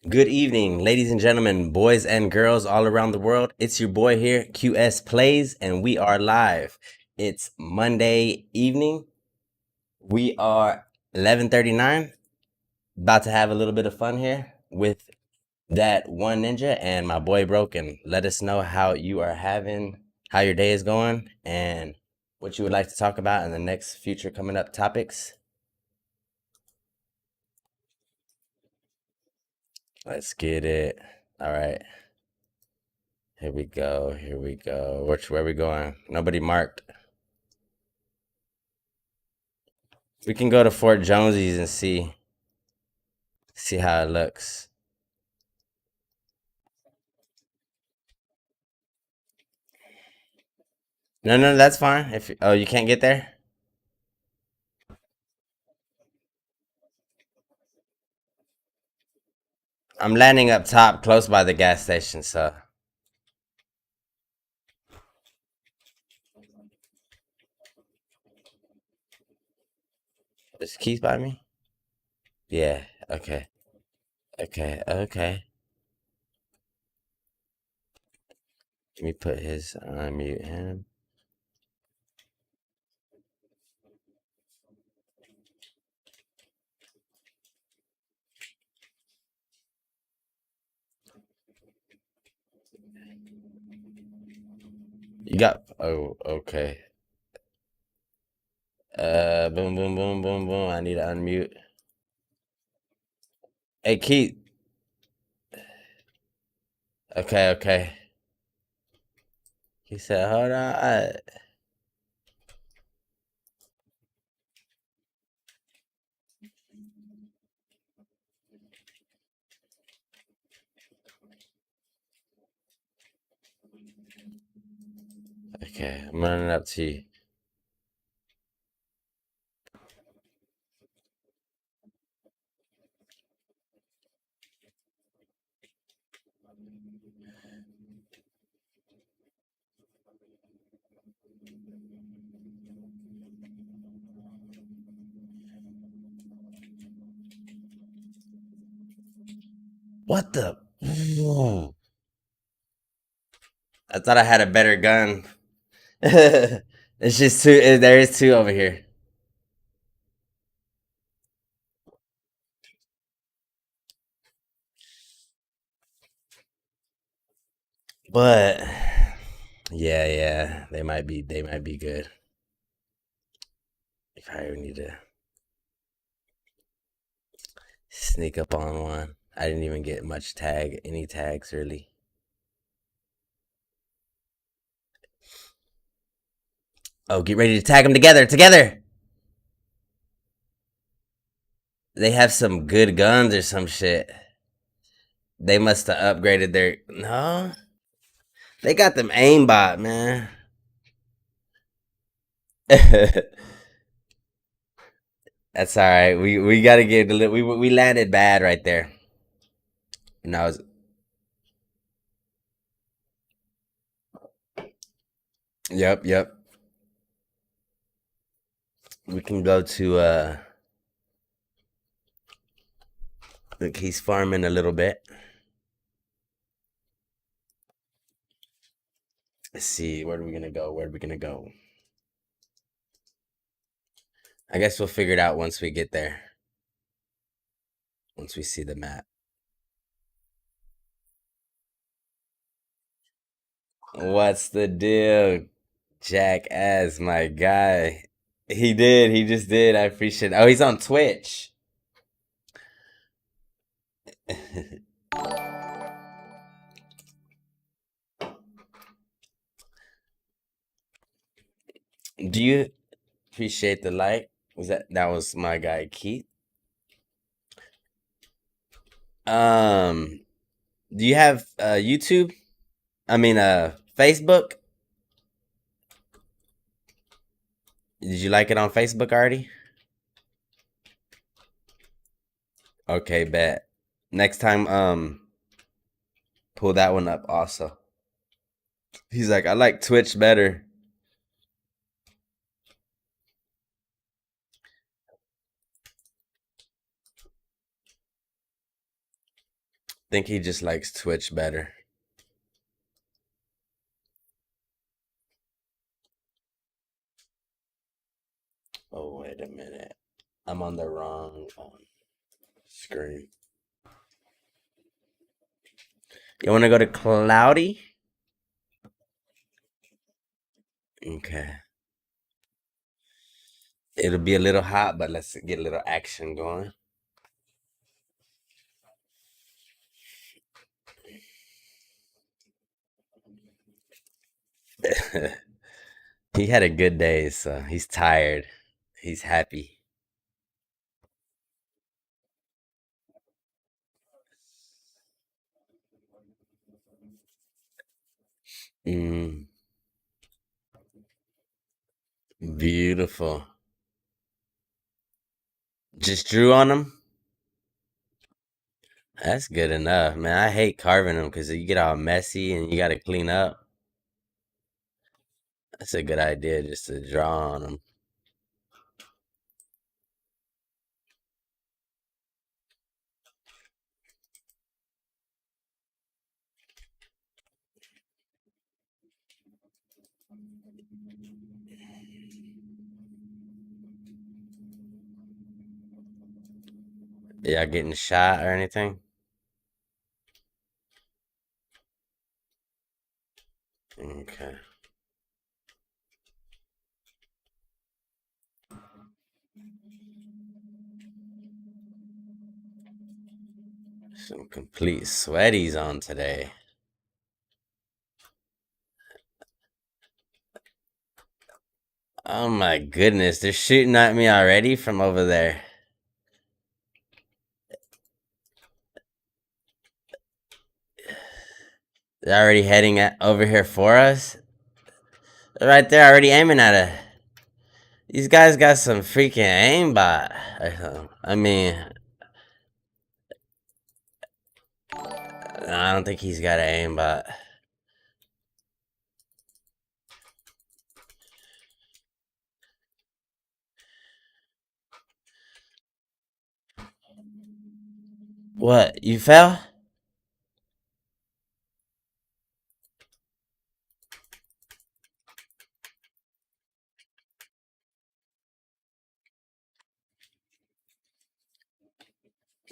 Good evening, ladies and gentlemen, boys and girls all around the world. It's your boy here, QS Plays, and we are live. It's Monday evening. We are 11:39. About to have a little bit of fun here with that one ninja and my boy Broken. Let us know how you are having, how your day is going, and what you would like to talk about in the next future coming up topics. Let's get it. All right. Here we go. Here we go. Where we going? Nobody marked. We can go to Fort Jonesy's and see how it looks. No, that's fine. If oh, you can't get there. I'm landing up top, close by the gas station. So is Keith by me? Yeah. Okay. Okay. Okay. Let me put his unmute him. You got. Oh, okay. Boom, boom, boom, boom, boom. I need to unmute. Hey, Keith. Okay, okay. He said, "Hold on." Okay, I'm running up to you. What the? Whoa. I thought I had a better gun. It's just two. There is two over here. But yeah, they might be good. If I ever need to sneak up on one. I didn't even get any tags really. Oh, get ready to tag them together. They have some good guns or some shit. They must have upgraded their no. They got them aimbot, man. That's all right. We gotta get we landed bad right there. No, yep. We can go to look, he's farming a little bit. Let's see, where are we gonna go? Where are we gonna go? I guess we'll figure it out once we get there. Once we see the map. What's the deal? Jackass, my guy. He did, he just did. I appreciate it. Oh, he's on Twitch. Do you appreciate the like? That was my guy Keith? Um do you have YouTube? I mean Facebook? Did you like it on Facebook already? Okay, bet. Next time, pull that one up also. He's like, I like Twitch better. Think he just likes Twitch better. Oh, wait a minute. I'm on the wrong screen. You want to go to cloudy? Okay. It'll be a little hot, but let's get a little action going. He had a good day, so he's tired. He's happy. Mm, beautiful. Just drew on him? That's good enough, man. I hate carving them because you get all messy and you got to clean up. That's a good idea just to draw on them. Y'all getting shot or anything? Okay. Some complete sweaties on today. Oh my goodness, they're shooting at me already from over there. They're already heading over here for us. They're right there, already aiming at us. These guys got some freaking aimbot. I mean, I don't think he's got an aimbot. What? You fell?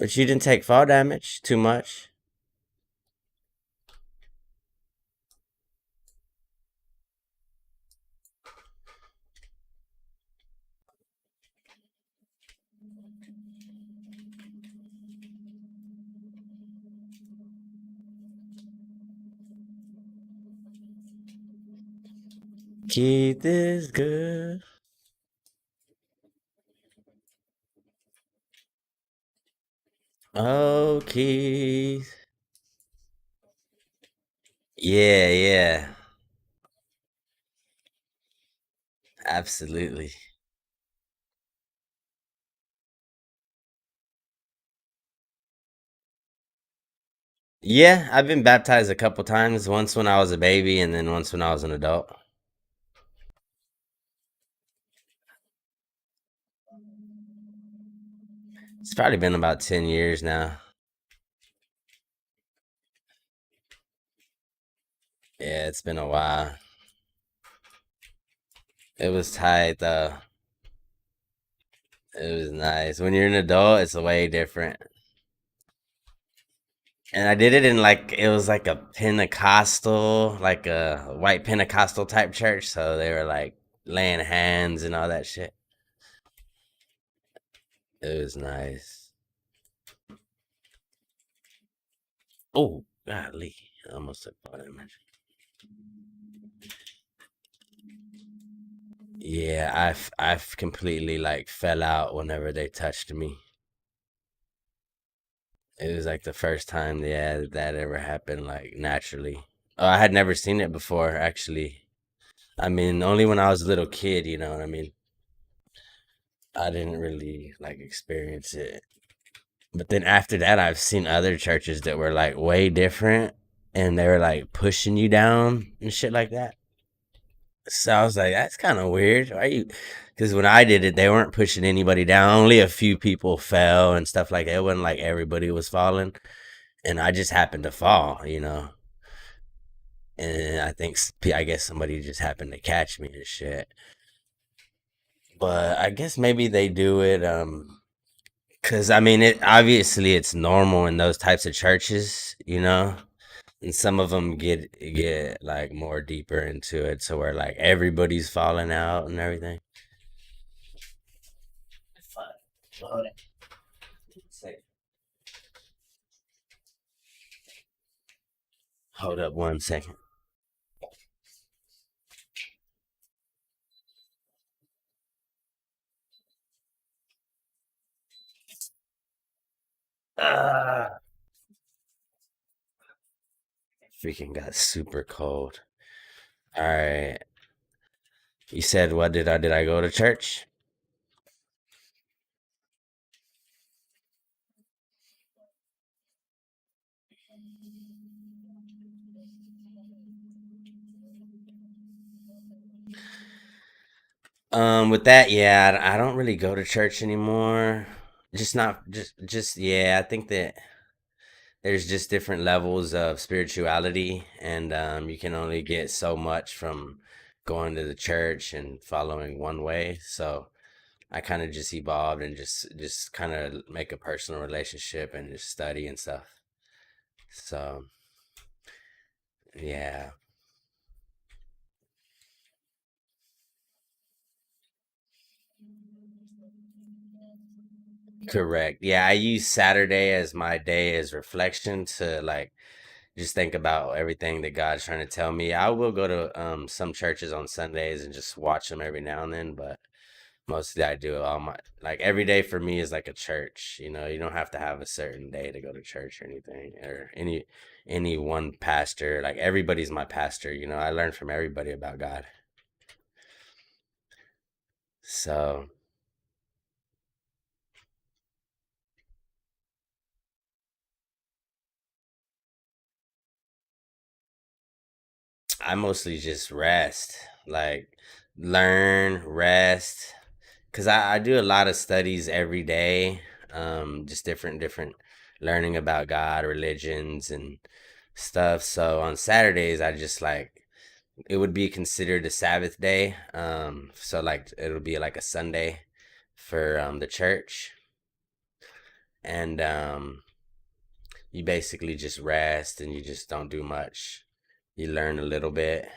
But you didn't take fall damage too much. Keith is good. Oh, Keith. Yeah, yeah. Absolutely. Yeah, I've been baptized a couple times. Once when I was a baby, and then once when I was an adult. It's probably been about 10 years now. Yeah, it's been a while. It was tight though. It was nice. When you're an adult, it's way different. And I did it in like it was like a Pentecostal, like a white Pentecostal type church. So they were like laying hands and all that shit. It was nice. Oh, golly. I almost took part damage. Yeah, I've completely like fell out whenever they touched me. It was like the first time, yeah, that ever happened like naturally. Oh, I had never seen it before, actually. I mean, only when I was a little kid, you know what I mean? I didn't really like experience it. But then after that, I've seen other churches that were like way different and they were like pushing you down and shit like that. So I was like, that's kind of weird. Why you? Because when I did it, they weren't pushing anybody down. Only a few people fell and stuff like that. It wasn't like everybody was falling. and I just happened to fall, and I guess somebody just happened to catch me and shit. But I guess maybe they do it, because I mean, it obviously it's normal in those types of churches, and some of them get like more deeper into it, so where like everybody's falling out and everything. Fuck. Hold it. Hold up 1 second. Ah, freaking got super cold. All right. You said what did I go to church? With that, yeah, I don't really go to church anymore. Just not just yeah, I think that there's just different levels of spirituality, and you can only get so much from going to the church and following one way. So I kind of just evolved and just kind of make a personal relationship and just study and stuff. So yeah, correct. Yeah, I use Saturday as my day as reflection to like just think about everything that God's trying to tell me. I will go to some churches on Sundays and just watch them every now and then, but mostly I do all my like every day for me is like a church. You don't have to have a certain day to go to church or anything or any one pastor. Like everybody's my pastor. I learn from everybody about God. So I mostly just rest, like learn, rest, because I do a lot of studies every day, just different learning about God, religions, and stuff. So on Saturdays, I just like it would be considered a Sabbath day. So like it'll be like a Sunday for the church, and you basically just rest and you just don't do much. You learn a little bit,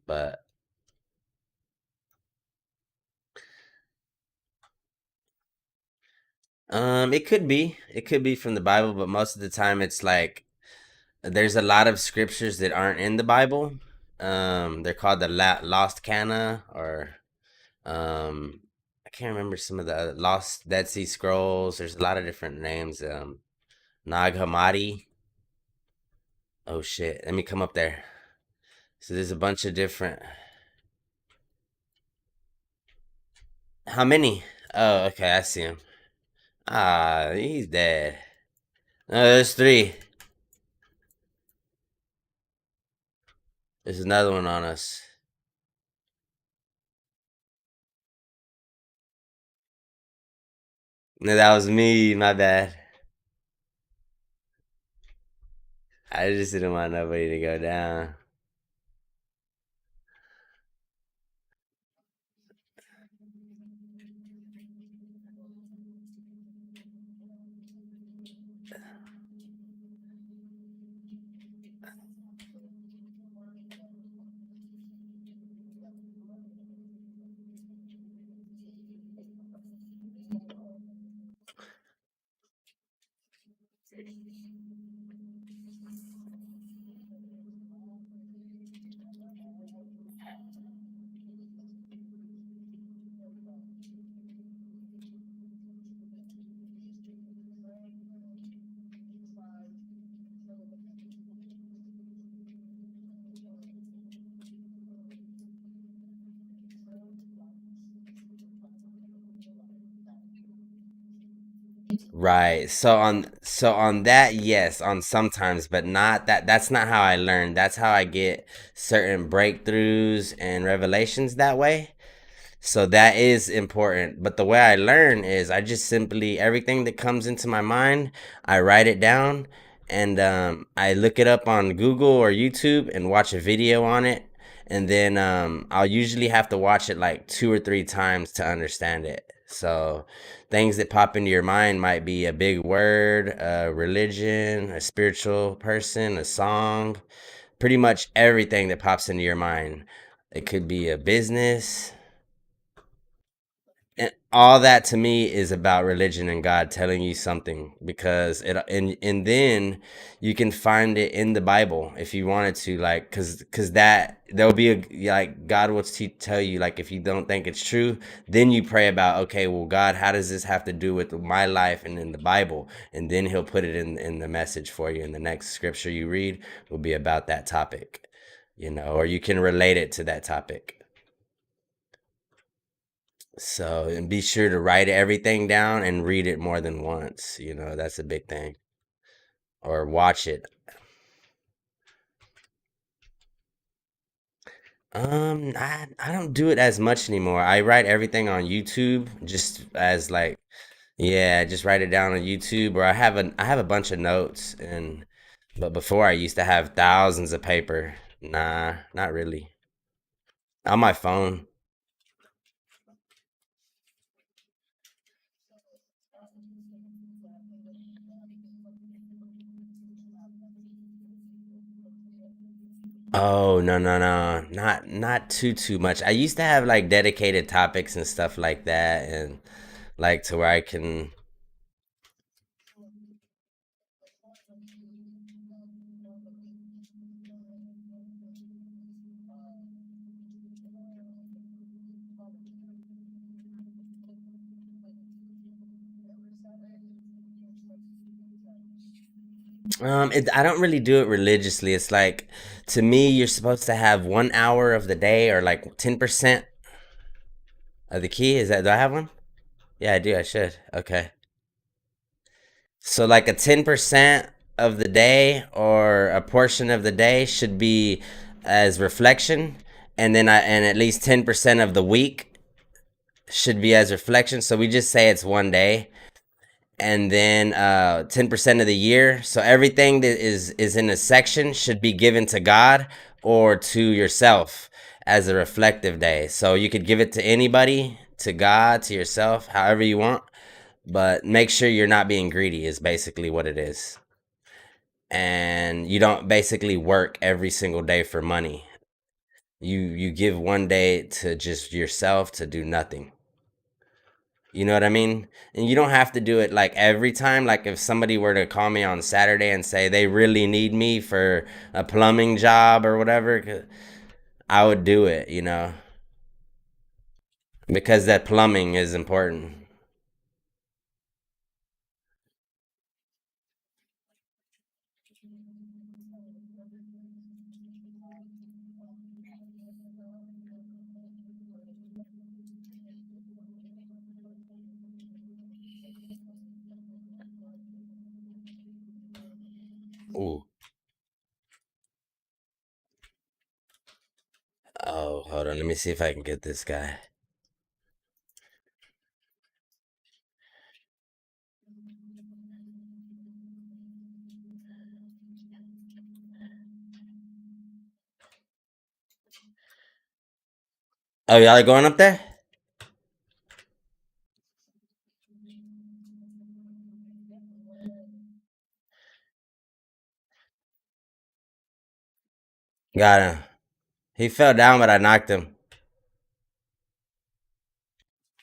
but it could be from the Bible, but most of the time it's like there's a lot of scriptures that aren't in the Bible. They're called the Lost Cana, or um, I can't remember some of the Lost Dead Sea Scrolls. There's a lot of different names. Nag Hammadi. Oh shit! Let me come up there. So there's a bunch of different. How many? Oh, okay, I see him. Ah, he's dead. No, there's three. There's another one on us. No, that was me. My bad. I just didn't want nobody to go down. Right. So on that, yes, on sometimes, but not that that's not how I learn. That's how I get certain breakthroughs and revelations that way. So that is important. But the way I learn is I just simply, everything that comes into my mind, I write it down, and I look it up on Google or YouTube and watch a video on it. And then I'll usually have to watch it like 2 or 3 times to understand it. So things that pop into your mind might be a big word, a religion, a spiritual person, a song, pretty much everything that pops into your mind. It could be a business, and all that to me is about religion and God telling you something, because it, and then you can find it in the Bible if you wanted to, like, because that there'll be a, like, God will tell you, like, if you don't think it's true, then you pray about, okay, well, God, how does this have to do with my life and in the Bible? And then he'll put it in the message for you, and the next scripture you read will be about that topic, or you can relate it to that topic. So, and be sure to write everything down and read it more than once. That's a big thing. Or watch it. I don't do it as much anymore. I write everything on YouTube, just as like, yeah, just write it down on YouTube, or I have a bunch of notes, but before I used to have thousands of paper. Nah, not really. On my phone. Oh, no, no, no. Not too much. I used to have like dedicated topics and stuff like that, and like to where I can. I don't really do it religiously. It's like, to me, you're supposed to have 1 hour of the day, or like 10% of the key. Is that, do I have one? Yeah, I do. I should. Okay. So like a 10% of the day, or a portion of the day, should be as reflection, and at least 10% of the week should be as reflection. So we just say it's one day, and then 10% of the year. So everything that is in a section should be given to God or to yourself as a reflective day. So you could give it to anybody, to God, to yourself, however you want, but make sure you're not being greedy is basically what it is. And you don't basically work every single day for money. You give one day to just yourself to do nothing. You know what I mean? And you don't have to do it like every time. Like if somebody were to call me on Saturday and say they really need me for a plumbing job or whatever, I would do it, because that plumbing is important. Ooh. Oh, hold on. Let me see if I can get this guy. Oh, y'all are going up there? Got him. He fell down, but I knocked him.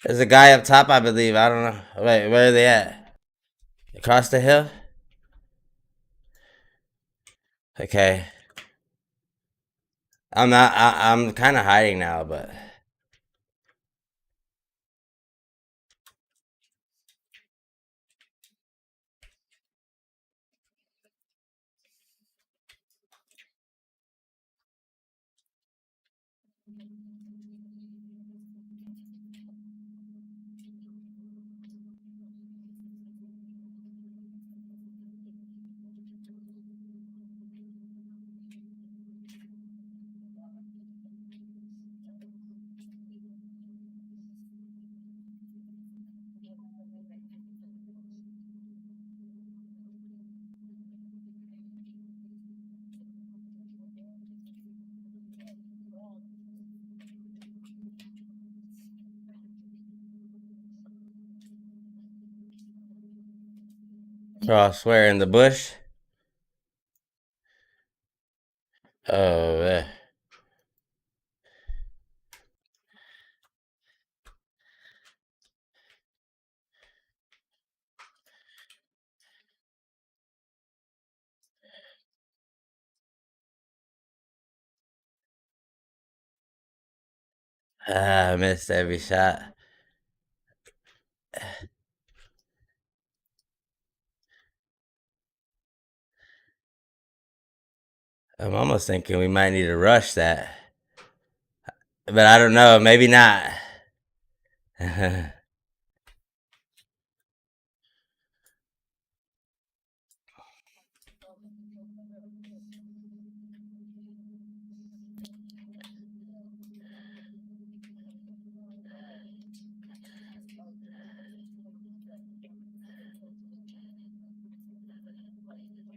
There's a guy up top, I believe. I don't know. Wait, where are they at? Across the hill? Okay. I'm not. I'm kind of hiding now, but. Cross where in the bush? Oh, I missed every shot. I'm almost thinking we might need to rush that, but I don't know. Maybe not.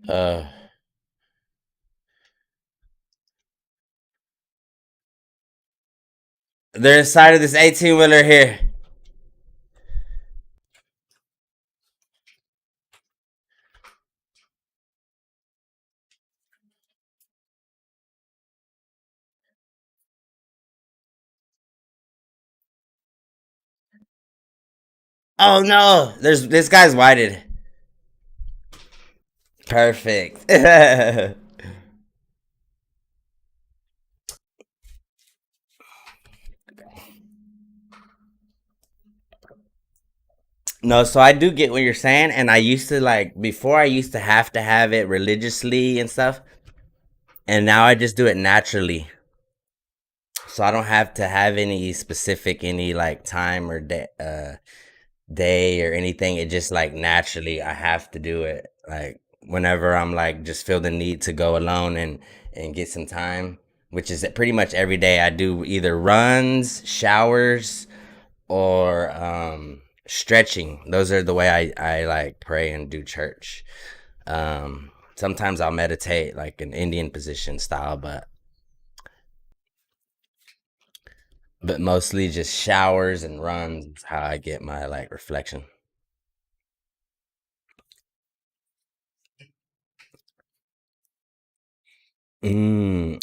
uh, they're inside of this 18 wheeler here. Oh no, there's this guy's whited. Perfect. No, so I do get what you're saying, and I used to like before I used to have it religiously and stuff, and now I just do it naturally. So I don't have to have any specific any like time or day or anything. It just like naturally I have to do it. Like whenever I'm like just feel the need to go alone and get some time, which is pretty much every day. I do either runs, showers, or stretching. Those are the way I like pray and do church. Sometimes I'll meditate like an Indian position style, but mostly just showers and runs is how I get my like reflection.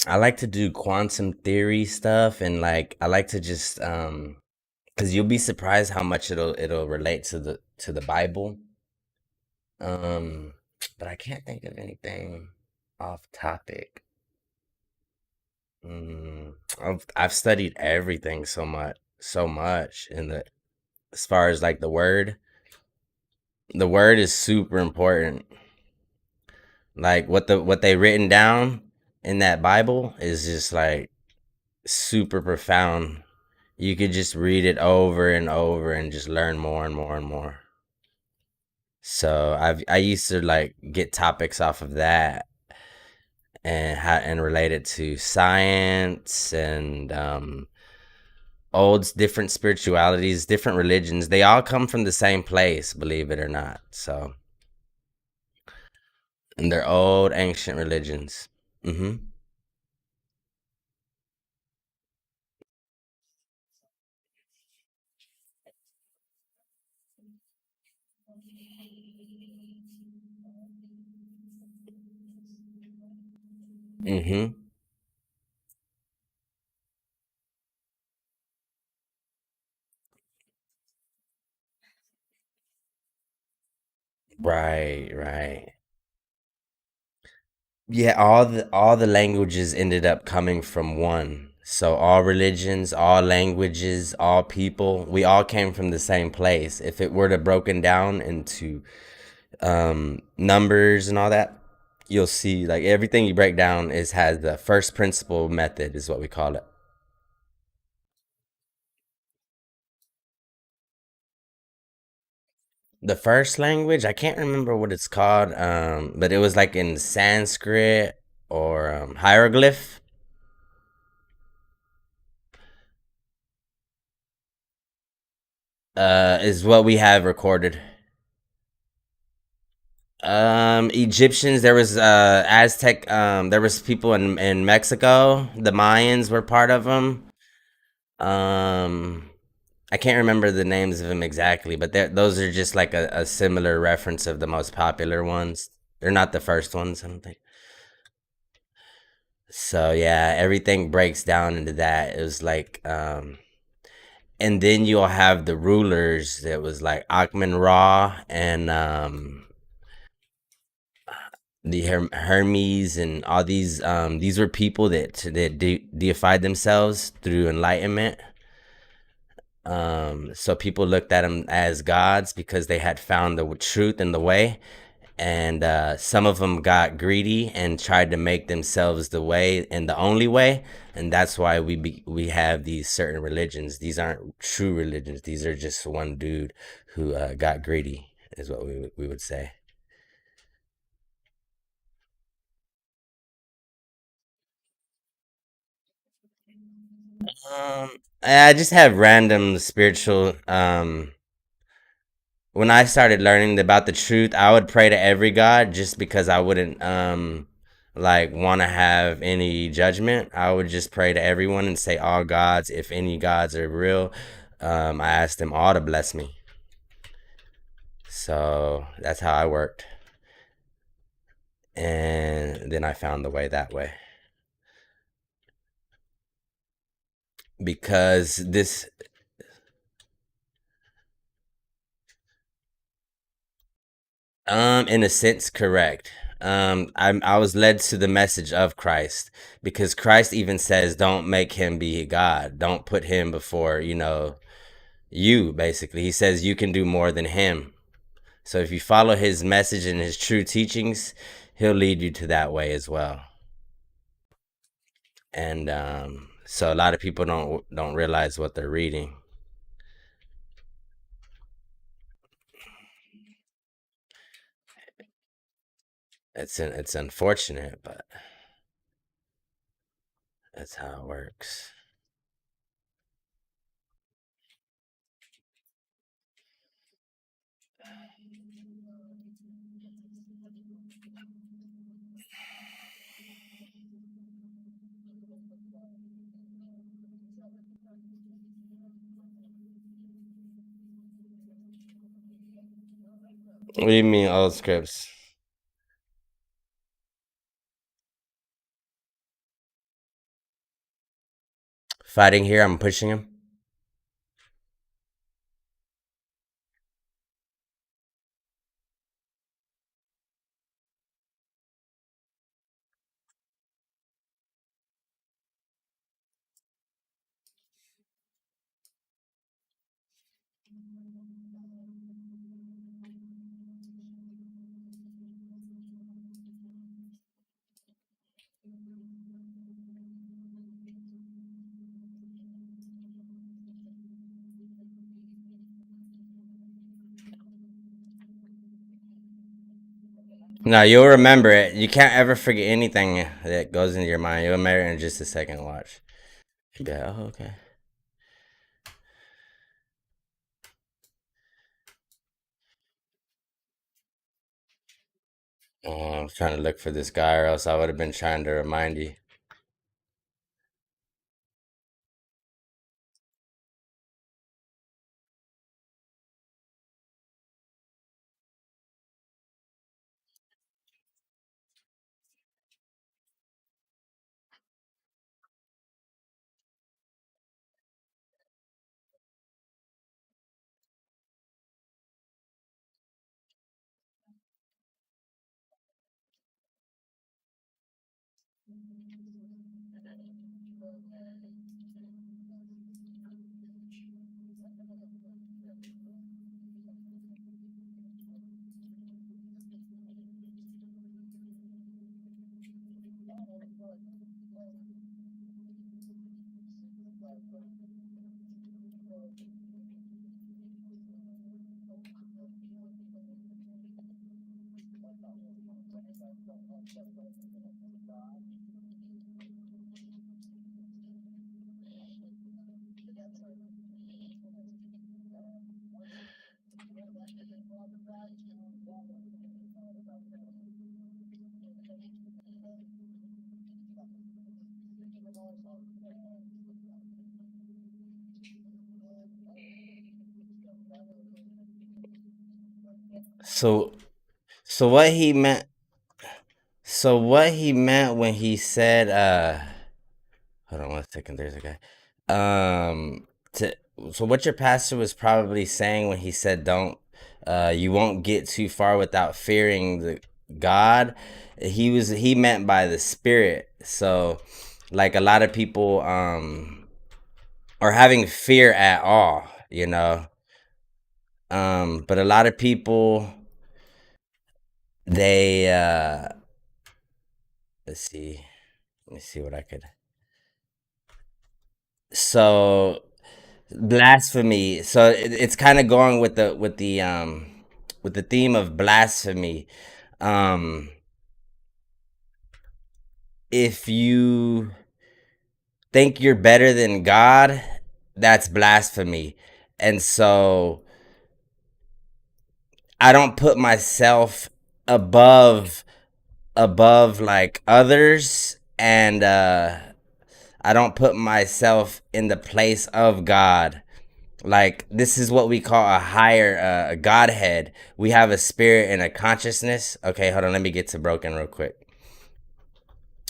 I like to do quantum theory stuff and like I like to just cuz you'll be surprised how much it'll relate to the Bible. Um but I can't think of anything off topic. I've studied everything so much in the as far as like the word is super important. Like what they written down in that Bible is just like super profound. You could just read it over and over and just learn more and more and more. So I used to like get topics off of that and relate it to science and old different spiritualities, different religions. They all come from the same place, believe it or not. So and they're old ancient religions. Mm-hmm. Mm-hmm. Right, right. Yeah, all the languages ended up coming from one. So all religions, all languages, all people, we all came from the same place. If it were to broken down into numbers and all that, you'll see like everything you break down is has the first principle method is what we call it. The first language, I can't remember what it's called, but it was like in Sanskrit or hieroglyph, is what we have recorded. Egyptians. There was Aztec. There was people in Mexico. The Mayans were part of them. Um, I can't remember the names of them exactly, but those are just like a similar reference of the most popular ones. They're not the first ones, I don't think. So yeah, everything breaks down into that. It was like, and then you'll have the rulers that was like Akhman Ra and the Hermes and all these were people that deified themselves through enlightenment. So people looked at them as gods because they had found the truth and the way, and some of them got greedy and tried to make themselves the way and the only way, and that's why we have these certain religions. These aren't true religions. These are just one dude who got greedy, is what we would say. Um, I just have random spiritual. When I started learning about the truth, I would pray to every god just because I wouldn't like want to have any judgment. I would just pray to everyone and say all gods. If any gods are real, I asked them all to bless me. So that's how I worked, and then I found the way that way because this in a sense, correct. I was led to the message of Christ because Christ even says, "Don't make him be God. Don't put him before you." Basically, he says you can do more than him. So if you follow his message and his true teachings, he'll lead you to that way as well. And so a lot of people don't realize what they're reading. It's unfortunate, but that's how it works. What do you mean old scripts? Fighting here, I'm pushing him. No, you'll remember it. You can't ever forget anything that goes into your mind. You'll remember it in just a second. Watch. Yeah. Oh, okay. I'm trying to look for this guy, or else I would have been trying to remind you. So so what he meant so what he meant when he said hold on 1 second, there's a guy. To so what your pastor was probably saying when he said don't you won't get too far without fearing the God, he meant by the spirit. So like a lot of people are having fear at all, you know. But a lot of people they let's see. Let me see what I could. So blasphemy. So it's kind of going with the theme of blasphemy. Um, if you think you're better than God, that's blasphemy. And so I don't put myself above like others, and I don't put myself in the place of God. Like this is what we call a higher Godhead. We have a spirit and a consciousness. Okay, hold on. Let me get to broken real quick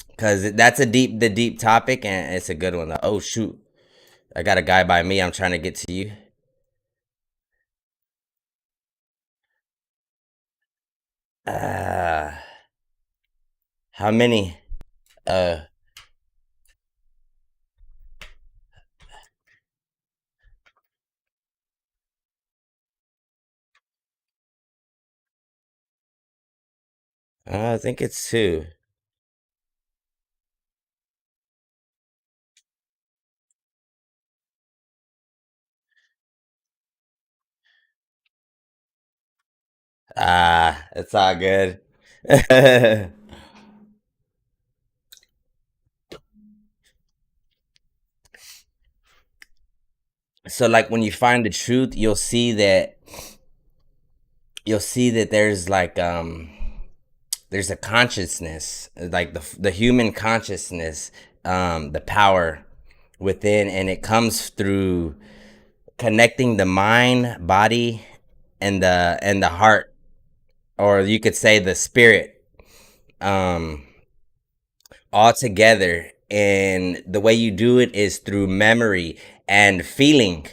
because that's the deep topic, and it's a good one. Oh shoot, I got a guy by me. I'm trying to get to you. Uh, how many? Uh, I think it's two. Ah, it's all good. So like when you find the truth, you'll see that there's a consciousness, like the human consciousness, the power within, and it comes through connecting the mind, body, and the heart, or you could say the spirit, um, all together. And the way you do it is through memory and feeling.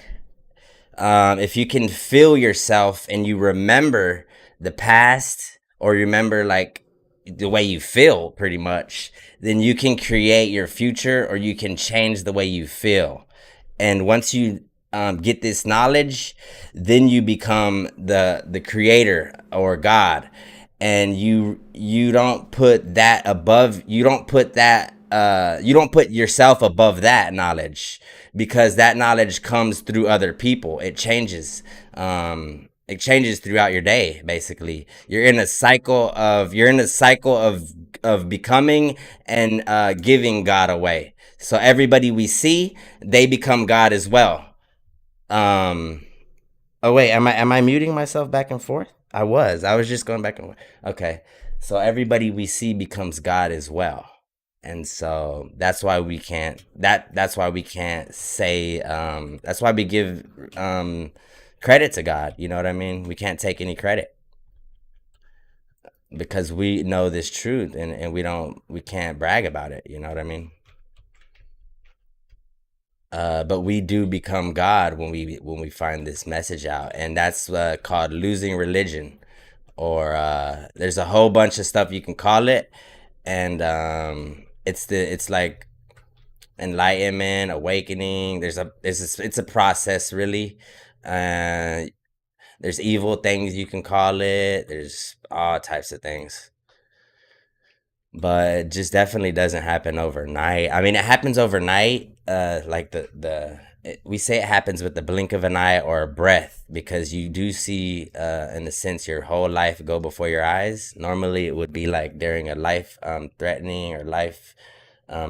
If you can feel yourself and you remember the past or remember like the way you feel pretty much, then you can create your future or you can change the way you feel. And once you get this knowledge, then you become the creator or God. And you don't put that above, you don't put yourself above that knowledge, because that knowledge comes through other people. It changes throughout your day. Basically, you're in a cycle of becoming and giving God away. So everybody we see, they become God as well. Um, oh wait, am I muting myself back and forth? I was just going back and forth. Okay, so everybody we see becomes God as well, and so that's why we can't say that's why we give credit to God. You know what I mean? We can't take any credit because we know this truth, and we can't brag about it. You know what I mean? But we do become God when we find this message out, and that's called losing religion, or there's a whole bunch of stuff you can call it, and it's like enlightenment, awakening. It's a process really. Uh, there's evil things you can call it. There's all types of things, but it just definitely doesn't happen overnight. I mean, it happens overnight. Like we say it happens with the blink of an eye or a breath, because you do see, in a sense, your whole life go before your eyes. Normally, it would be like during a life threatening or life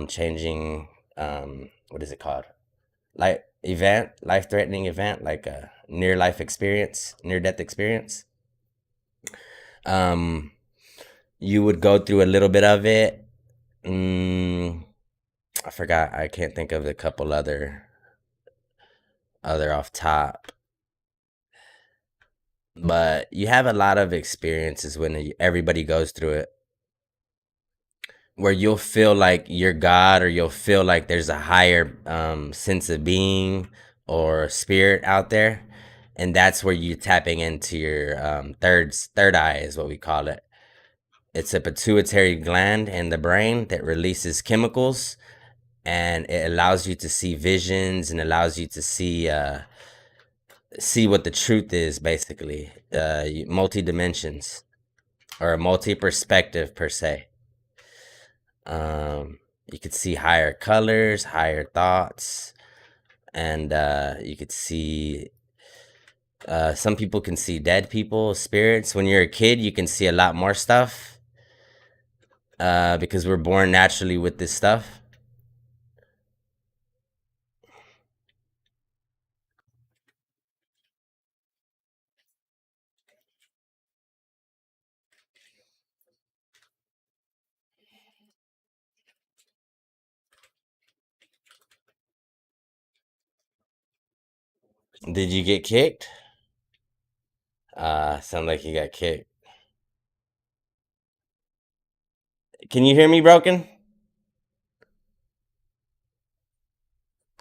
changing. What is it called? Life threatening event, like a near death experience. Um, you would go through a little bit of it. Mm, I forgot. I can't think of a couple other off top. but you have a lot of experiences when everybody goes through it, where you'll feel like you're God, or you'll feel like there's a higher sense of being or spirit out there, and that's where you're tapping into your third eye, is what we call it. It's a pituitary gland in the brain that releases chemicals, and it allows you to see visions and allows you to see what the truth is, basically, multi dimensions or a multi perspective per se. You could see higher colors, higher thoughts, and you could see. Some people can see dead people, spirits. When you're a kid, you can see a lot more stuff, because we're born naturally with this stuff. Did you get kicked? Sound like you got kicked. Can you hear me, broken?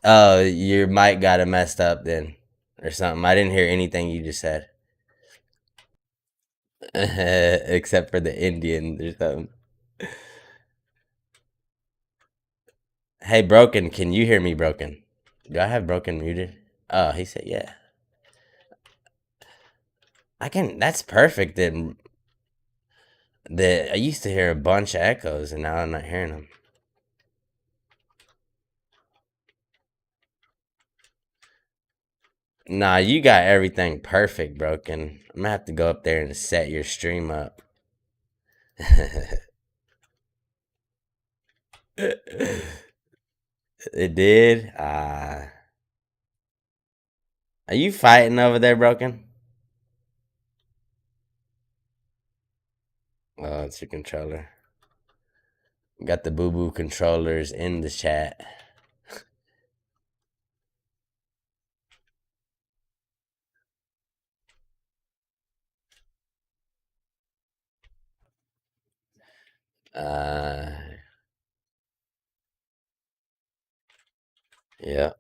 Oh, your mic got it messed up then, or something. I didn't hear anything you just said, except for the Indian or something. Hey, broken. Can you hear me, broken? Do I have broken muted? Oh, he said yeah. I can. That's perfect. Then I used to hear a bunch of echoes, and now I'm not hearing them. Nah, you got everything perfect, broken. I'm gonna have to go up there and set your stream up. It did. Are you fighting over there, broken? Oh, it's your controller. Got the boo boo controllers in the chat. Uh, yeah,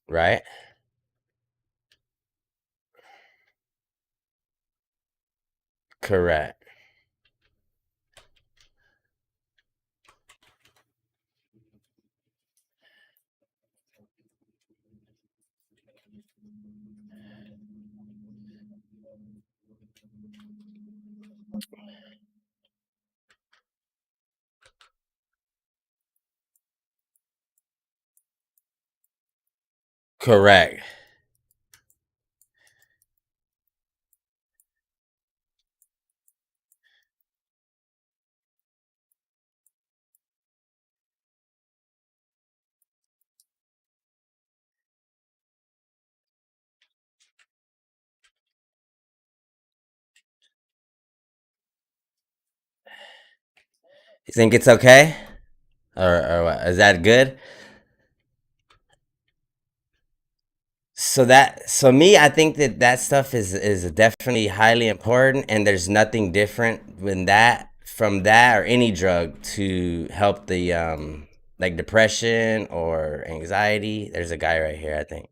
right? Correct. Correct. You think it's okay? Or what? Is that good? So me, I think that stuff is definitely highly important, and there's nothing different than that from that or any drug to help the like depression or anxiety. There's a guy right here, I think.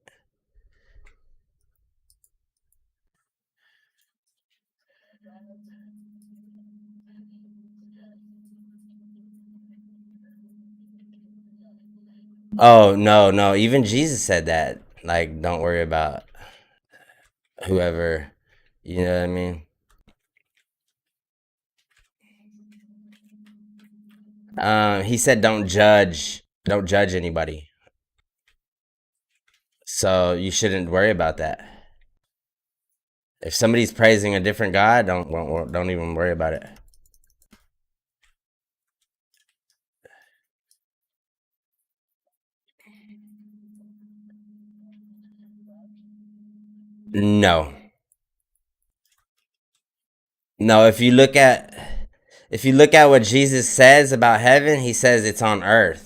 Oh no, no, even Jesus said that. Like, don't worry about whoever. You know what I mean? He said don't judge anybody. So you shouldn't worry about that. If somebody's praising a different God, don't even worry about it. No. No, if you look at what Jesus says about heaven, he says it's on earth.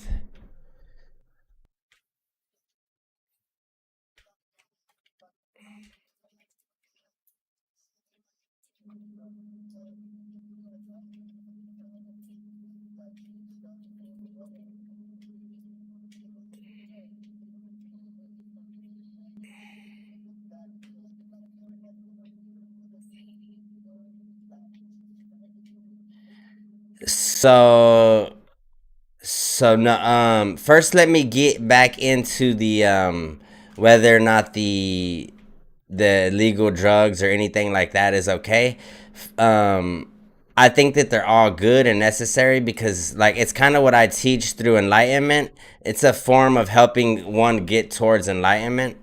So no, first let me get back into the whether or not the legal drugs or anything like that is okay. Um, I think that they're all good and necessary because, like, it's kind of what I teach through enlightenment. It's a form of helping one get towards enlightenment.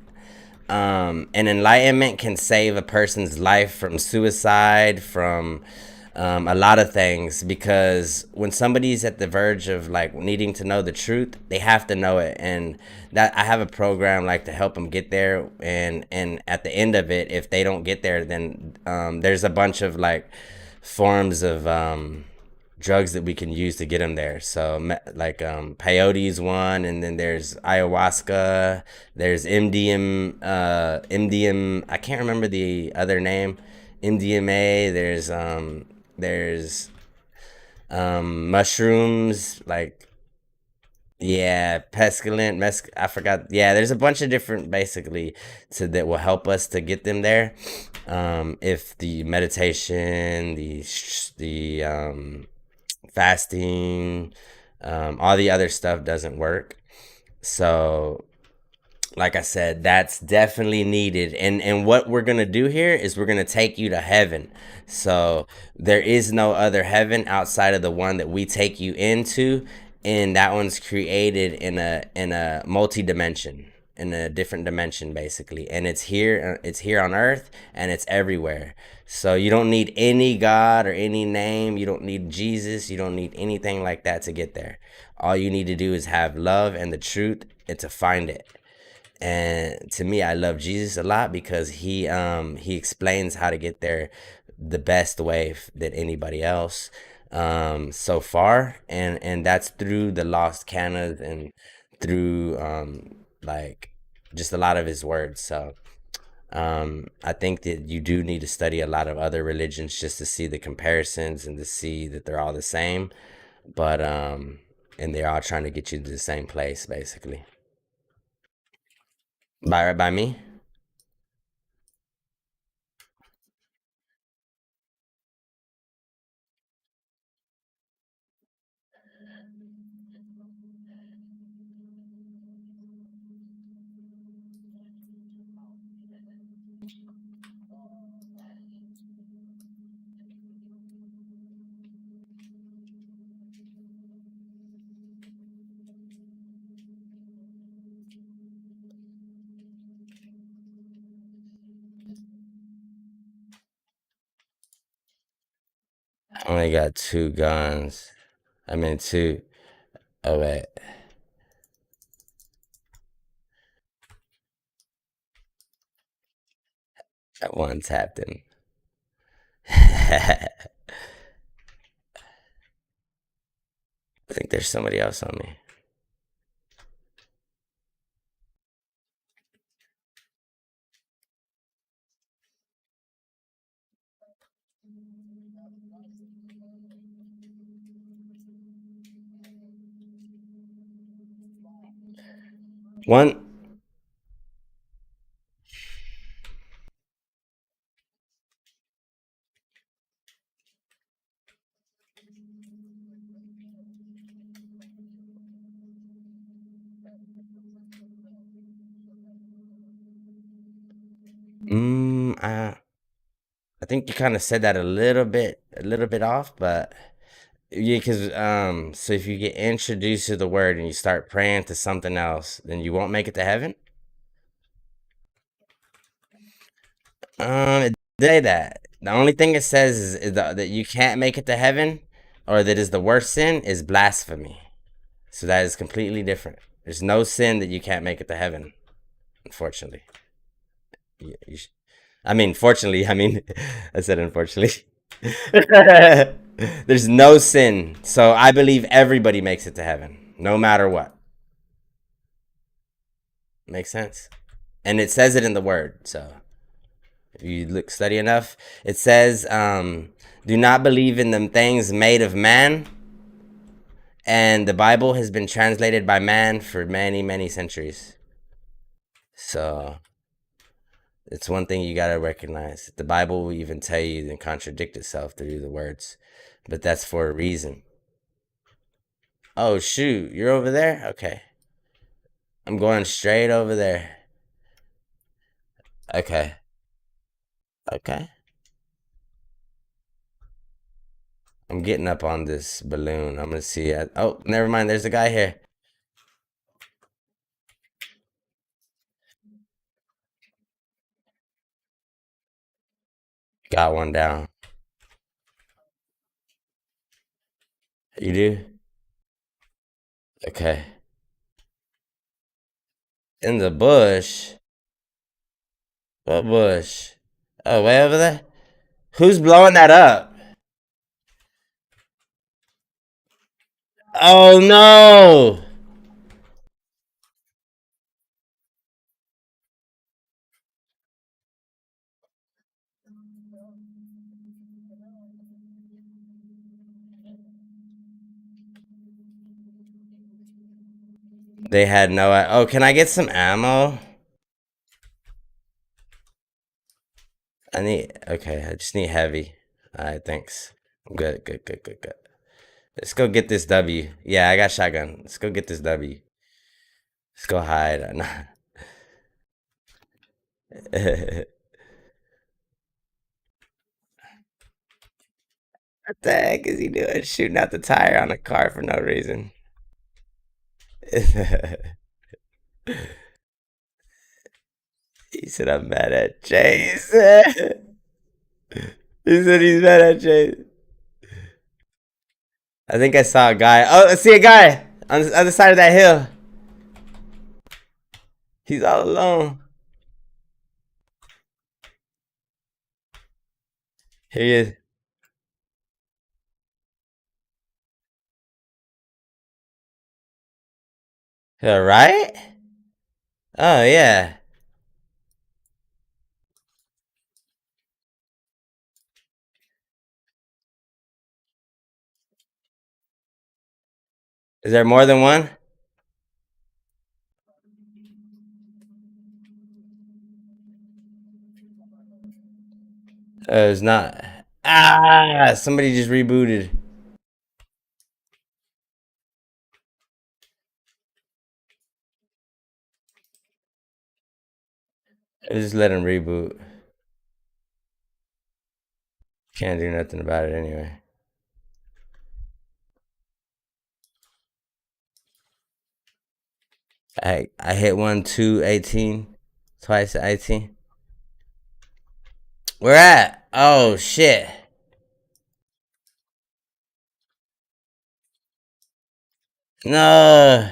And enlightenment can save a person's life from suicide, from a lot of things. Because when somebody's at the verge of like needing to know the truth, they have to know it. And that I have a program like to help them get there. And at the end of it, if they don't get there, then there's a bunch of like forms of drugs that we can use to get them there. So like peyote's one, and then there's ayahuasca, there's MDM, I can't remember the other name, MDMA, there's mushrooms, like, yeah, pescalent, I forgot. Yeah, there's a bunch of different basically to that will help us to get them there. If the meditation, the fasting, all the other stuff doesn't work. So, like I said, that's definitely needed. And what we're gonna do here is we're gonna take you to heaven. So there is no other heaven outside of the one that we take you into, and that one's created in a multi dimension, in a different dimension basically, and it's here on earth, and it's everywhere. So you don't need any god or any name, you don't need Jesus, you don't need anything like that to get there. All you need to do is have love and the truth, and to find it. And to me, I love Jesus a lot because he explains how to get there the best way than anybody else so far, and that's through the lost canon and through like just a lot of his words. So I think that you do need to study a lot of other religions just to see the comparisons and to see that they're all the same, but and they're all trying to get you to the same place basically. By me. I only got two guns. I mean, two. Oh, wait. That one tapped him. I think there's somebody else on me. One. I think you kind of said that a little bit off, but yeah, because so if you get introduced to the word and you start praying to something else, then you won't make it to heaven. It doesn't say that. The only thing it says that you can't make it to heaven, or that is the worst sin, is blasphemy. So that is completely different. There's no sin that you can't make it to heaven. Unfortunately, you I mean, fortunately. I mean, I said unfortunately. There's no sin. So I believe everybody makes it to heaven, no matter what. Makes sense? And it says it in the word. So if you look study enough, it says, do not believe in them things made of man. And the Bible has been translated by man for many, many centuries. So it's one thing you gotta recognize. The Bible will even tell you and contradict itself through the words, but that's for a reason. Oh shoot, you're over there? Okay. I'm going straight over there. Okay. Okay. I'm getting up on this balloon. I'm gonna see it. Oh, never mind. There's a guy here. Got one down. You do? Okay. In the bush? What bush? Oh, way over there? Who's blowing that up? Oh no! They had no. Oh, can I get some ammo? I need. Okay, I just need heavy. Alright, thanks. I'm good, good, good, good, good. Let's go get this W. Yeah, I got shotgun. Let's go get this W. Let's go hide. What the heck is he doing? Shooting out the tire on a car for no reason. He said, I'm mad at Chase. He said he's mad at Chase. I think I saw a guy. Oh, I see a guy on the other side of that hill. He's all alone. Here he is. All right? Oh, yeah. Is there more than one? It's not. Ah, somebody just rebooted. I just let him reboot. Can't do nothing about it anyway. I hit one, 218, twice 18. Where at? Oh shit. No.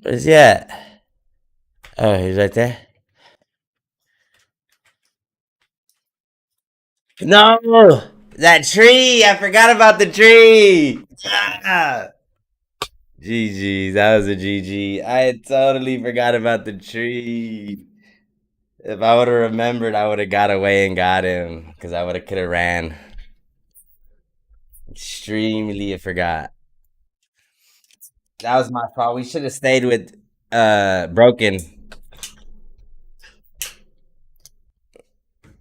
Where's he at? Oh, he's right there. No, that tree. I forgot about the tree. Ah. GG, that was a GG. I totally forgot about the tree. If I would have remembered, I would have got away and got him because I would have could have ran. Extremely forgot. That was my fault. We should have stayed with broken.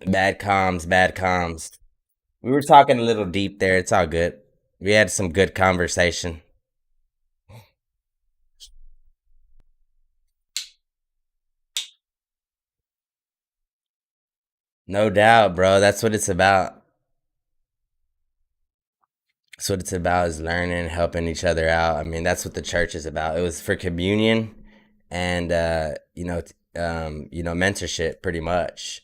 Bad comms, bad comms. We were talking a little deep there. It's all good. We had some good conversation. No doubt, bro. That's what it's about. So what it's about is learning, helping each other out. I mean, that's what the church is about. It was for communion and mentorship pretty much.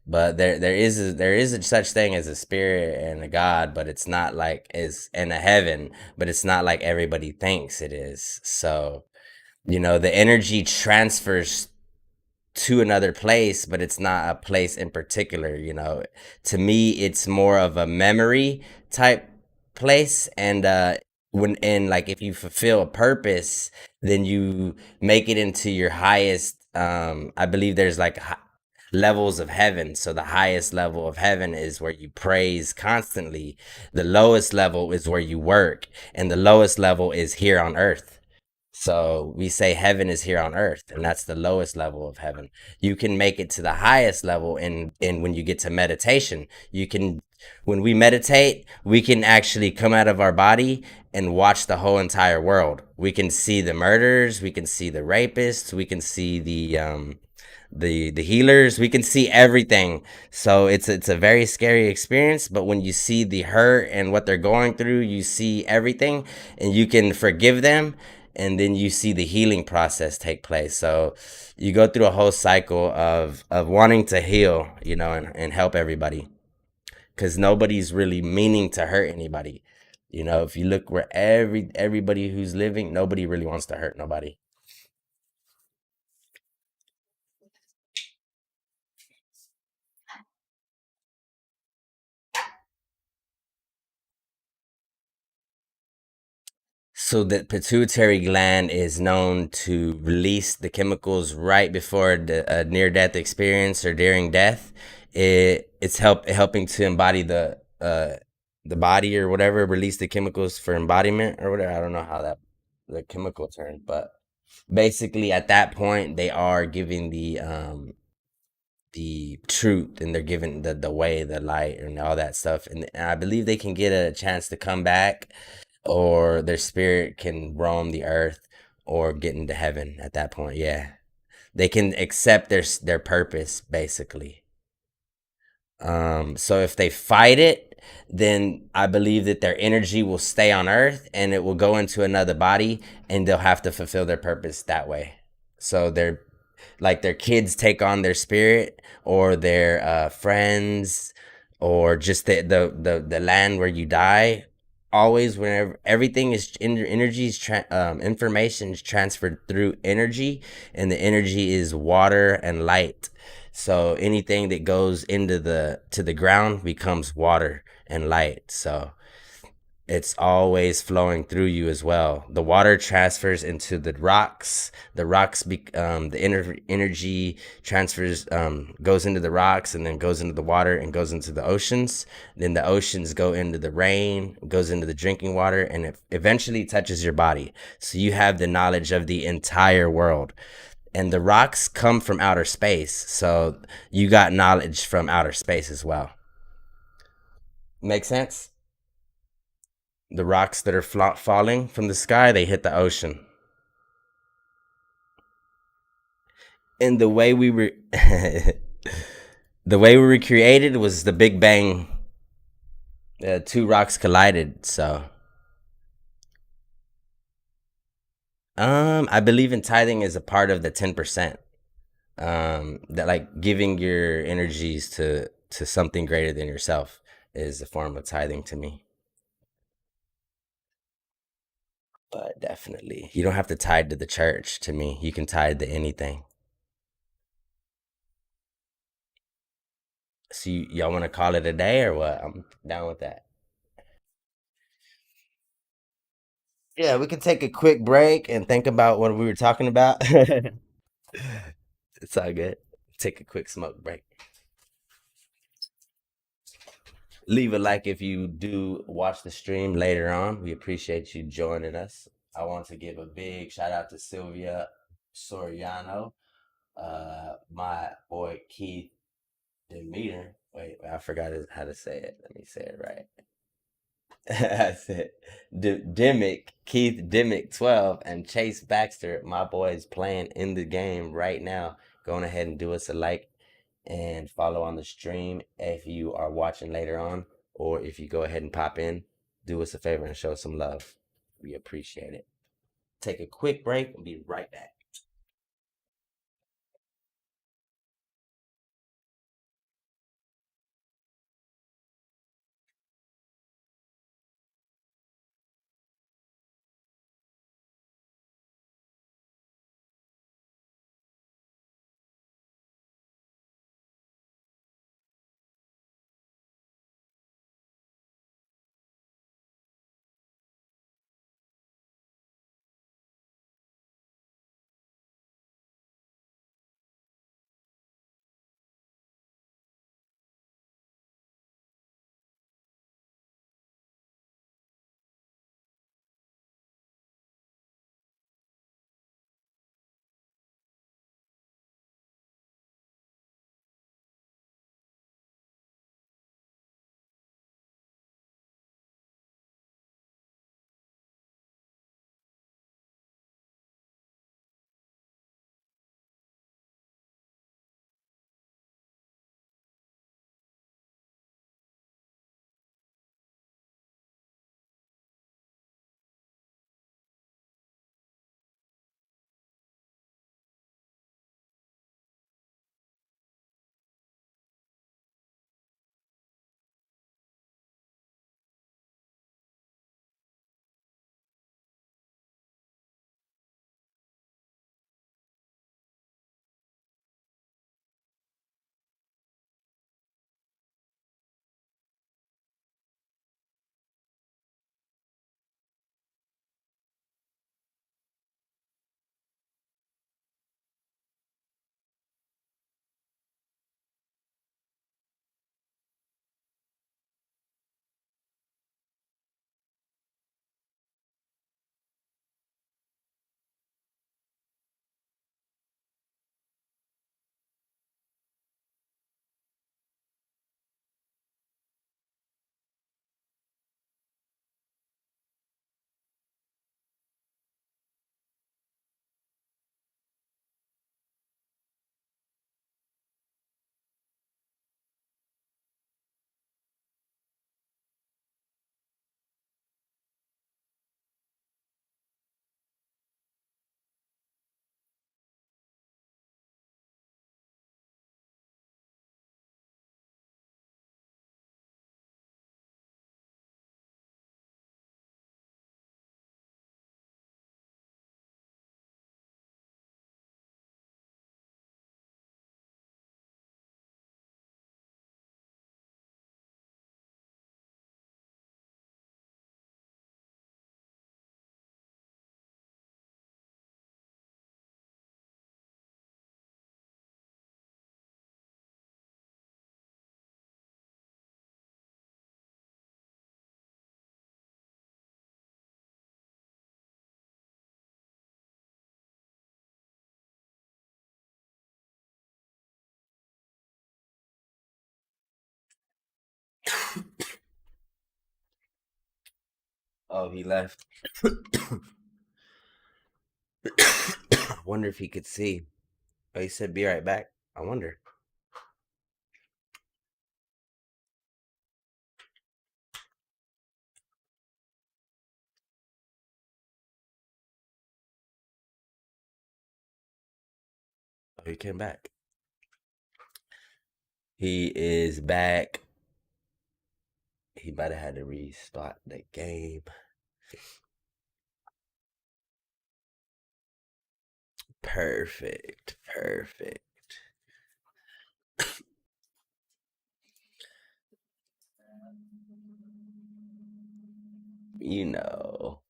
But there is a such thing as a spirit and a God, but it's not like is and a heaven, but it's not like everybody thinks it is. So, the energy transfers to another place, but it's not a place in particular. To me, it's more of a memory type place. And like if you fulfill a purpose, then you make it into your highest. I believe there's like levels of heaven. So the highest level of heaven is where you praise constantly. The lowest level is where you work, and the lowest level is here on earth. So we say heaven is here on earth, and that's the lowest level of heaven. You can make it to the highest level in when you get to meditation. You can When we meditate, we can actually come out of our body and watch the whole entire world. We can see the murderers, we can see the rapists, we can see the healers, we can see everything. So it's a very scary experience, but when you see the hurt and what they're going through, you see everything and you can forgive them, and then you see the healing process take place. So you go through a whole cycle of wanting to heal, and help everybody, because nobody's really meaning to hurt anybody. If you look where everybody who's living, nobody really wants to hurt nobody. So the pituitary gland is known to release the chemicals right before a near-death experience or during death. It's helping to embody the body or whatever, release the chemicals for embodiment or whatever. I don't know how that the chemical term, but basically at that point they are giving the truth, and they're giving the way, the light, and all that stuff. And I believe they can get a chance to come back, or their spirit can roam the earth or get into heaven at that point. Yeah. They can accept their purpose basically. So if they fight it, then I believe that their energy will stay on earth and it will go into another body, and they'll have to fulfill their purpose that way. So they're like their kids take on their spirit, or their friends, or just the land where you die. Always, whenever everything is energy is information is transferred through energy, and the energy is water and light. So anything that goes into the ground becomes water and light. So it's always flowing through you as well. The water transfers into the rocks. Energy transfers, goes into the rocks, and then goes into the water and goes into the oceans. Then the oceans go into the rain, goes into the drinking water, and it eventually touches your body. So you have the knowledge of the entire world. And the rocks come from outer space. So you got knowledge from outer space as well. Make sense? The rocks that are falling from the sky, they hit the ocean. And the way we were the way we were created was the Big Bang. Two rocks collided. So I believe in tithing as a part of the 10%. That, like, giving your energies to something greater than yourself is a form of tithing to me. But definitely, you don't have to tithe to the church. To me, you can tithe to anything. So y'all want to call it a day or what? I'm down with that. Yeah, we can take a quick break and think about what we were talking about. It's all good. Take a quick smoke break. Leave a like if you do watch the stream later on. We appreciate you joining us. I want to give a big shout out to Sylvia Soriano, my boy Keith Demeter. Wait, I forgot how to say it. Let me say it right. I said Dimmick, Keith Dimmick 12, and Chase Baxter, my boys playing in the game right now. Going ahead and do us a like and follow on the stream if you are watching later on, or if you go ahead and pop in. do us a favor and show some love. We appreciate it. Take a quick break and be right back. Oh, he left. Wonder if he could see. Oh, he said, "Be right back." I wonder. Oh, he came back. He is back. He might have had to restart the game. Perfect. Perfect. You know,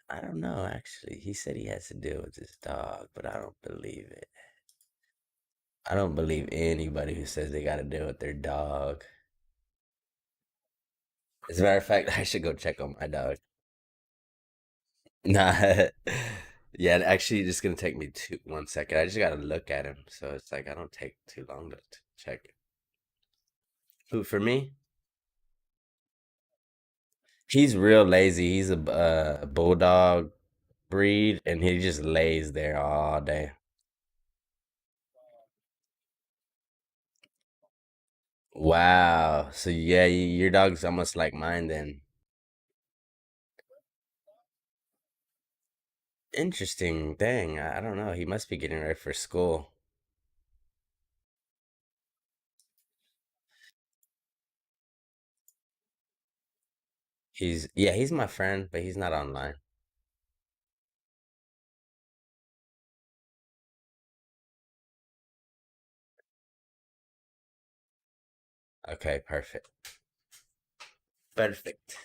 I don't know actually. He said he has to deal with his dog, but I don't believe it. I don't believe anybody who says they got to deal with their dog. As a matter of fact, I should go check on my dog. Nah. Yeah, actually, it's gonna take me 1 second. I just gotta look at him, so it's like I don't take too long to check it. Who for me? He's real lazy. He's a bulldog breed, and he just lays there all day. Wow. So yeah, your dog's almost like mine then. Interesting. Dang, I don't know. He must be getting ready for school. Yeah, he's my friend, but he's not online. Okay, perfect. Perfect.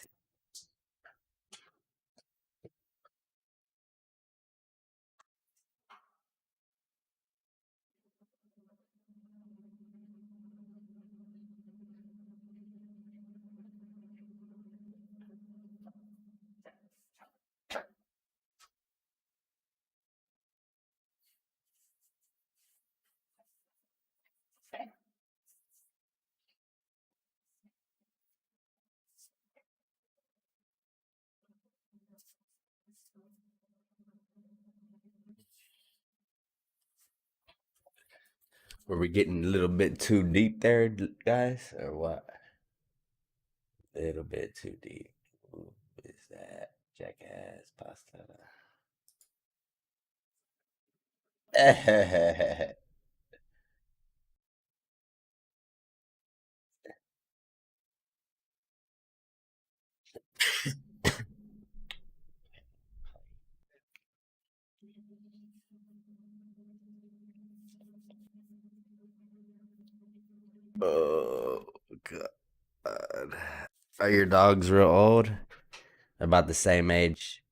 Were we getting a little bit too deep there, guys, or what? A little bit too deep. Who is that? Jackass pasta. Oh God. Are your dogs real old? About the same age?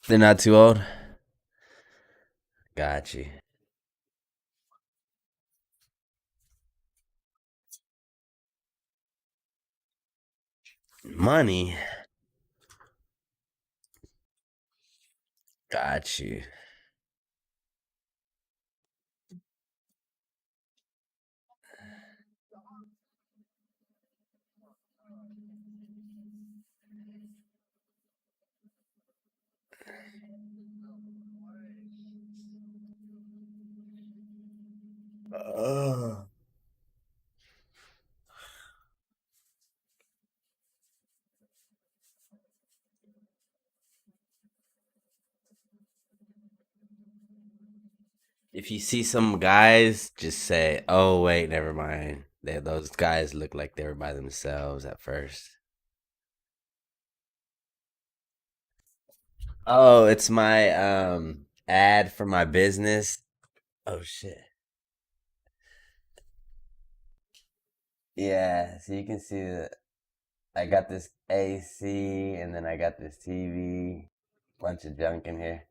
They're not too old? Got you. Money? Got you. Oh. If you see some guys, just say, "Oh wait, never mind." Those guys look like they were by themselves at first. Oh, it's my ad for my business. Oh shit. Yeah, so you can see that I got this AC and then I got this TV. Bunch of junk in here.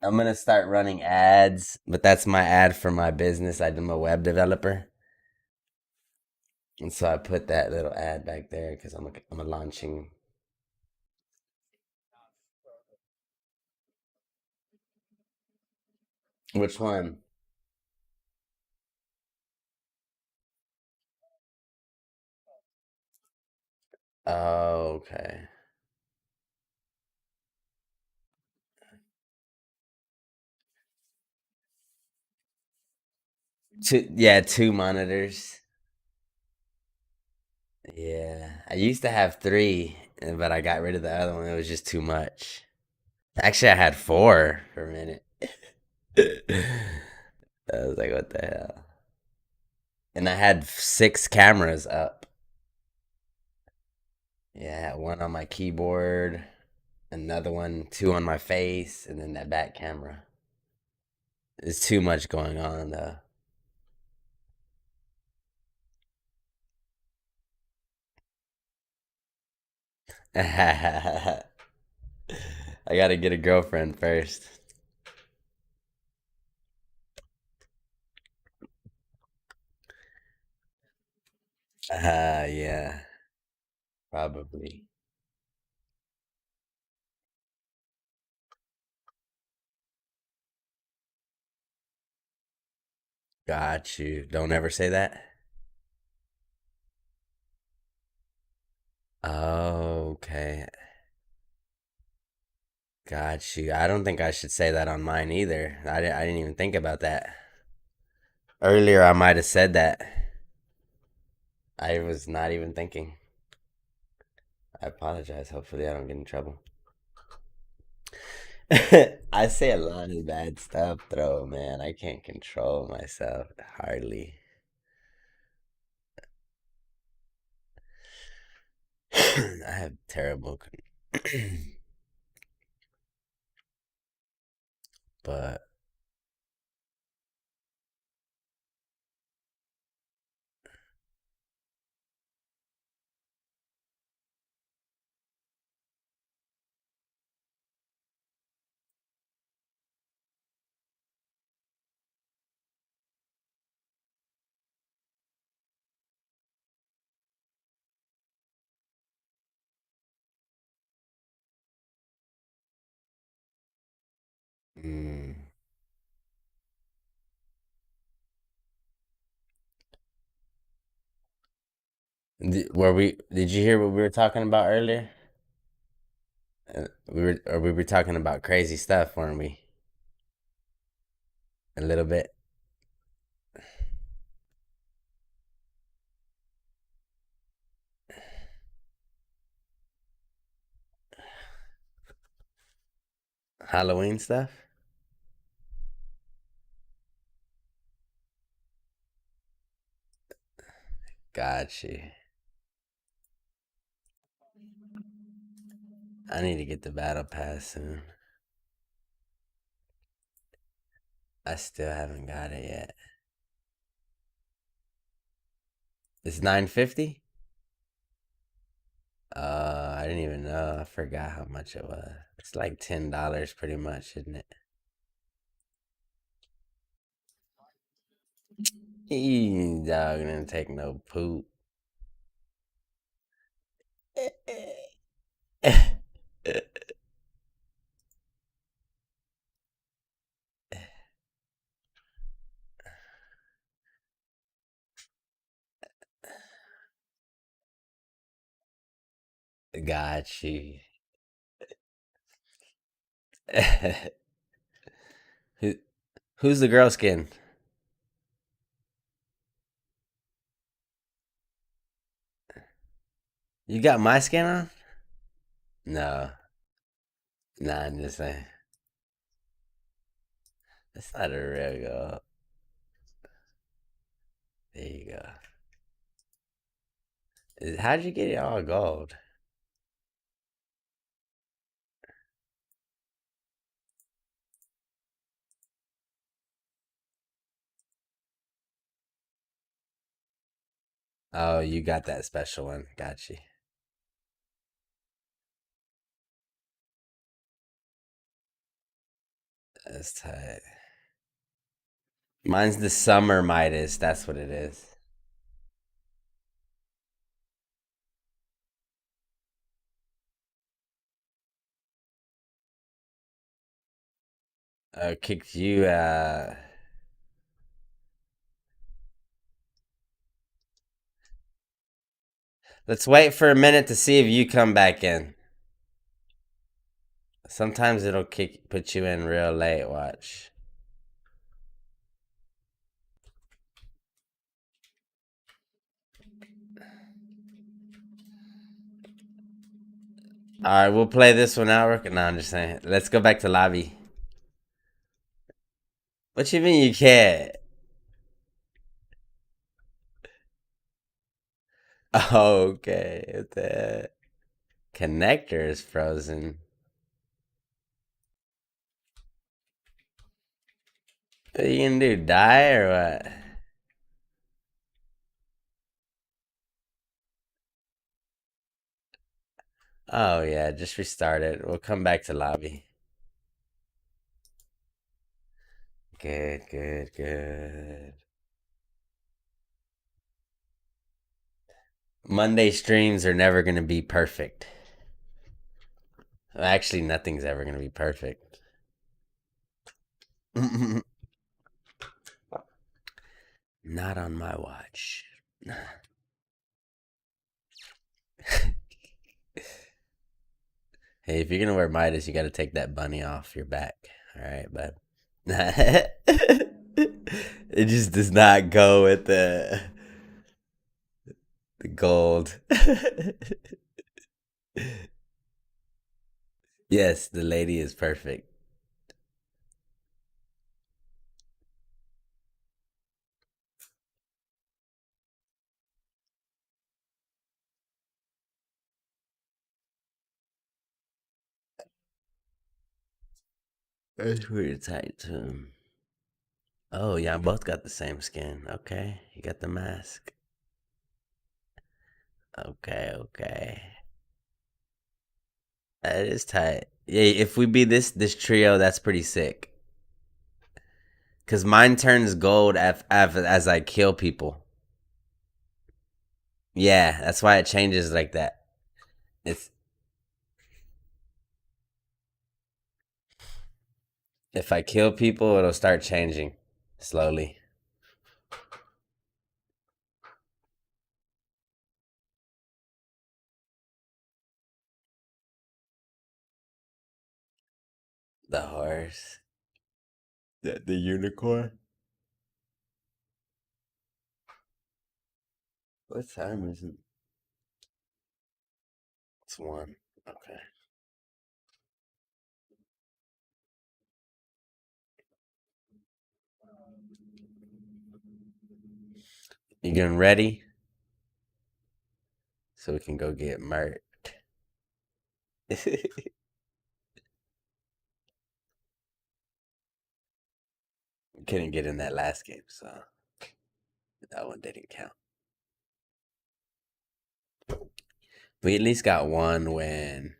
I'm gonna start running ads, but that's my ad for my business. I'm a web developer, and so I put that little ad back there because I'm a launching. Which one? Oh, okay. Yeah, two monitors. Yeah, I used to have three, but I got rid of the other one. It was just too much. Actually, I had four for a minute. I was like, what the hell? And I had six cameras up. Yeah, one on my keyboard, another one, two on my face, and then that back camera. There's too much going on though. I gotta get a girlfriend first. Yeah, probably. Got you. Don't ever say that. Oh, okay. Got you. I don't think I should say that on mine either. I didn't even think about that. Earlier, I might have said that. I was not even thinking. I apologize. Hopefully, I don't get in trouble. I say a lot of bad stuff, though, man. I can't control myself hardly. I have terrible, but mm, were we? Did you hear what we were talking about earlier? We were talking about crazy stuff, weren't we? A little bit. Halloween stuff. Got you. I need to get the battle pass soon. I still haven't got it yet. It's 950. I didn't even know. I forgot how much it was. It's like $10 pretty much, isn't it? He dog didn't take no poop. Got you. Who, who's the girl skin? You got my skin on? No. Nah, I'm just saying. That's not a real girl. There you go. How'd you get it all gold? Oh, you got that special one. Got you. That's tight. Mine's the summer Midas. That's what it is. Kicked you. Let's wait for a minute to see if you come back in. Sometimes it'll put you in real late. Watch. All right, we'll play this one out. No, I'm just saying. Let's go back to lobby. What you mean you can't? Okay, the connector is frozen. What are you gonna do? Die or what? Oh yeah, just restart it. We'll come back to lobby. Good, good, good. Monday streams are never gonna be perfect. Actually, nothing's ever gonna be perfect. Not on my watch. Hey, if you're gonna wear Midas, you gotta take that bunny off your back. All right, but it just does not go with the gold. Yes, the lady is perfect. That's pretty tight too. Oh, y'all both got the same skin. Okay, you got the mask. Okay, okay. That is tight. Yeah, if we be this trio, that's pretty sick. Cause mine turns gold as I kill people. Yeah, that's why it changes like that. It's if I kill people, it'll start changing slowly. The horse, the unicorn. What time is it? It's one. Okay. You getting ready so we can go get murked? Couldn't get in that last game, so that one didn't count. We at least got one win.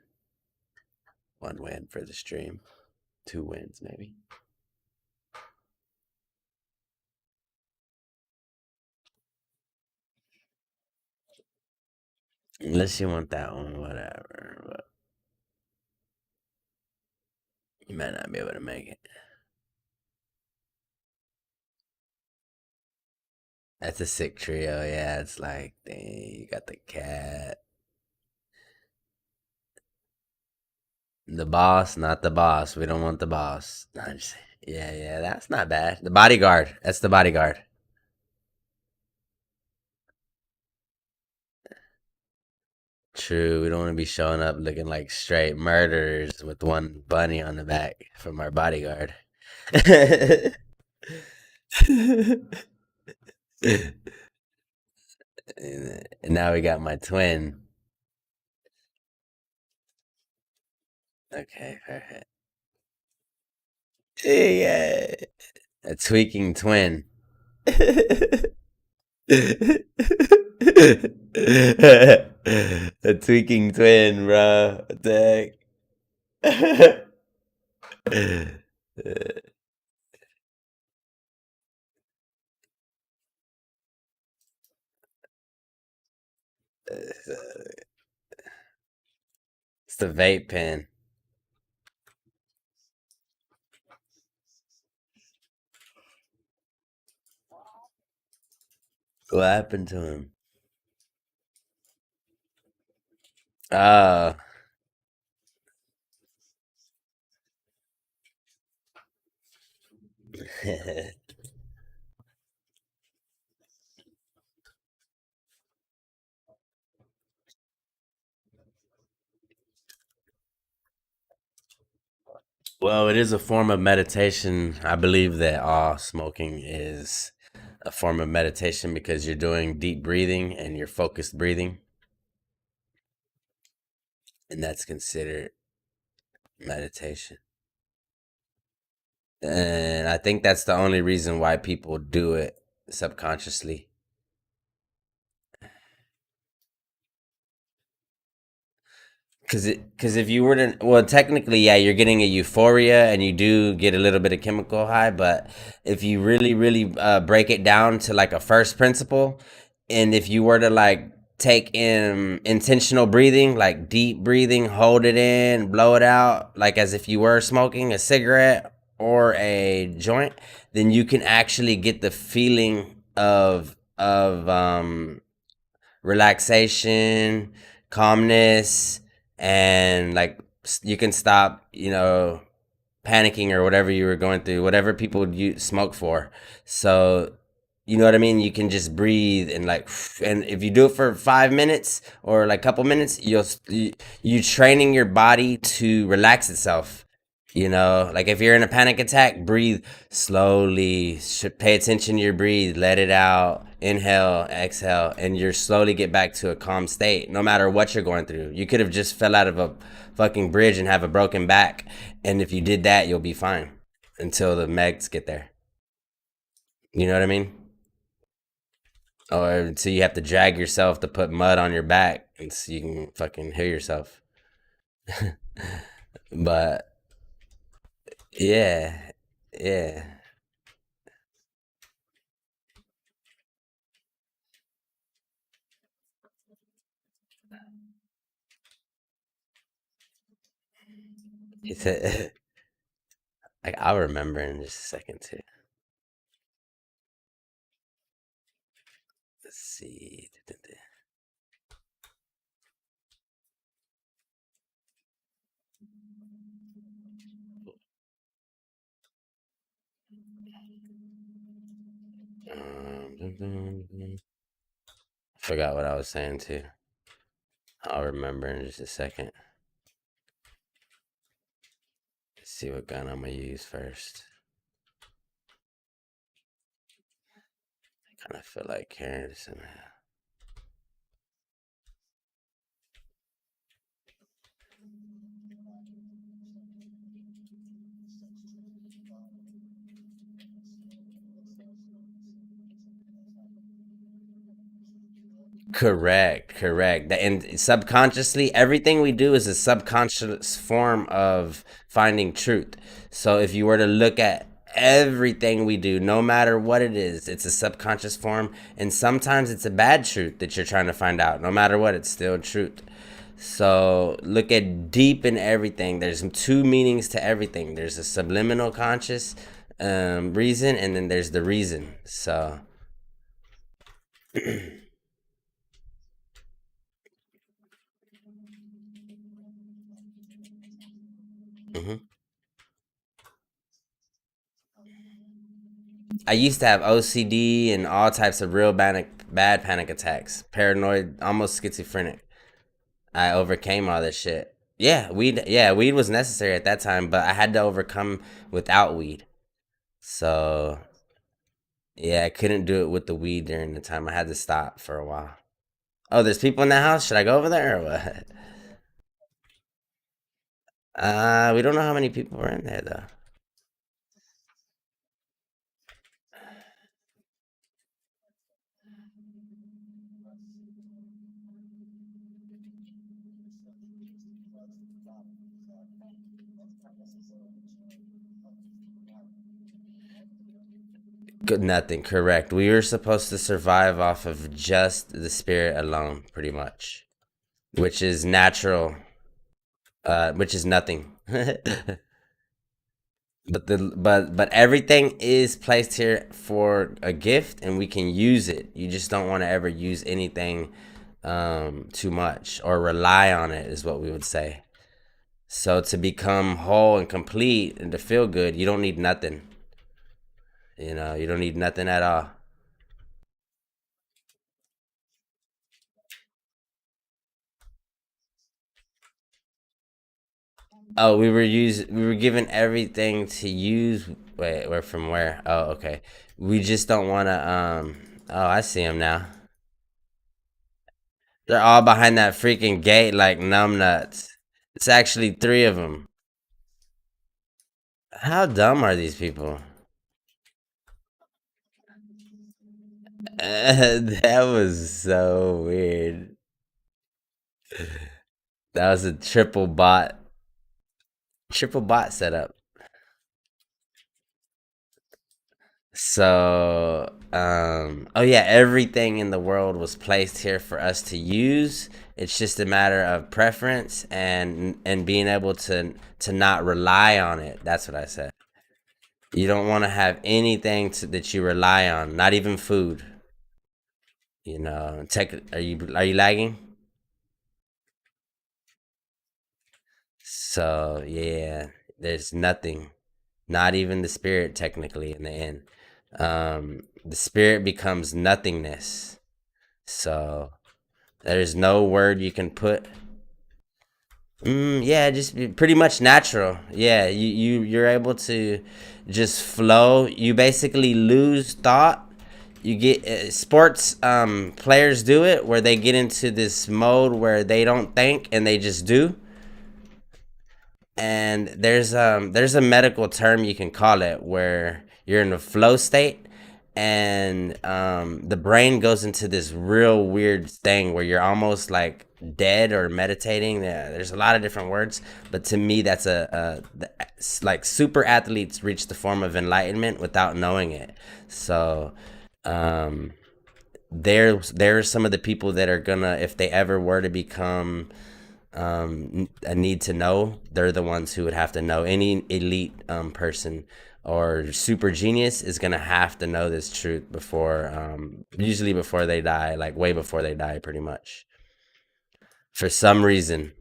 One win for the stream. Two wins, maybe. Unless you want that one, whatever. But you might not be able to make it. That's a sick trio. Yeah, it's like, dang, you got the cat. The boss, not the boss. We don't want the boss. No, yeah, yeah, that's not bad. The bodyguard. That's the bodyguard. True. We don't want to be showing up looking like straight murderers with one bunny on the back from our bodyguard. And now we got my twin. Okay, perfect. Yeah, a tweaking twin. A tweaking twin, bro. What the heck? It's the vape pen. What happened to him? Oh. Well, it is a form of meditation. I believe that all smoking is a form of meditation because you're doing deep breathing and you're focused breathing, and that's considered meditation. And I think that's the only reason why people do it subconsciously. Cause if you were to, well, technically, yeah, you're getting a euphoria and you do get a little bit of chemical high. But if you really break it down to like a first principle, and if you were to like take in intentional breathing, like deep breathing, hold it in, blow it out, like as if you were smoking a cigarette or a joint, then you can actually get the feeling of relaxation, calmness, and like you can stop, panicking or whatever you were going through, whatever people would smoke for. So, you know what I mean? You can just breathe and like, and if you do it for 5 minutes or like a couple minutes, you training your body to relax itself. Like if you're in a panic attack, breathe slowly. Pay attention to your breathe. Let it out. Inhale, exhale, and you're slowly get back to a calm state. No matter what you're going through, you could have just fell out of a fucking bridge and have a broken back, and if you did that, you'll be fine until the meds get there. You know what I mean? Or until you have to drag yourself to put mud on your back and so you can fucking heal yourself. But yeah, yeah. It's a, like I'll remember in just a second too. Let's see. Forgot what I was saying too. I'll remember in just a second. Let's see what gun I'm gonna use first. I kind of feel like Harrison. Correct, correct. And subconsciously, everything we do is a subconscious form of finding truth. So if you were to look at everything we do, no matter what it is, it's a subconscious form. And sometimes it's a bad truth that you're trying to find out. No matter what, it's still truth. So look at deep in everything. There's two meanings to everything. There's a subliminal conscious reason, and then there's the reason. So mhm. I used to have OCD and all types of real bad panic attacks, paranoid, almost schizophrenic. I overcame all this shit. Yeah, weed was necessary at that time, but I had to overcome without weed. So yeah, I couldn't do it with the weed during the time. I had to stop for a while. Oh, there's people in the house. Should I go over there or what? We don't know how many people were in there though. Good, nothing. Correct. We were supposed to survive off of just the spirit alone, pretty much, which is natural, which is nothing. But everything is placed here for a gift, and we can use it. You just don't want to ever use anything too much or rely on it, is what we would say. So to become whole and complete and to feel good, you don't need nothing. You don't need nothing at all. Oh, we were given everything to use. Wait, we're from where? Oh, okay. We just don't want to. Oh, I see them now. They're all behind that freaking gate like numbnuts. It's actually three of them. How dumb are these people? That was so weird. That was a triple bot setup. So, oh yeah, everything in the world was placed here for us to use. It's just a matter of preference and being able to not rely on it. That's what I said. You don't want to have anything that you rely on, not even food. Tech. Are you lagging? So yeah, there's nothing, not even the spirit technically in the end. The spirit becomes nothingness. So there's no word you can put. Yeah, just pretty much natural. Yeah, you're able to just flow. You basically lose thought. You get sports players do it where they get into this mode where they don't think and they just do. And there's a medical term you can call it where you're in a flow state and the brain goes into this real weird thing where you're almost like dead or meditating. Yeah, there's a lot of different words, but to me that's like super athletes reach the form of enlightenment without knowing it. So um there's some of the people that are gonna, if they ever were to become a need to know, they're the ones who would have to know. Any elite person or super genius is gonna have to know this truth before, usually before they die, like way before they die, pretty much. For some reason,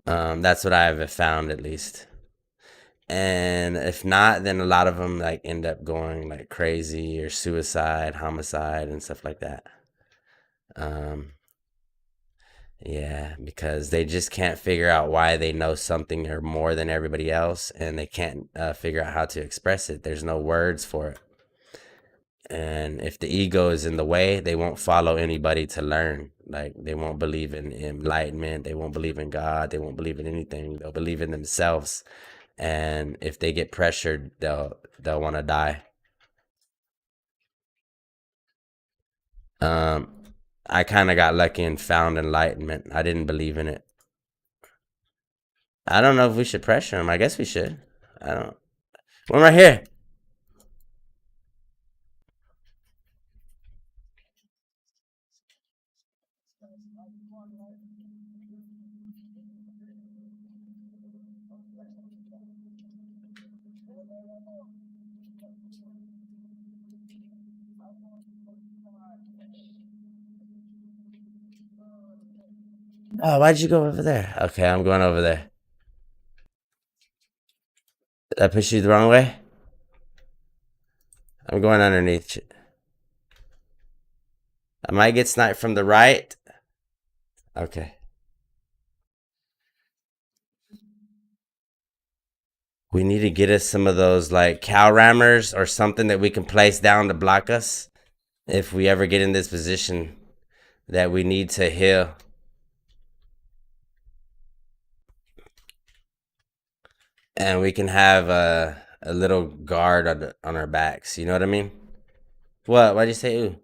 that's what I've found at least. And if not, then a lot of them like end up going like crazy or suicide, homicide, and stuff like that. Um, Yeah, because they just can't figure out why they know something or more than everybody else, and they can't figure out how to express it. There's no words for it. And if the ego is in the way, they won't follow anybody to learn. Like they won't believe in enlightenment. They won't believe in God. They won't believe in anything. They'll believe in themselves. And if they get pressured, they'll want to die. Um, I kind of got lucky and found enlightenment. I didn't believe in it. I don't know if we should pressure them. I guess we should. I don't. One right here. Oh, why'd you go over there? Okay, I'm going over there. Did I push you the wrong way? I'm going underneath. I might get sniped from the right. Okay. We need to get us some of those like cow rammers or something that we can place down to block us if we ever get in this position that we need to heal. And we can have a little guard on our backs. You know what I mean? What? Why'd you say ooh?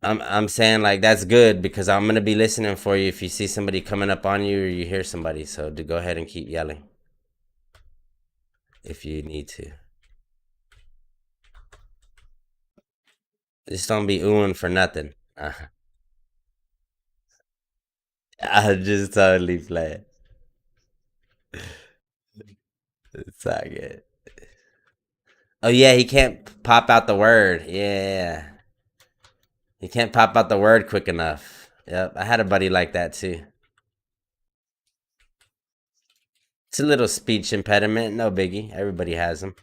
I'm saying like that's good because I'm gonna be listening for you if you see somebody coming up on you or you hear somebody. So to go ahead and keep yelling if you need to. Just don't be oohing for nothing. I just totally play. It's all good. Oh yeah, he can't pop out the word. Yeah, he can't pop out the word quick enough. Yep, I had a buddy like that too. It's a little speech impediment, no biggie. Everybody has them.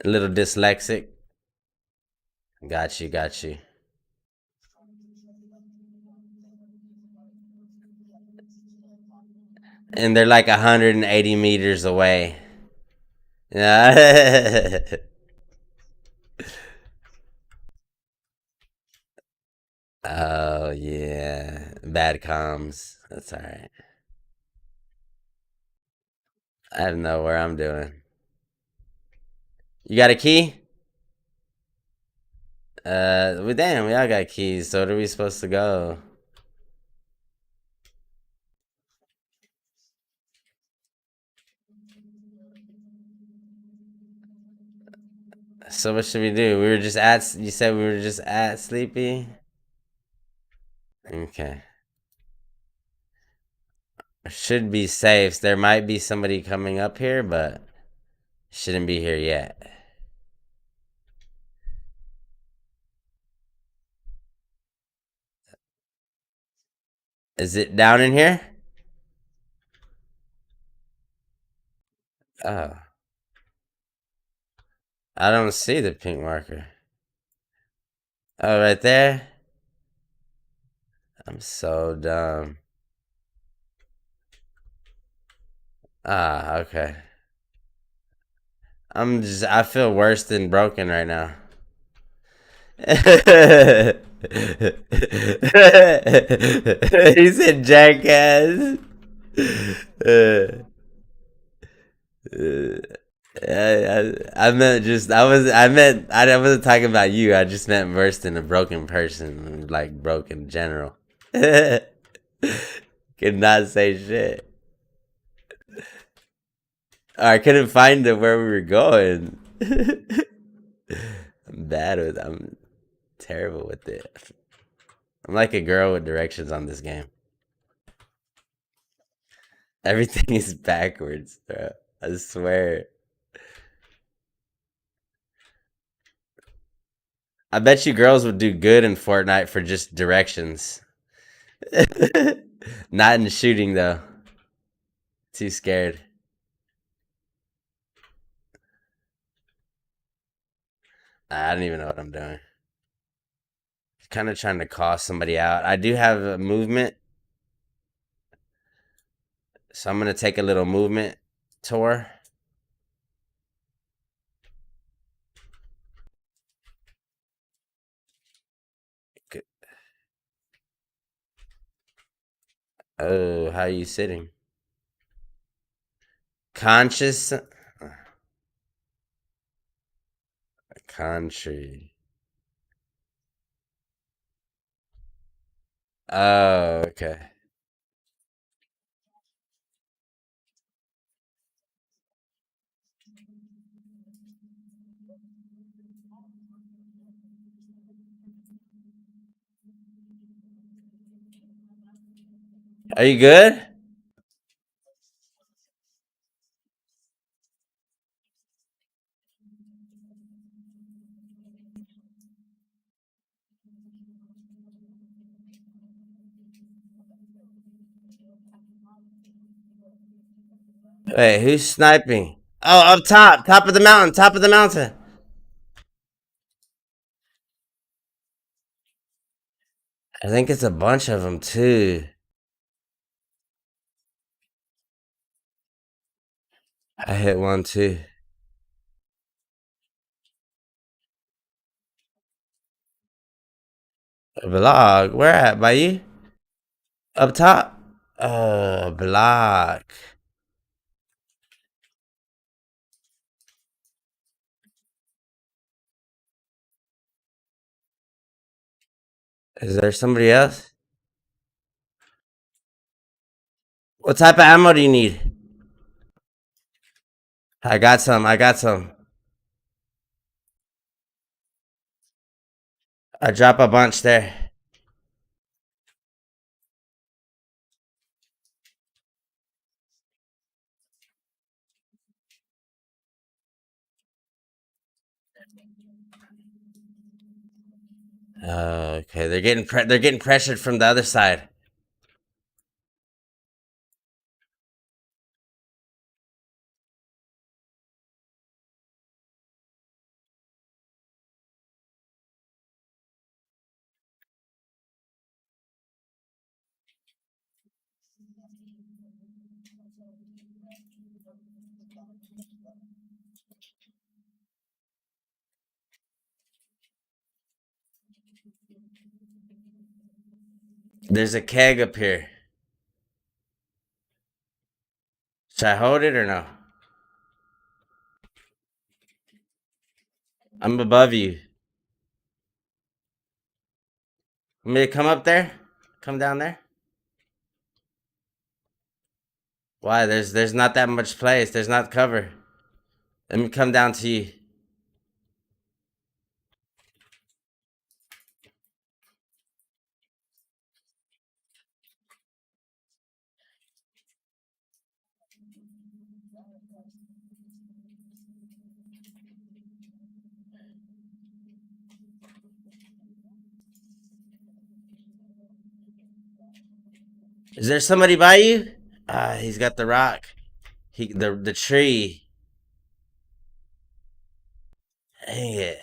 A little dyslexic. Got you, got you. And they're like 180 meters away. Yeah. Oh yeah, bad comms. That's all right. I don't know where I'm doing. You got a key? Well, damn, we all got keys. So where are we supposed to go? So what should we do? We were just at. You said we were just at Sleepy. Okay, should be safe. There might be somebody coming up here, but shouldn't be here yet. Is it down in here? Oh, I don't see the pink marker. Oh, right there? I'm so dumb. Ah, okay. I feel worse than broken right now. He said jackass. Uh, uh, I meant just I wasn't talking about you. I just meant worse than a broken person, like broken in general. Could not say shit. I couldn't find it where we were going. I'm terrible with it. I'm like a girl with directions on this game. Everything is backwards, bro. I swear. I bet you girls would do good in Fortnite for just directions. Not in shooting though. Too scared. I don't even know what I'm doing. Kind of trying to call somebody out. I do have a movement, so I'm gonna take a little movement tour. Oh, how are you sitting? Conscious country. Oh, okay. Are you good? Wait, who's sniping? Oh, up top, top of the mountain, top of the mountain. I think it's a bunch of them too. I hit one too. A block. Where at? By you? Up top? Block. Is there somebody else? What type of ammo do you need? I got some. I got some. I drop a bunch there. Okay, they're getting pressured from the other side. There's a keg up here. Should I hold it or no? I'm above you. Want me to come up there? Come down there? Why? There's not that much place. There's not cover. Let me come down to you. Is there somebody by you? Ah, he's got the rock. The tree. Dang it.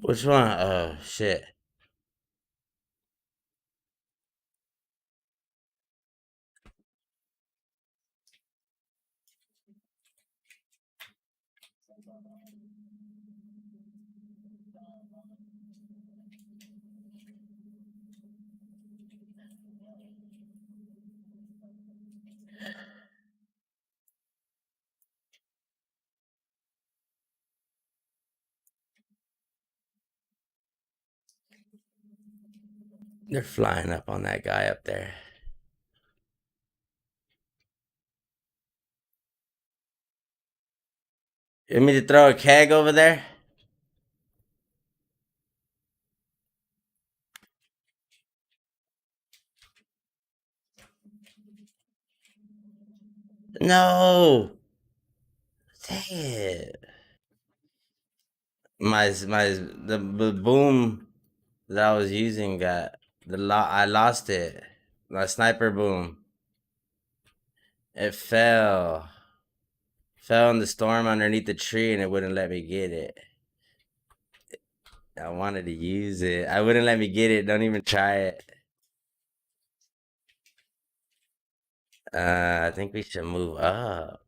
Which one? Oh shit. They're flying up on that guy up there. You want me to throw a keg over there? No. Dang it. The boom that I was using got I lost it. My sniper boom. It fell in the storm underneath the tree and it wouldn't let me get it. I wanted to use it. I wouldn't let me get it. Don't even try it. I think we should move up.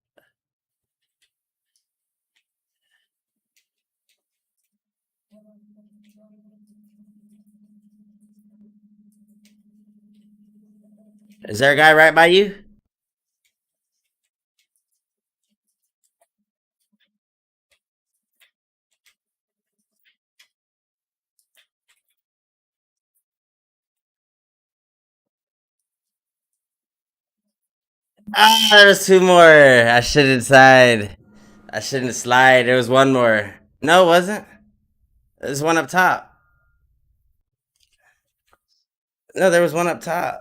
Is there a guy right by you? Ah, there was two more. I shouldn't slide. I shouldn't slide. There was one more. No, it wasn't. There's one up top. No, there was one up top.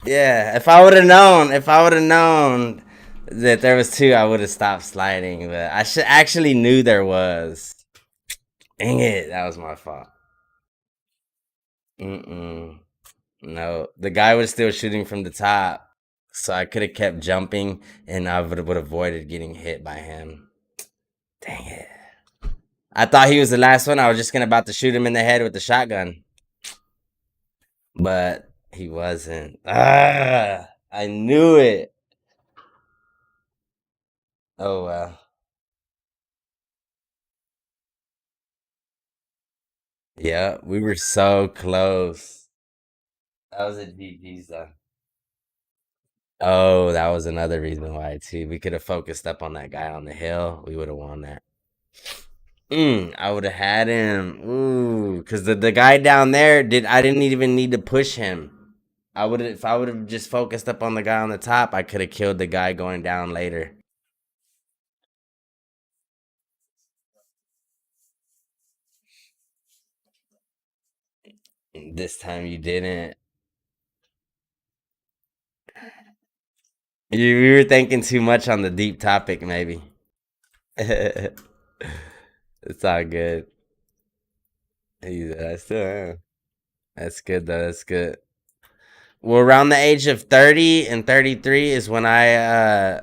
Yeah, if I would have known that there was two, I would have stopped sliding. But I should actually knew there was. Dang it, that was my fault. Mm-mm. No, the guy was still shooting from the top, so I could have kept jumping, and I would have avoided getting hit by him. Dang it! I thought he was the last one. I was just gonna about to shoot him in the head with the shotgun, but he wasn't. Ah, I knew it. Oh well. Yeah, we were so close. That was a GG's though. Oh, that was another reason why too. We could have focused up on that guy on the hill. We would have won that. I would have had him. Ooh, because the guy down there did. I didn't even need to push him. I would if I would have just focused up on the guy on the top. I could have killed the guy going down later. This time you didn't. You were thinking too much on the deep topic, maybe. It's all good. I still am. That's good though. That's good. Well, around the age of 30 and 33 is when I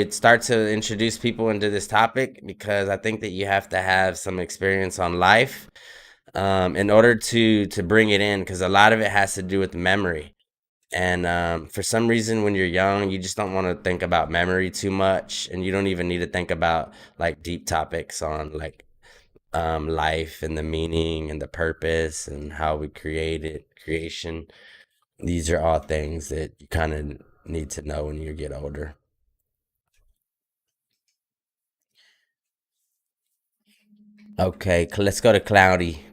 start to introduce people into this topic because I think that you have to have some experience on life in order to bring it in because a lot of it has to do with memory. And for some reason, when you're young, you just don't want to think about memory too much, and you don't even need to think about like deep topics on like life and the meaning and the purpose and how we created creation. These are all things that you kind of need to know when you get older. Okay, let's go to cloudy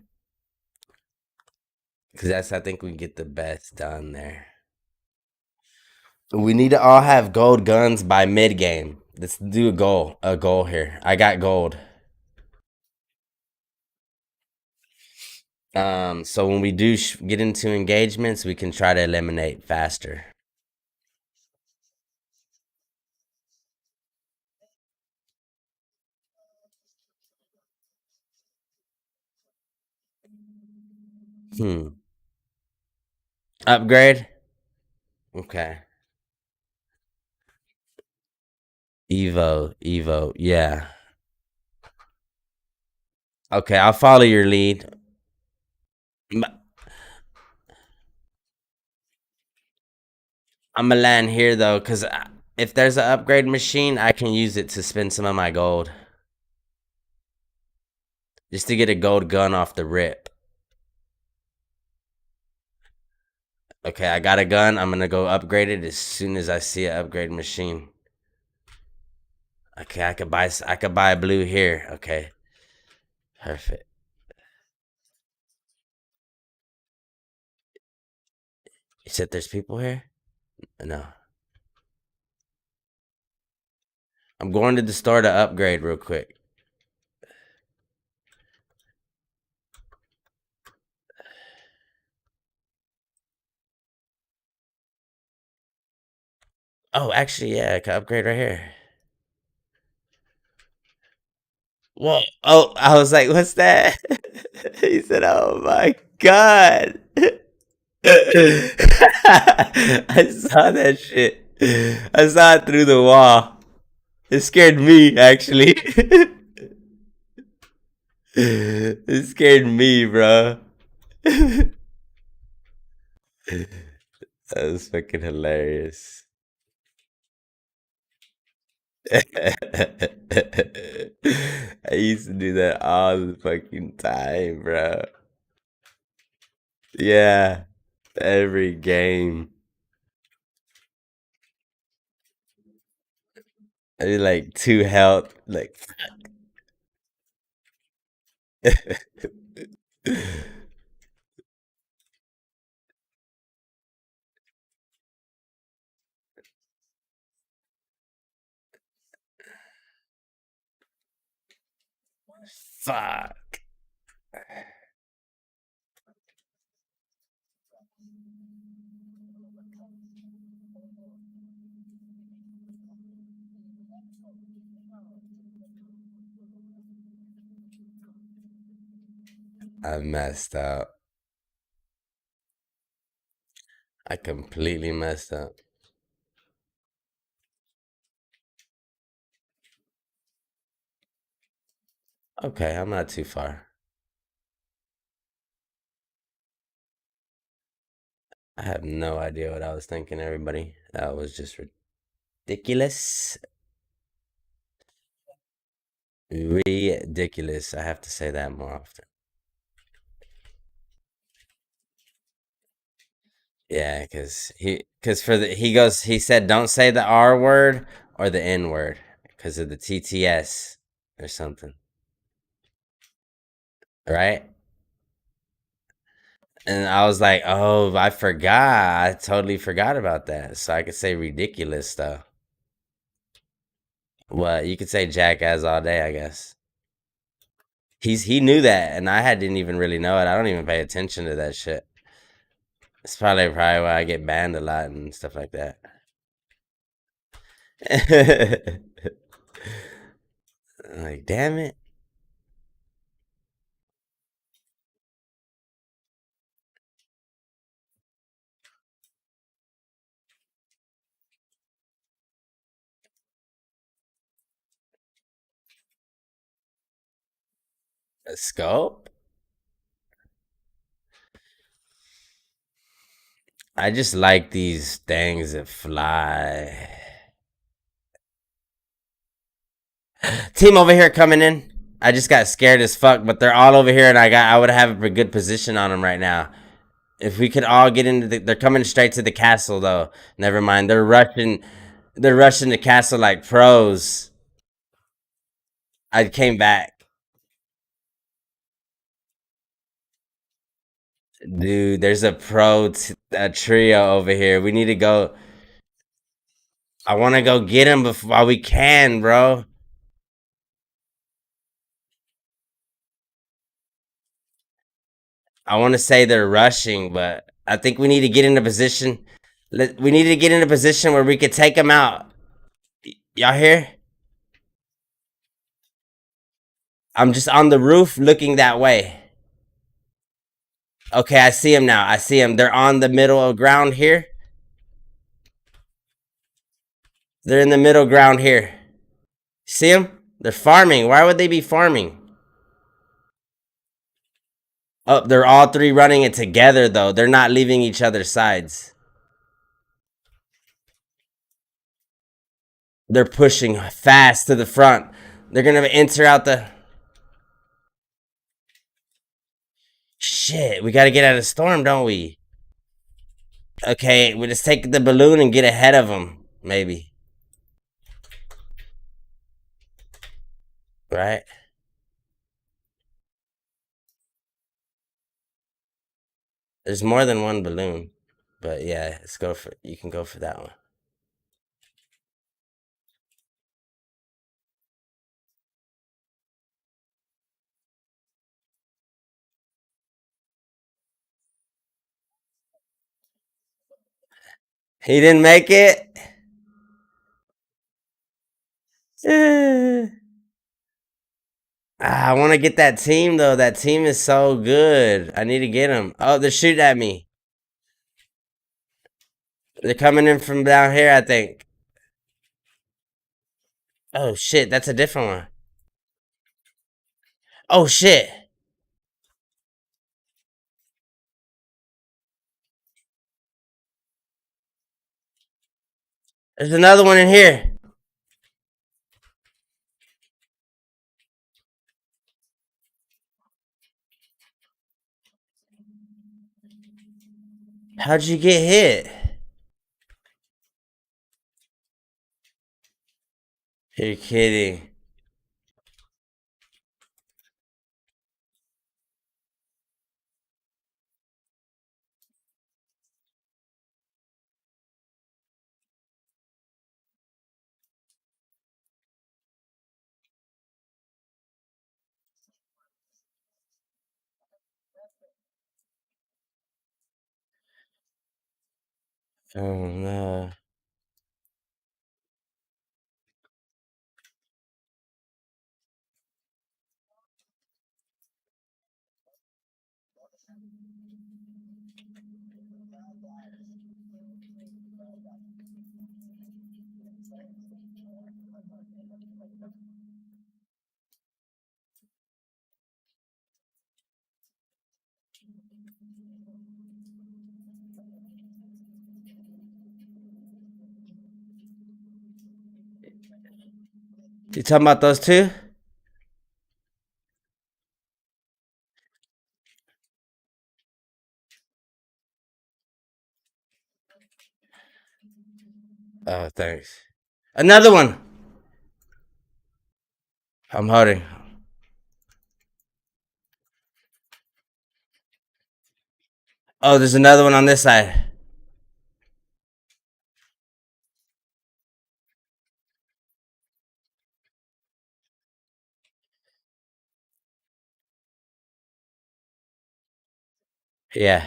because that's I think we get the best done there. We need to all have gold guns by mid game. Let's do a goal here. I got gold. So when we do get into engagements, we can try to eliminate faster. Hmm. Upgrade. Okay. Evo. Yeah. Okay, I'll follow your lead. I'm gonna land here though, cause if there's an upgrade machine, I can use it to spend some of my gold just to get a gold gun off the rip. Okay, I got a gun. I'm gonna go upgrade it as soon as I see an upgrade machine. Okay, I could buy a blue here. Okay, perfect. You said there's people here? No. I'm going to the store to upgrade real quick. Oh, actually, yeah, I can upgrade right here. Whoa. Oh, I was like, what's that? He said, oh my God. I saw that shit. I saw it through the wall. It scared me, actually. It scared me, bro. That was fucking hilarious. I used to do that all the fucking time, bro. Yeah, every game. I did like two health, like fuck. I messed up. I completely messed up. Okay, I'm not too far. I have no idea what I was thinking, everybody. That was just ridiculous. Ridiculous. I have to say that more often. Yeah, cause for he said don't say the R word or the N word because of the TTS or something, right? And I was like, oh, I forgot. I totally forgot about that. So I could say ridiculous stuff. Well, you could say jackass all day, I guess. He knew that, and didn't even really know it. I don't even pay attention to that shit. It's probably why I get banned a lot and stuff like that. Like, damn it, a scope. I just like these things that fly. Team over here coming in. I just got scared as fuck, but they're all over here, and I would have a good position on them right now. If we could all get into they're coming straight to the castle though. Never mind. They're rushing the castle like pros. I came back. Dude, there's a trio over here. We need to go. I want to go get him before while we can, bro. I want to say they're rushing, but I think we need to get in a position. We need to get in a position where we could take them out. Y'all here? I'm just on the roof looking that way. Okay, I see them now. I see them. They're on the middle of ground here. They're in the middle ground here. See them? They're farming. Why would they be farming? Oh, they're all three running it together, though. They're not leaving each other's sides. They're pushing fast to the front. They're going to enter out the... Shit, we got to get out of the storm, don't we? Okay, we just take the balloon and get ahead of them, maybe. Right? There's more than one balloon. But yeah, let's go for... You can go for that one. He didn't make it? I want to get that team, though. That team is so good. I need to get them. Oh, they're shooting at me. They're coming in from down here, I think. Oh, shit. That's a different one. Oh, shit. There's another one in here. How'd you get hit? You're kidding. Oh, no. You talking about those two? Oh, thanks. Another one. I'm holding. Oh, there's another one on this side. Yeah.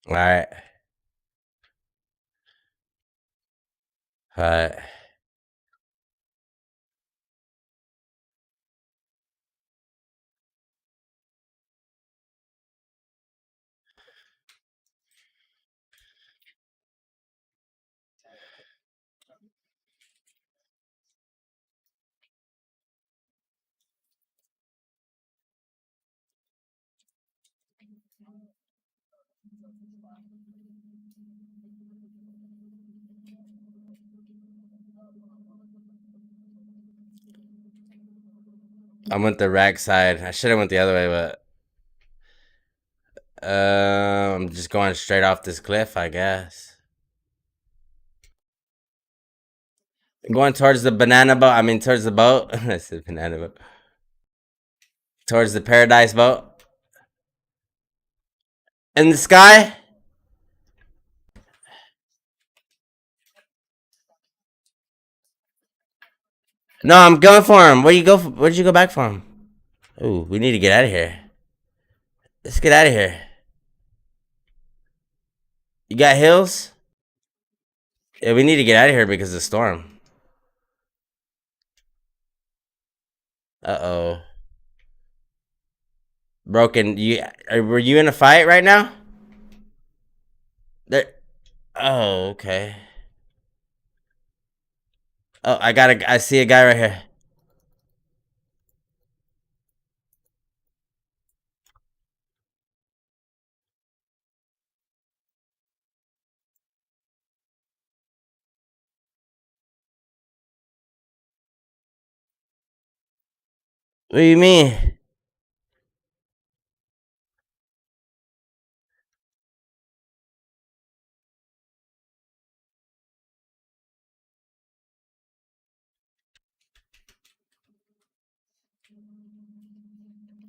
All right. All right. I went the rack side. I should have went the other way, but I'm just going straight off this cliff, I guess. Going towards the banana boat. I mean, towards the boat. I said banana boat. Towards the paradise boat. In the sky? No, I'm going for him. Where you go? Where'd you go back for him? Ooh, we need to get out of here. Let's get out of here. You got hills? Yeah, we need to get out of here because of the storm. Uh-oh. Broken. Were you in a fight right now? There. Oh, okay. Oh, I see a guy right here. What do you mean?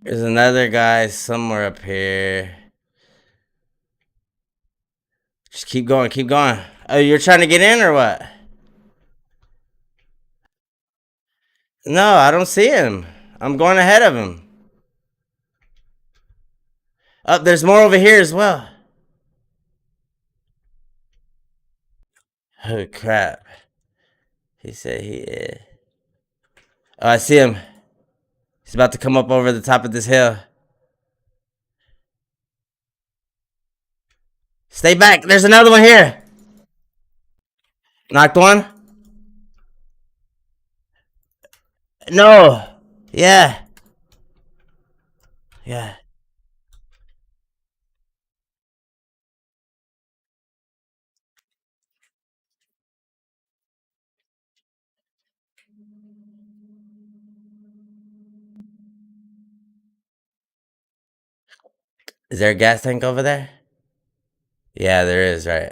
There's another guy somewhere up here. Just keep going, keep going. Oh, you're trying to get in or what? No, I don't see him. I'm going ahead of him. Oh, there's more over here as well. Oh, crap. He said he is. Oh, I see him. He's about to come up over the top of this hill. Stay back. There's another one here. Knocked one. No. Yeah. Yeah. Is there a gas tank over there? Yeah, there is, right?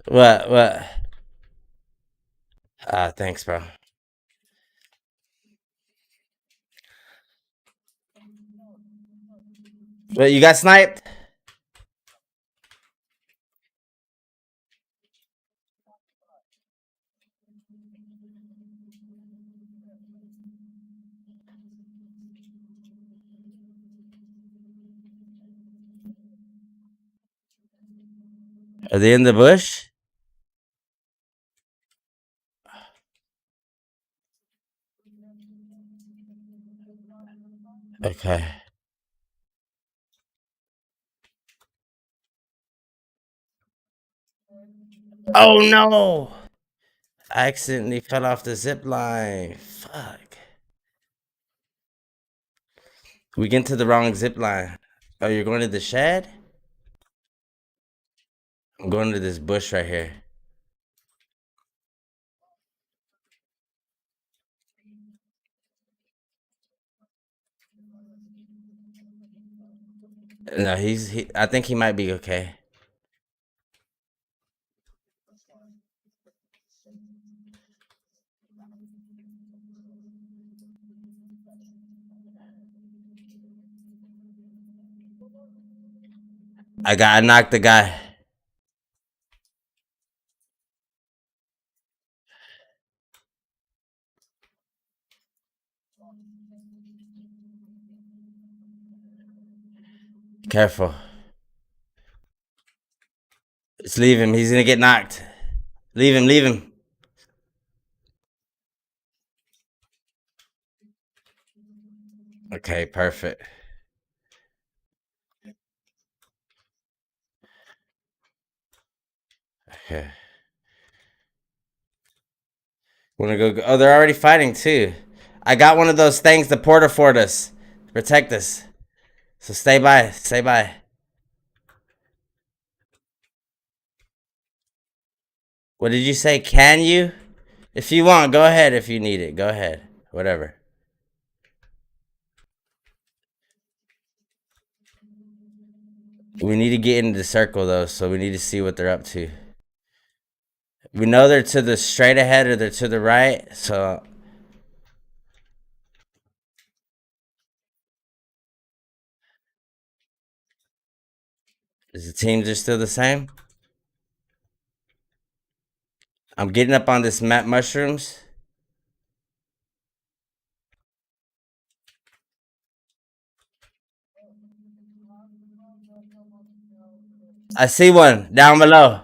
What? What? Ah, thanks, bro. What, you got sniped? Are they in the bush? Okay. Oh no! I accidentally fell off the zip line. Fuck. We get to the wrong zip line. Oh, you're going to the shed? I'm going to this bush right here. No, I think he might be okay. I knocked the guy. Careful. Just leave him. He's gonna get knocked. Leave him, leave him. Okay, perfect. Okay. Wanna go? Oh, they're already fighting too. I got one of those things to porter fort us. Protect us. So stay by. Stay by. What did you say? Can you? If you want, go ahead if you need it. Go ahead. Whatever. We need to get into the circle though, so we need to see what they're up to. We know they're to the straight ahead or they're to the right. So is the teams are still the same? I'm getting up on this map mushrooms. I see one down below.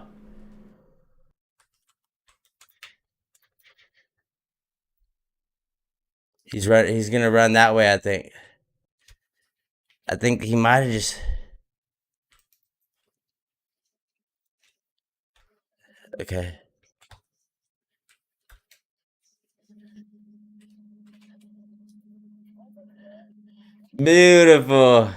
He's gonna run that way. I think. I think he might have just. Okay. Beautiful.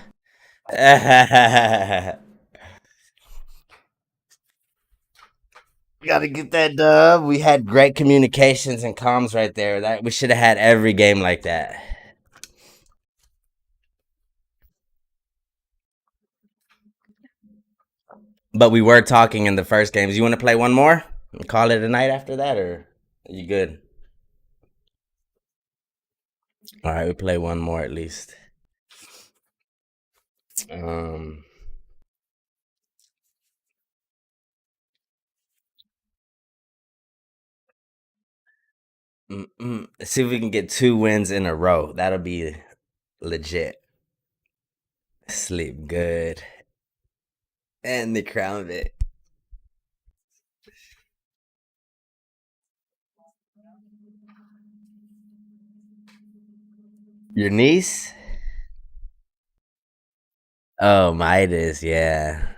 Gotta get that dub. We had great communications and comms right there. That we should have had every game like that. But we were talking in the first games. You want to play one more and call it a night after that, or are you good? All right, we play one more at least. Um, Let's see if we can get 2 wins in a row. That'll be legit. Sleep good. And the crown of it. Your niece? Oh, Midas, yeah.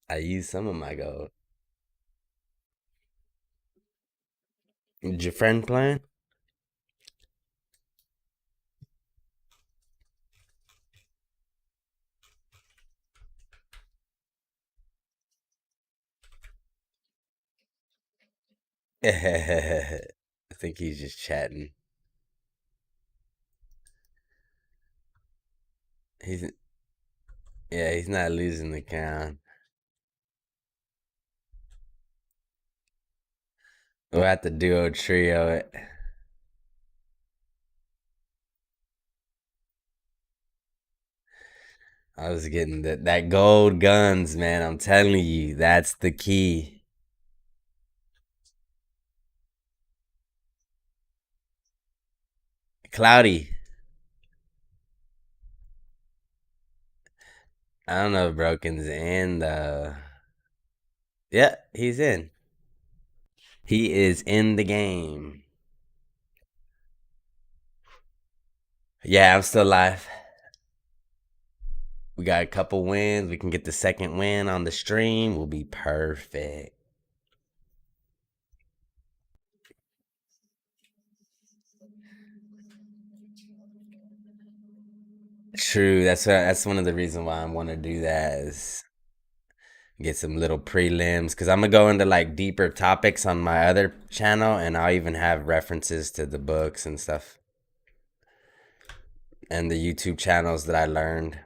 I used some of my gold. Is your friend playing? I think he's just chatting. He's Yeah, he's not losing the count. We'll have to duo trio it. I was getting that gold guns, man. I'm telling you, that's the key. Cloudy. I don't know if Broken's in the. Yeah, he's in. He is in the game. Yeah, I'm still live. We got a couple wins. We can get the second win on the stream. We'll be perfect. True. That's one of the reasons why I want to do that is get some little prelims because I'm gonna go into like deeper topics on my other channel, and I'll even have references to the books and stuff and the YouTube channels that I learned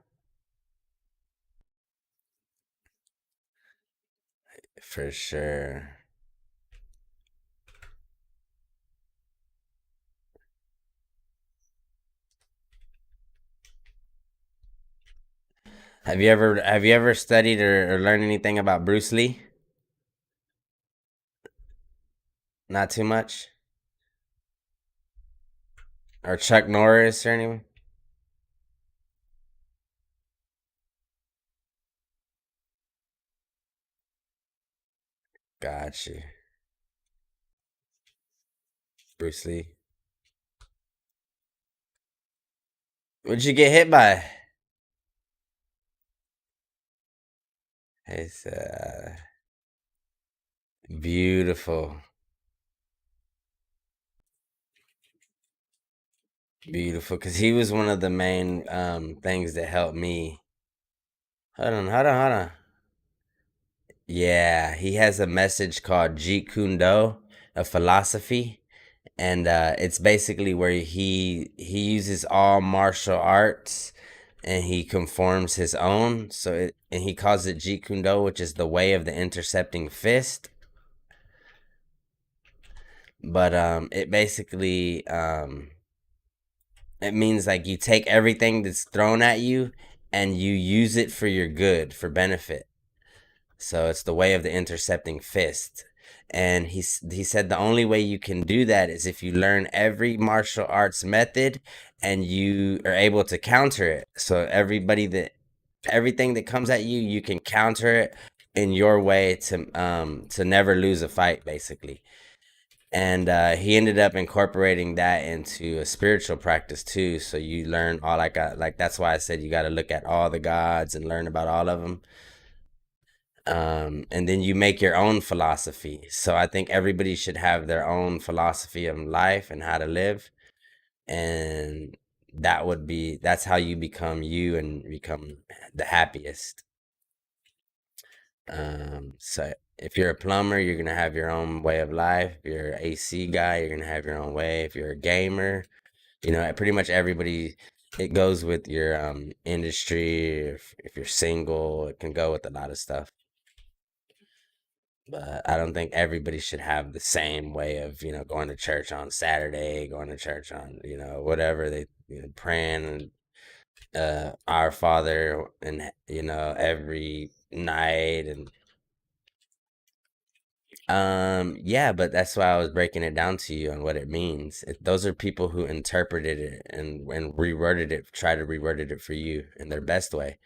for sure. Have you ever studied or learned anything about Bruce Lee? Not too much, or Chuck Norris or anyone? Gotcha. Bruce Lee. What'd you get hit by? It's beautiful, beautiful. Because he was one of the main things that helped me. Hold on. Yeah, he has a message called Jeet Kune Do, a philosophy, and it's basically where he uses all martial arts and he conforms his own. And he calls it Jeet Kune Do, which is the way of the intercepting fist. But it basically it means like you take everything that's thrown at you and you use it for your good, for benefit. So it's the way of the intercepting fist. And he said the only way you can do that is if you learn every martial arts method and you are able to counter it. So everything that comes at you, you can counter it in your way to never lose a fight, basically. And he ended up incorporating that into a spiritual practice too. So you learn all like that's why I said you got to look at all the gods and learn about all of them. And then you make your own philosophy. So I think everybody should have their own philosophy of life and how to live, and that's how you become you and become the happiest. So if you're a plumber, you're gonna have your own way of life. If you're an AC guy, you're gonna have your own way. If you're a gamer, pretty much everybody. It goes with your industry. If you're single, it can go with a lot of stuff. But I don't think everybody should have the same way of going to church on Saturday, going to church on whatever they praying Our Father and every night. And yeah, but that's why I was breaking it down to you on what it means. Those are people who interpreted it and reworded it, try to reworded it for you in their best way.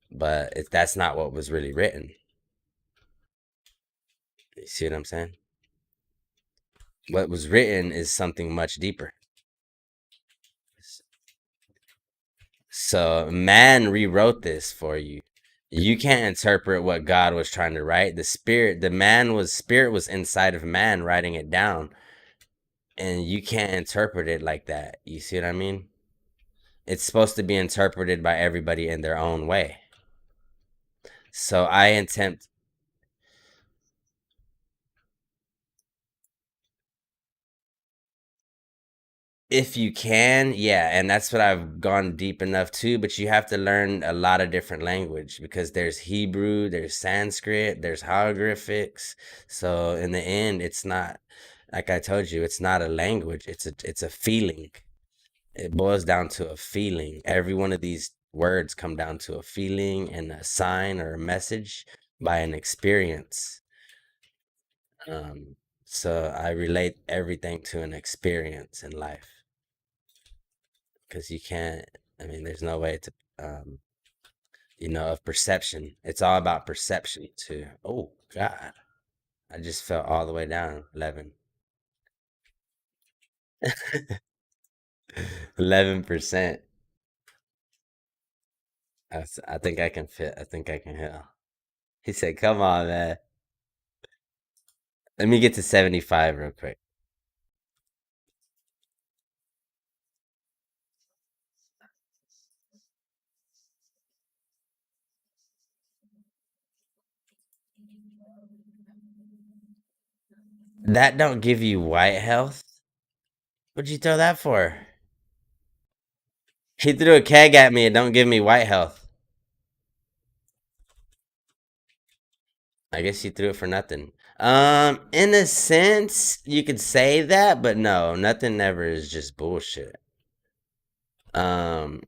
But that's not what was really written. You see what I'm saying? What was written is something much deeper. So man rewrote this for you. You can't interpret what God was trying to write. Spirit was inside of man writing it down, and you can't interpret it like that. You see what I mean? It's supposed to be interpreted by everybody in their own way. So I attempt if you can, yeah, and that's what I've gone deep enough to, but you have to learn a lot of different language because there's Hebrew, there's Sanskrit, there's hieroglyphics. So in the end, it's not like I told you, it's not a language, it's a feeling. It boils down to a feeling. Every one of these words come down to a feeling and a sign or a message by an experience. Um, so I relate everything to an experience in life. Because you can't, I mean, there's no way to um of perception. It's all about perception too. Oh God, I just fell all the way down 11%. I think I can fit. I think I can hit. He said, come on, man. Let me get to 75 real quick. That don't give you white health. What'd you throw that for? He threw a keg at me and don't give me white health. I guess you threw it for nothing. In a sense, you could say that, but no, nothing ever is just bullshit. Um,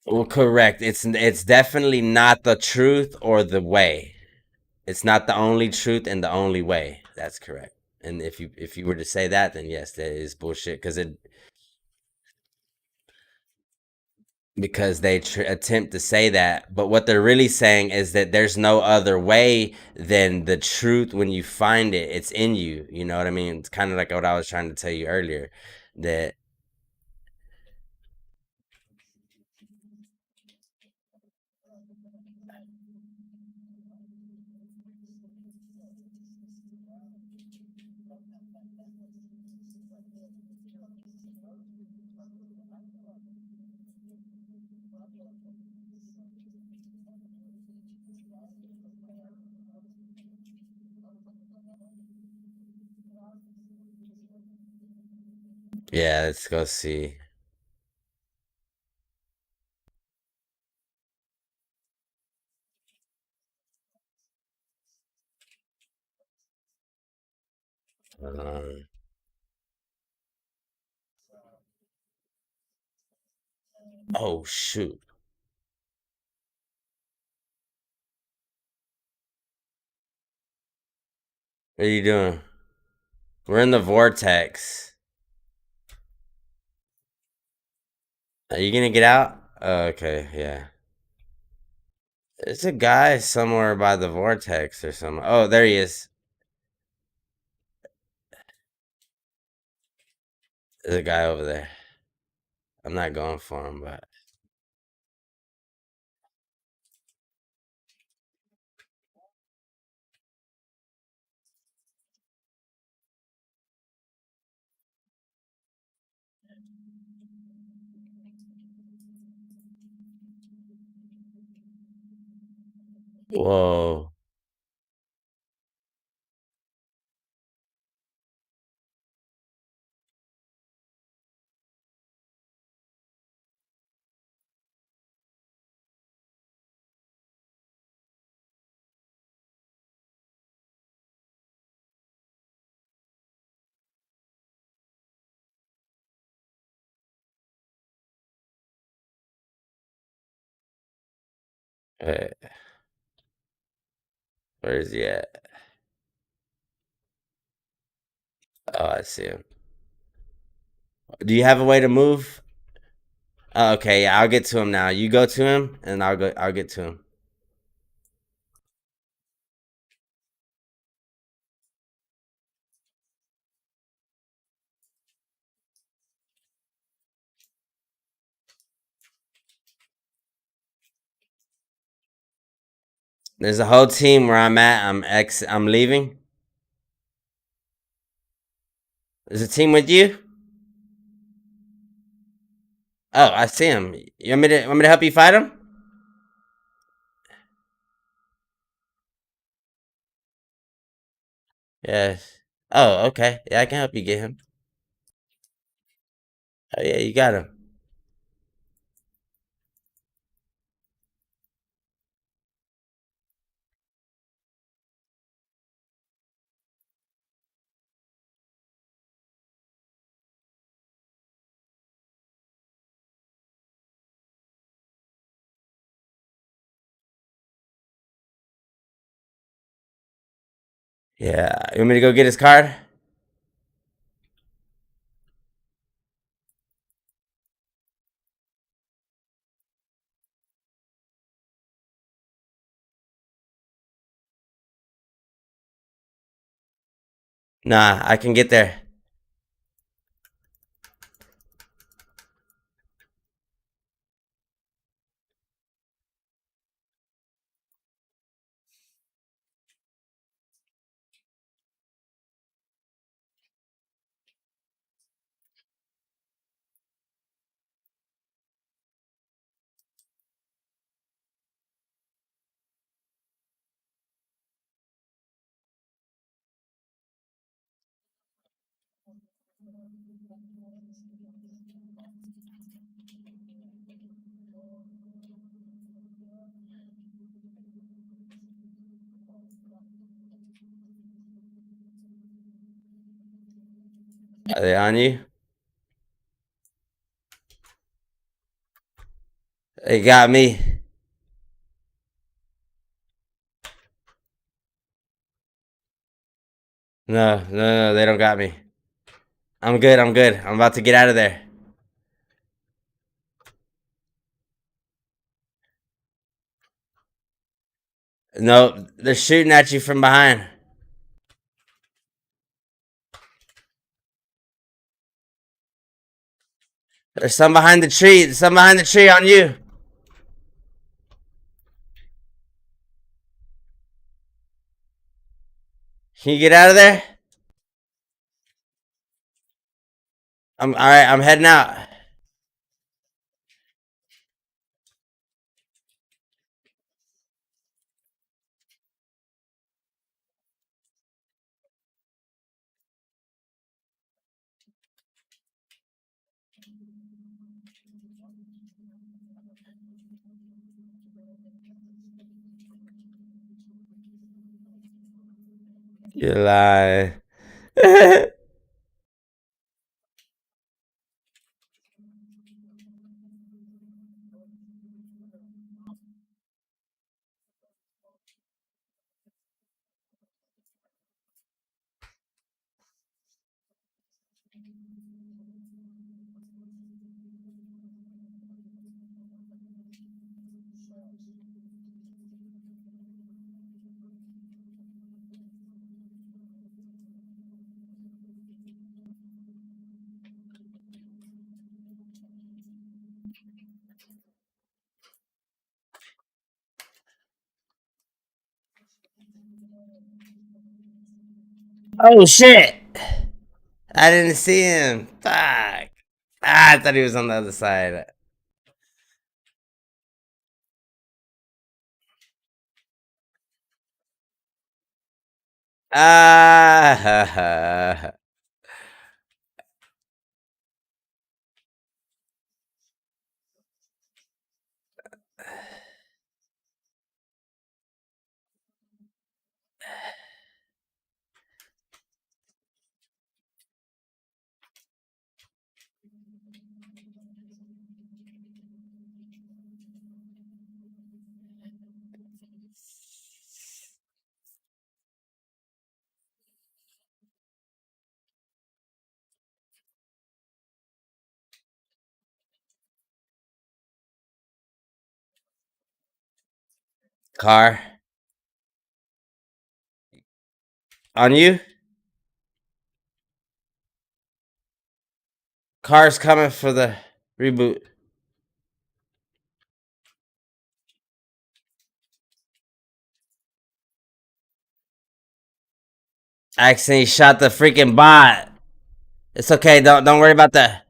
well, correct. It's definitely not the truth or the way. It's not the only truth and the only way. That's correct. And if you were to say that, then yes, that is bullshit because they attempt to say that, but what they're really saying is that there's no other way than the truth. When you find it, it's in you. You know what I mean? It's kind of like what I was trying to tell you earlier. That Yeah, let's go see. Um, oh shoot. What are you doing? We're in the vortex. Are you gonna get out? Oh, okay, yeah. There's a guy somewhere by the vortex or something. Oh, there he is. There's a guy over there. I'm not going for him, but whoa. Hey, where is he at? Oh, I see him. Do you have a way to move? Oh, okay, yeah, I'll get to him now. You go to him, and I'll get to him. There's a whole team where I'm at. I'm leaving. There's a team with you. Oh, I see him. You want me to help you fight him? Yes. Oh, okay. Yeah, I can help you get him. Oh yeah, you got him. Yeah. You want me to go get his card? Nah, I can get there. Are they on you? They got me. No, no, no, they don't got me. I'm good. I'm good. I'm about to get out of there. No, they're shooting at you from behind. There's some behind the tree. There's some behind the tree on you. Can you get out of there? I'm all right. I'm heading out. You lie. Oh shit! I didn't see him. Fuck. I thought he was on the other side. Ah. Car on you. Car's coming for the reboot. I accidentally shot the freaking bot. It's okay. Don't worry about that.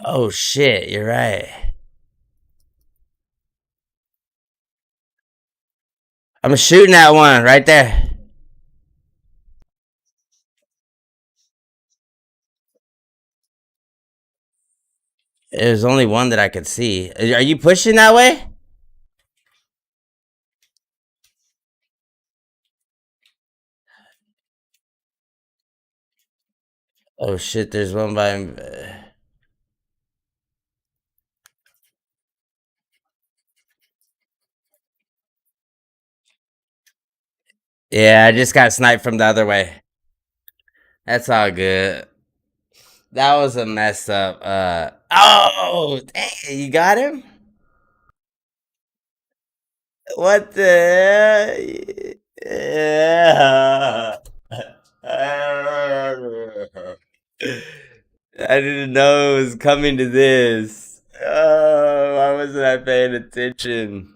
Oh shit! You're right. I'm shooting that one right there. There's only one that I could see. Are you pushing that way? Oh shit! There's one by. Yeah, I just got sniped from the other way. That's all good. That was a mess up. Oh, dang, you got him? What the? Yeah. I didn't know it was coming to this. Oh, why wasn't I paying attention?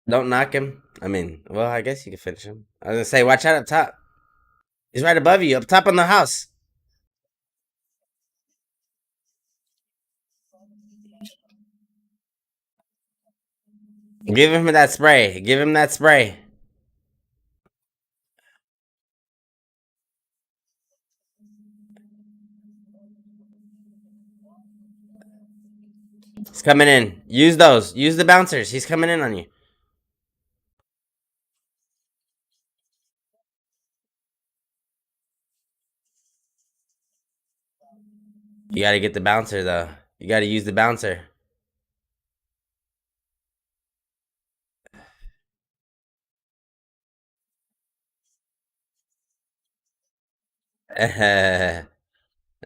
Don't knock him. I mean, well, I guess you can finish him. I was gonna say, watch out up top. He's right above you, up top on the house. Give him that spray. Give him that spray. He's coming in. Use those. Use the bouncers. He's coming in on you. You gotta get the bouncer though. You gotta use the bouncer.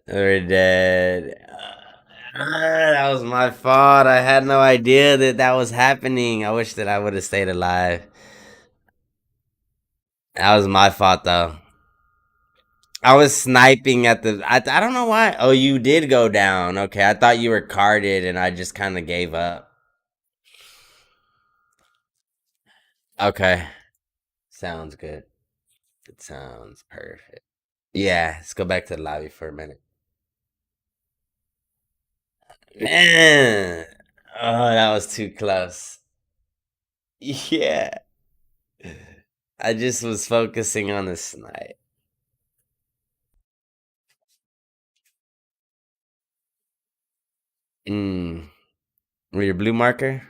We're dead. That was my fault. I had no idea that that was happening. I wish that I would have stayed alive. That was my fault though. I was sniping at the. I don't know why. Oh, you did go down. Okay, I thought you were carded, and I just kind of gave up. Okay, sounds good. It sounds perfect. Yeah, let's go back to the lobby for a minute. Man, oh, that was too close. Yeah, I just was focusing on the snipe. Mm. With your blue marker?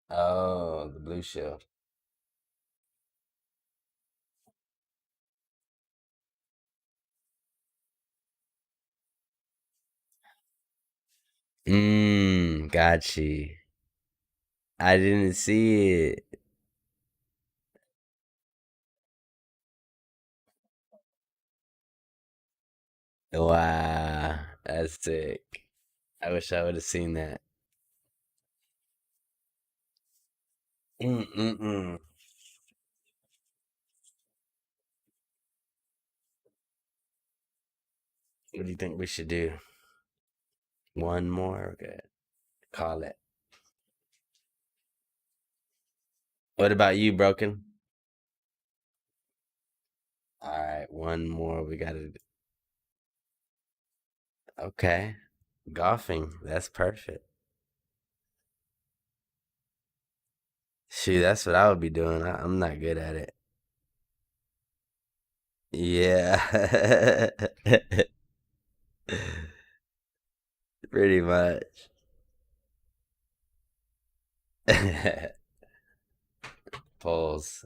Oh, the blue shield. Got you. I didn't see it. Wow, that's sick. I wish I would have seen that. Mm-mm-mm. What do you think we should do? One more? Okay, call it. What about you, Broken? All right, one more. We gotta. Okay, golfing. That's perfect. Shoot, that's what I would be doing. I'm not good at it. Yeah, pretty much. Polls.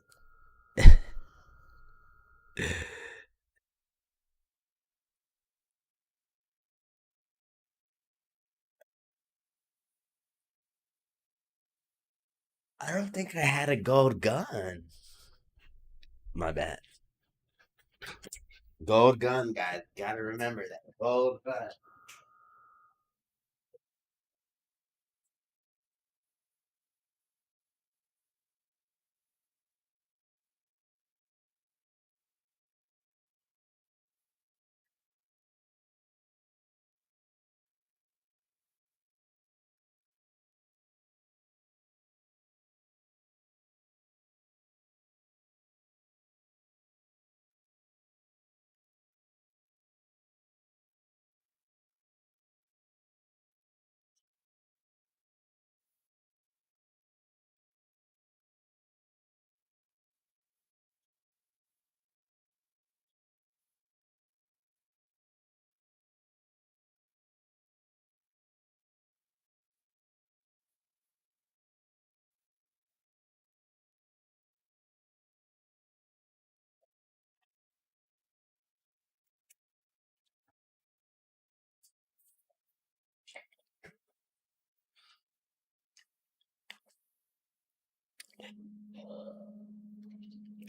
I don't think I had a gold gun. My bad. Gold gun, guys. Gotta remember that. Gold gun.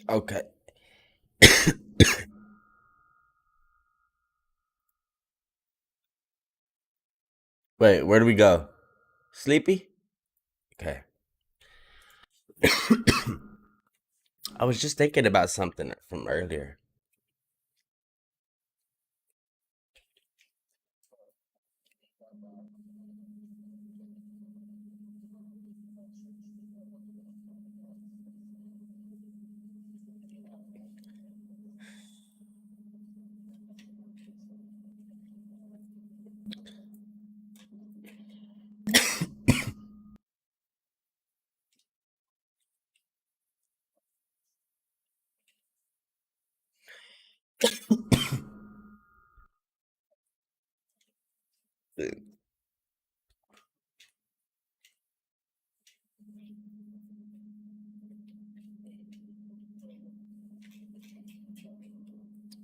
Okay. Wait, where do we go? Sleepy? Okay. I was just thinking about something from earlier.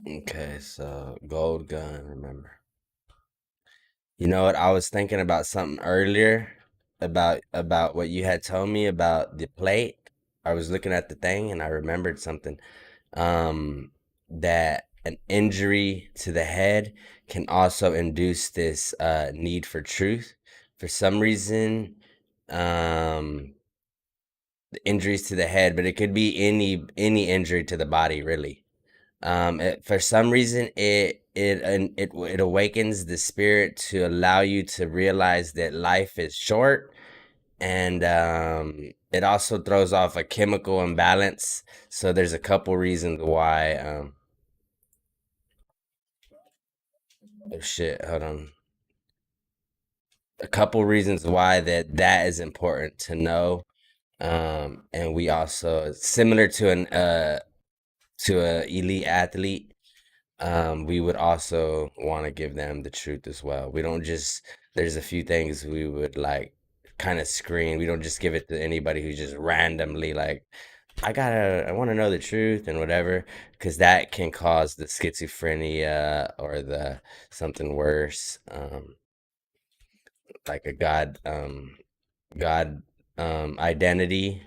Okay, so gold gun, remember. You know what? I was thinking about something earlier about what you had told me about the plate. I was looking at the thing and I remembered something. Um, that an injury to the head can also induce this need for truth. For some reason, um, injuries to the head, but it could be any injury to the body, really. For some reason, it awakens the spirit to allow you to realize that life is short, and it also throws off a chemical imbalance. So there's a couple reasons why. Oh shit! Hold on. A couple reasons why that is important to know. And we also similar to a elite athlete. We would also want to give them the truth as well. We don't just, there's a few things we would like kind of screen. We don't just give it to anybody who's just randomly like, I want to know the truth and whatever, because that can cause the schizophrenia or the something worse, like a God identity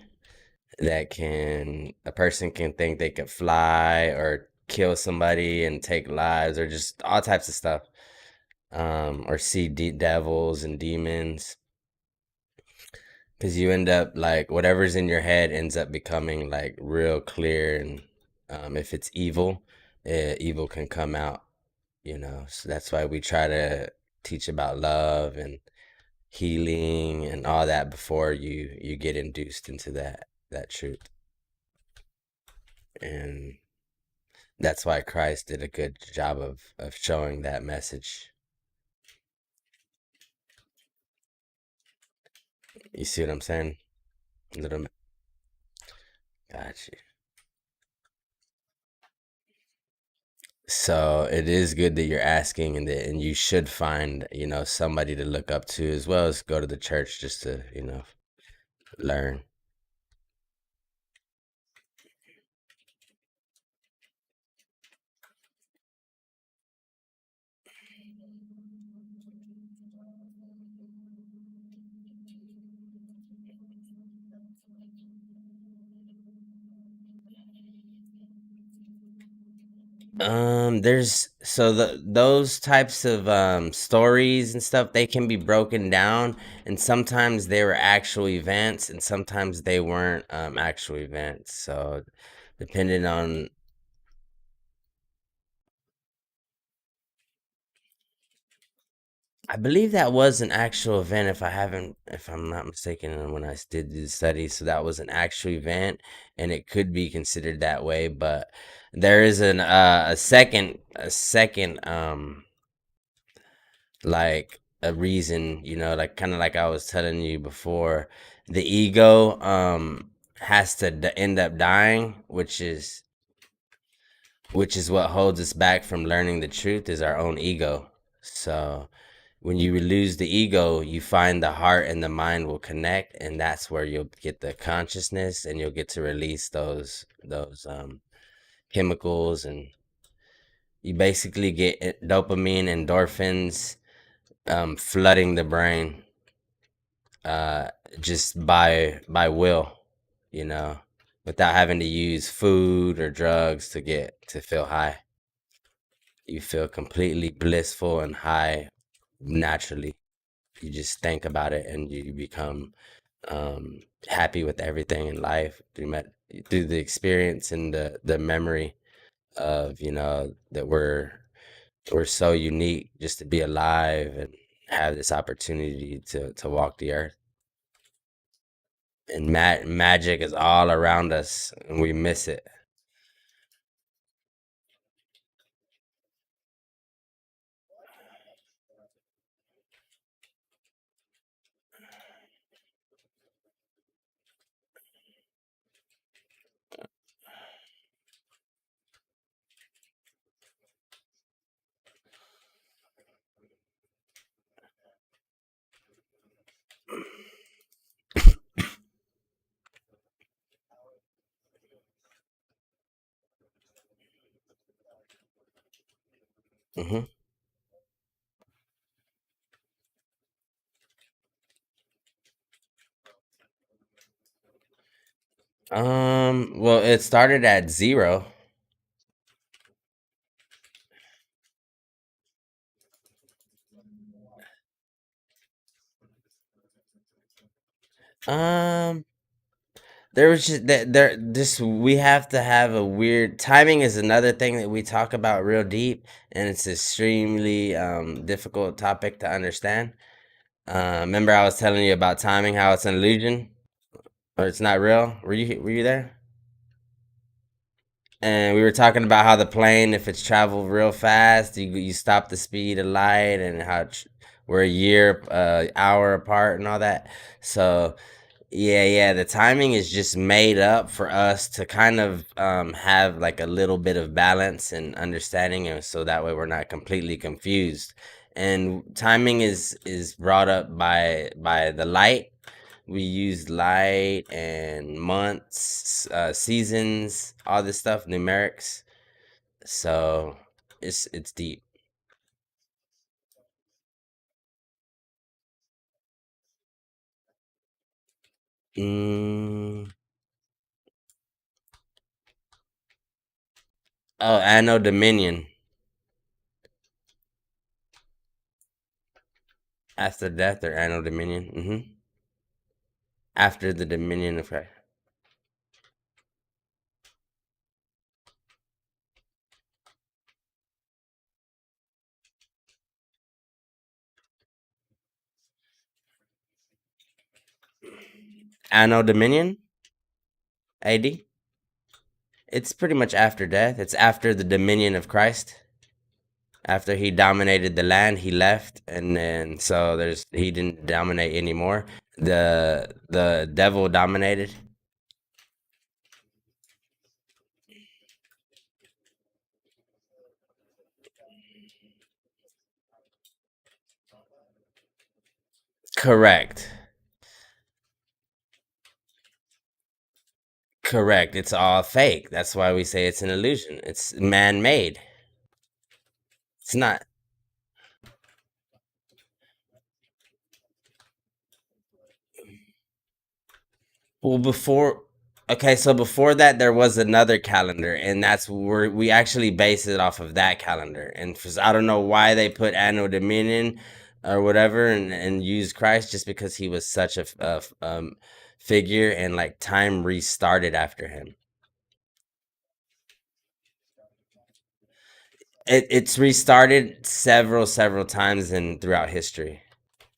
that can, a person can think they could fly or kill somebody and take lives or just all types of stuff, or see devils and demons, because you end up like whatever's in your head ends up becoming like real clear. And if it's evil, evil can come out, so that's why we try to teach about love and healing and all that before you get induced into that truth. And that's why Christ did a good job of showing that message. You see what I'm saying? Little, got you. So it is good that you're asking, and you should find somebody to look up to, as well as go to the church just to learn. There's so those types of stories and stuff, they can be broken down, and sometimes they were actual events, and sometimes they weren't actual events. So depending on, I believe that was an actual event, if I'm not mistaken, when I did the study. So that was an actual event, and it could be considered that way. But there is a second like a reason, like kind of like I was telling you before, the ego has to end up dying, which is what holds us back from learning the truth, is our own ego. So when you lose the ego, you find the heart and the mind will connect, and that's where you'll get the consciousness, and you'll get to release those chemicals, and you basically get dopamine, endorphins, flooding the brain, uh, just by will, you know, without having to use food or drugs to feel high. You feel completely blissful and high naturally. You just think about it, and you become happy with everything in life through the experience and the memory of that we're so unique just to be alive and have this opportunity to walk the earth. And magic is all around us, and we miss it. Hmm. Well, it started at zero. Um, there was just that there just we have to have a weird timing is another thing that we talk about real deep, and it's extremely difficult topic to understand. Remember I was telling you about timing, how it's an illusion or it's not real. Were you there? And we were talking about how the plane, if it's traveled real fast, you stop the speed of light, and how we're a year, hour apart, and all that. So yeah, yeah, the timing is just made up for us to kind of have like a little bit of balance and understanding, and so that way we're not completely confused. And timing is brought up by the light. We use light and months, seasons, all this stuff, numerics. So it's deep. Mm, oh, Anno Dominion after death or Anno Dominion. After the Dominion of Christ. Anno Dominion, AD. It's pretty much after death. It's after the dominion of Christ. After he dominated the land, he left, and then so there's he didn't dominate anymore. The devil dominated. Correct. Correct. It's all fake. That's why we say it's an illusion. It's man-made. It's not. Well, before okay, so before that there was another calendar, and that's where we actually base it off of that calendar. And I don't know why they put Anno Dominion or whatever, and use Christ just because he was such a figure, and like time restarted after him. It's restarted several times in throughout history.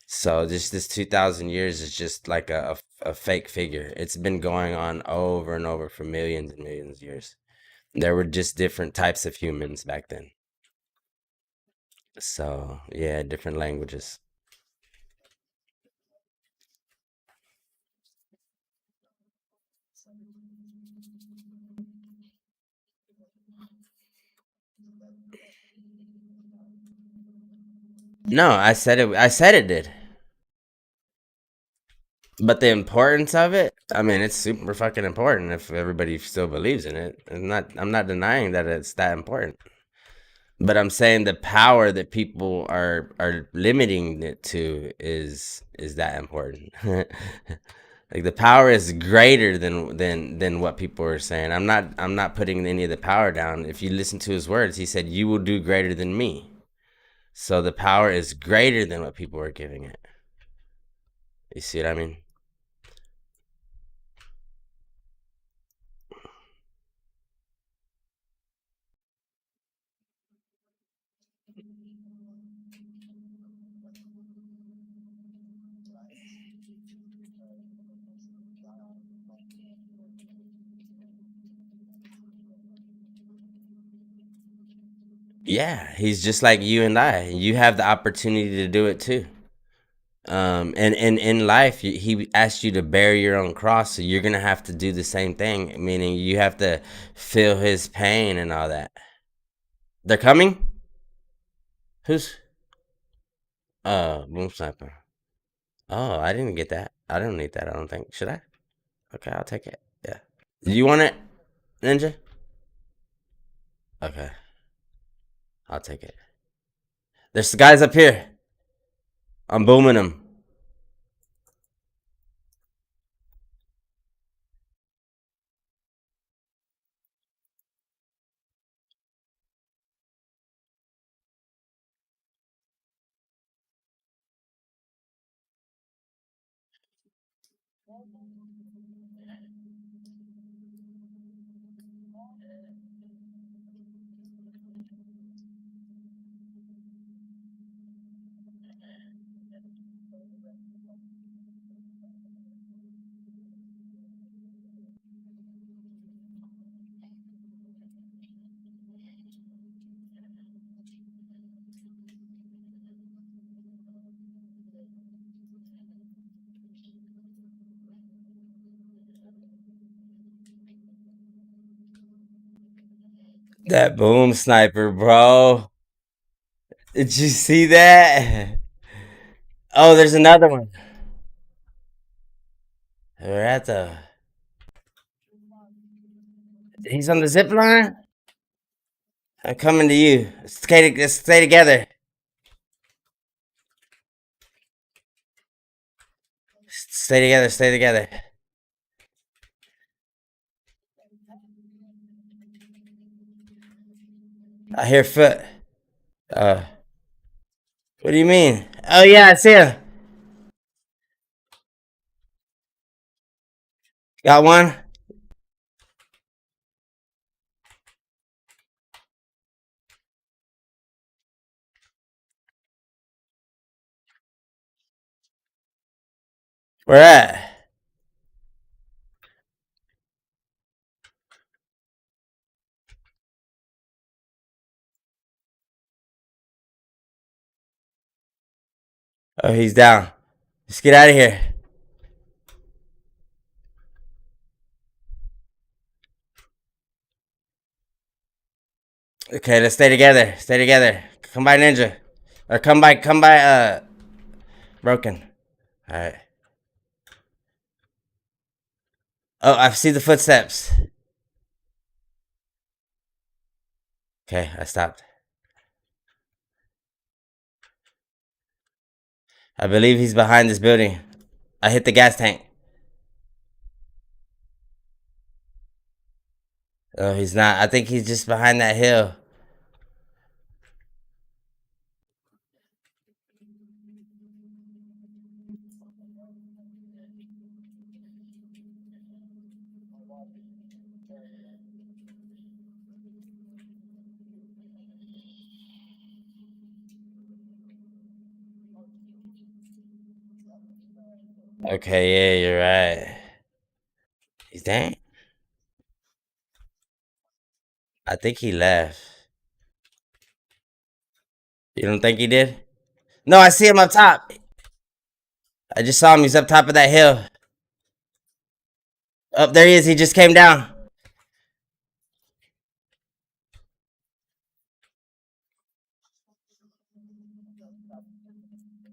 So this 2,000 years is just like a fake figure. It's been going on over and over for millions and millions of years. There were just different types of humans back then. So yeah, different languages. No, I said it. I said it did. But the importance of it, I mean, it's super fucking important if everybody still believes in it. I'm not denying that it's that important. But I'm saying the power that people are limiting it to is that important. Like the power is greater than what people are saying. I'm not putting any of the power down. If you listen to his words, he said, "You will do greater than me." So the power is greater than what people are giving it. You see what I mean? Yeah, he's just like you and I. You have the opportunity to do it too. And in life, he asked you to bear your own cross, so you're gonna have to do the same thing. Meaning, you have to feel his pain and all that. They're coming. Who's boom sniper? Oh, I didn't get that. I don't need that. I don't think. Should I? Okay, I'll take it. Yeah. Do you want it, Ninja? Okay, I'll take it. There's guys up here. I'm booming them. That boom sniper, bro. Did you see that? Oh, there's another one. We're at the. He's on the zip line. I'm coming to you. Let's stay together. Stay together. Stay together. I hear foot. Uh, what do you mean? Oh yeah, I see him. Got one. Where at? Oh, he's down. Let's get out of here. Okay, let's stay together. Stay together. Come by Ninja. Or come by Broken. Alright. Oh, I see the footsteps. Okay, I stopped. I believe he's behind this building. I hit the gas tank. Oh, he's not. I think he's just behind that hill. Okay, yeah, you're right. He's dang. I think he left. You don't think he did? No, I see him up top. I just saw him. He's up top of that hill. Up there he is. He just came down.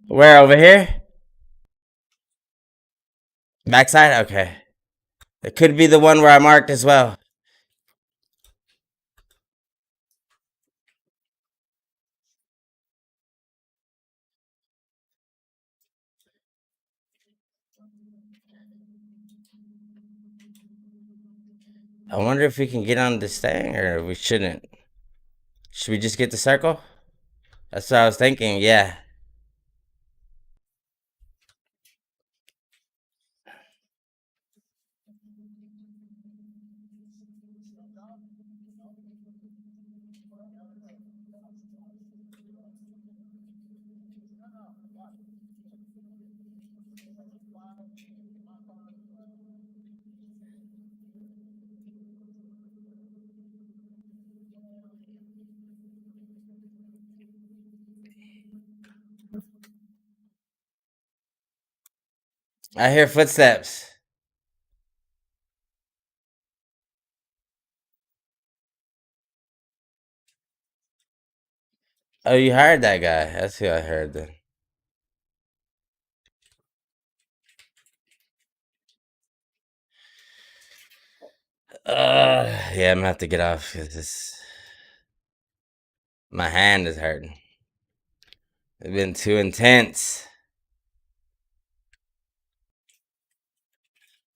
Where, over here? Backside? Okay. It could be the one where I marked as well. I wonder if we can get on this thing or we shouldn't. Should we just get the circle? That's what I was thinking, yeah. I hear footsteps. Oh, you hired that guy. That's who I heard then. Yeah, I'm gonna have to get off because my hand is hurting. It's been too intense.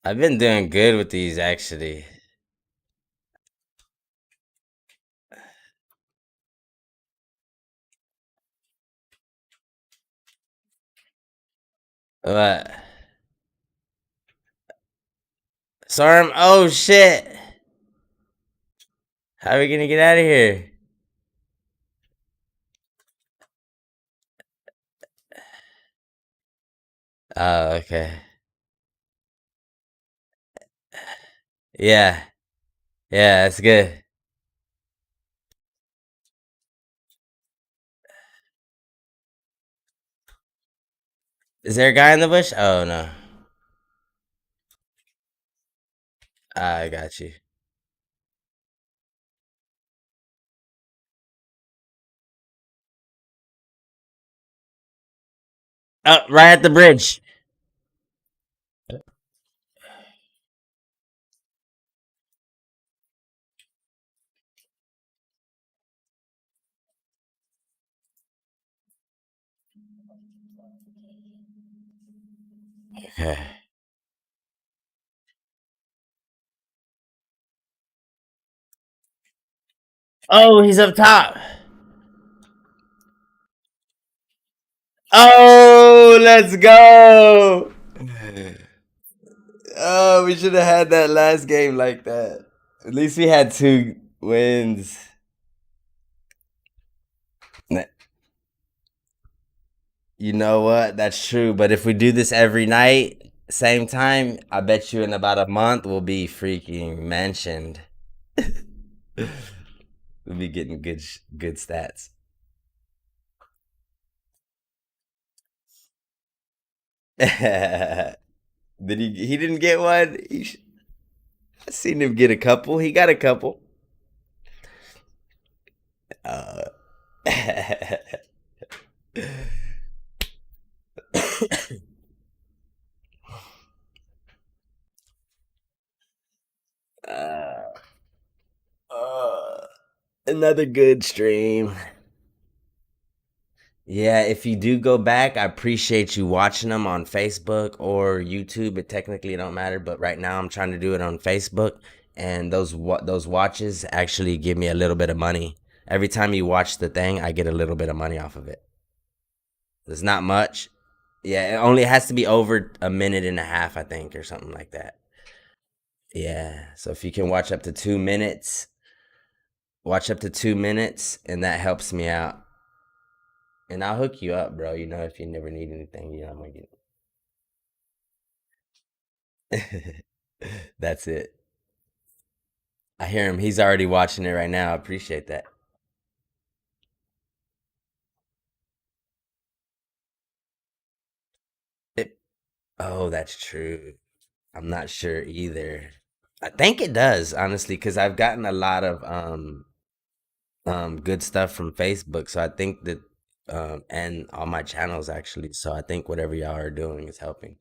I've been doing good with these actually. But Storm. Oh shit. How are we gonna get out of here? Oh, okay. Yeah. Yeah, that's good. Is there a guy in the bush? Oh no. I got you. Oh, right at the bridge. Okay. Oh, he's up top. Oh, let's go. Oh, we should have had that last game like that. At least we had 2 wins. You know what? That's true. But if we do this every night, same time, I bet you in about a month we'll be freaking mentioned. We'll be getting good stats. Did he? He didn't get one. I seen him get a couple. He got a couple. Uh, uh, uh, another good stream. Yeah, if you do go back, I appreciate you watching them on Facebook or YouTube. It technically don't matter, but right now I'm trying to do it on Facebook, and those watches actually give me a little bit of money. Every time you watch the thing, I get a little bit of money off of it. It's not much. Yeah, it only has to be over a minute and a half, I think, or something like that. Yeah. So if you can watch up to 2 minutes, and that helps me out. And I'll hook you up, bro. You know, if you never need anything, you know, I'm gonna get. That's it. I hear him. He's already watching it right now. I appreciate that. It, oh, that's true. I'm not sure either. I think it does, honestly, because I've gotten a lot of good stuff from Facebook. So I think that and all my channels actually. So I think whatever y'all are doing is helping.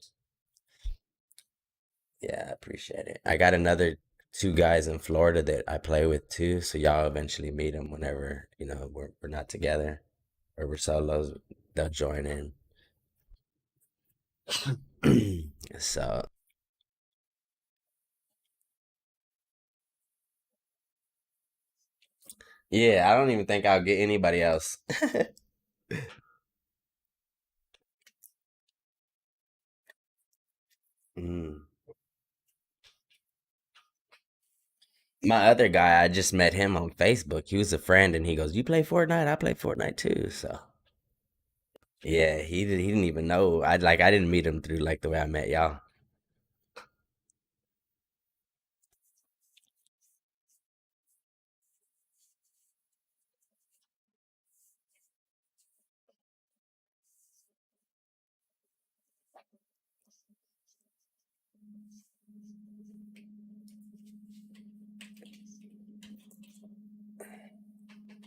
Yeah, I appreciate it. I got another 2 guys in Florida that I play with too. So y'all eventually meet them whenever we're not together or we're solos. They'll join in. So yeah, I don't even think I'll get anybody else. Mm. My other guy, I just met him on Facebook. He was a friend, and he goes, "You play Fortnite? I play Fortnite too." So yeah, he didn't even know. I didn't meet him through like the way I met y'all.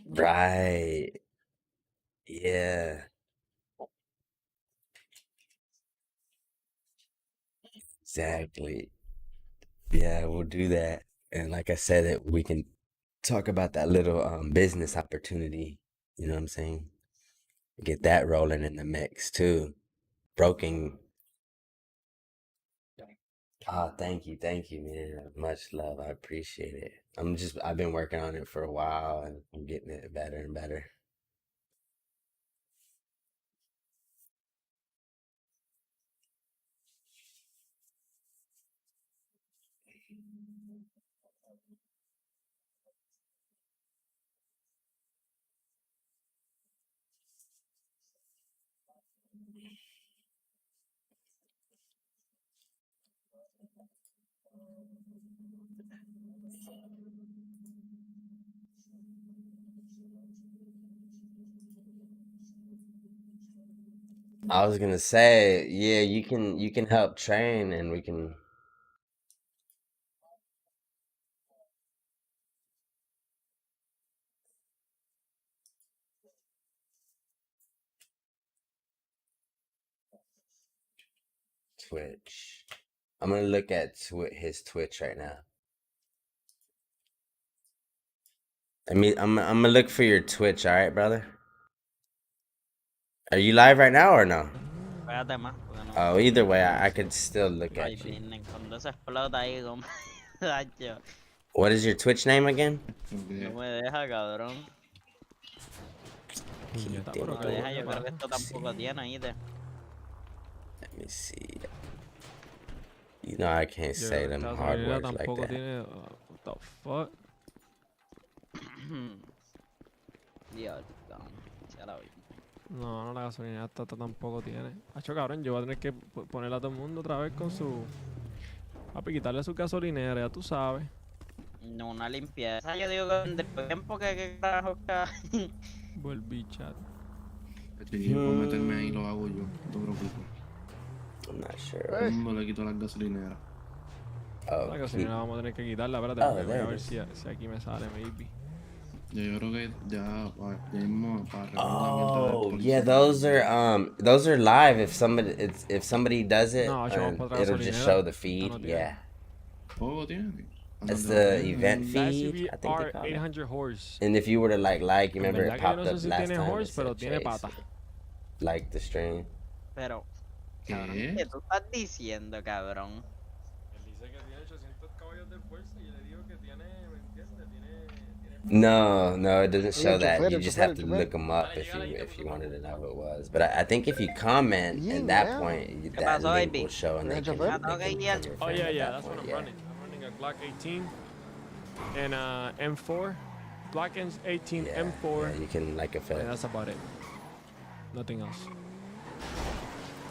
Right. Yeah. Exactly. Yeah, we'll do that. And like I said, we can talk about that little business opportunity. You know what I'm saying? Get that rolling in the mix too. Broking. Oh, thank you, man. Much love. I appreciate it. I've been working on it for a while and I'm getting it better and better. I was gonna say, yeah, you can help train and we can Twitch. I'm gonna look at his Twitch right now. I'm gonna look for your Twitch, all right, brother? Are you live right now or no? Espérate más, porque no. Oh, either way, I could still look Ay, at you. vienen, cuando se explota ahí, como. Tacho, What is your Twitch name again? no me deja, cabrón. Keith Puñeta, Demo, pero No qué me deja, coño yo creo que pasa. esto tampoco tiene, ¿oíste? Let me see. You know I can't Yo say creo que them esta hard gasolinera words like tampoco that. tiene. What the fuck? Dios, cabrón. Se la vi. No, no, la gasolinera esta tampoco tiene. Hacho, cabrón, yo voy a tener que ponerle a todo el mundo otra vez con su. Papi, quitarle su gasolinera, ya tú sabes. No, una limpieza. Yo digo que del tiempo que carajo que. Volví chat. Si yo puedo meterme ahí, lo hago yo, no te preocupes. I'm not Todo sure. el mundo le quito las gasolineras. Oh, La Keith. gasolinera vamos a tener que quitarla, espérate, Oh, porque voy there a it ver is. si aquí me sale, maybe. Yo creo que ya mismo para arreglar la mierda de Oh, policía. yeah, those are live if somebody does it, No, hacho, vamos para otra it'll just gasolinera. show the Esta feed. no tiene. Yeah. Poco tiene. It's Andando the bien, event La feed, SUV I think they call it. R800 horse. And if you were to like, you En remember verdad it que yo popped no sé up si last tiene time, it horse, pero said tiene Chase, pata. like the stream. Pero, cabrón, ¿Qué? ¿qué tú estás diciendo, cabrón? Él dice que tiene 800 caballos de fuerza y yo le digo que tiene, ¿me entiendes? No, it doesn't Sí, show el that. chofer, You el just chofer, have el to chofer. look them up if you wanted to know who it was. But I think if you comment Yeah, at that yeah. point, ¿Qué that pasó, link baby? will show and You're they a can, chofer? Ah, they can okay, yeah. become your Oh friend yeah, at yeah, that that's what point. I'm Yeah. running. I'm running a Glock 18 and M4. Glock 18 Yeah, M4. yeah, you can like if And that's about it. Nothing else.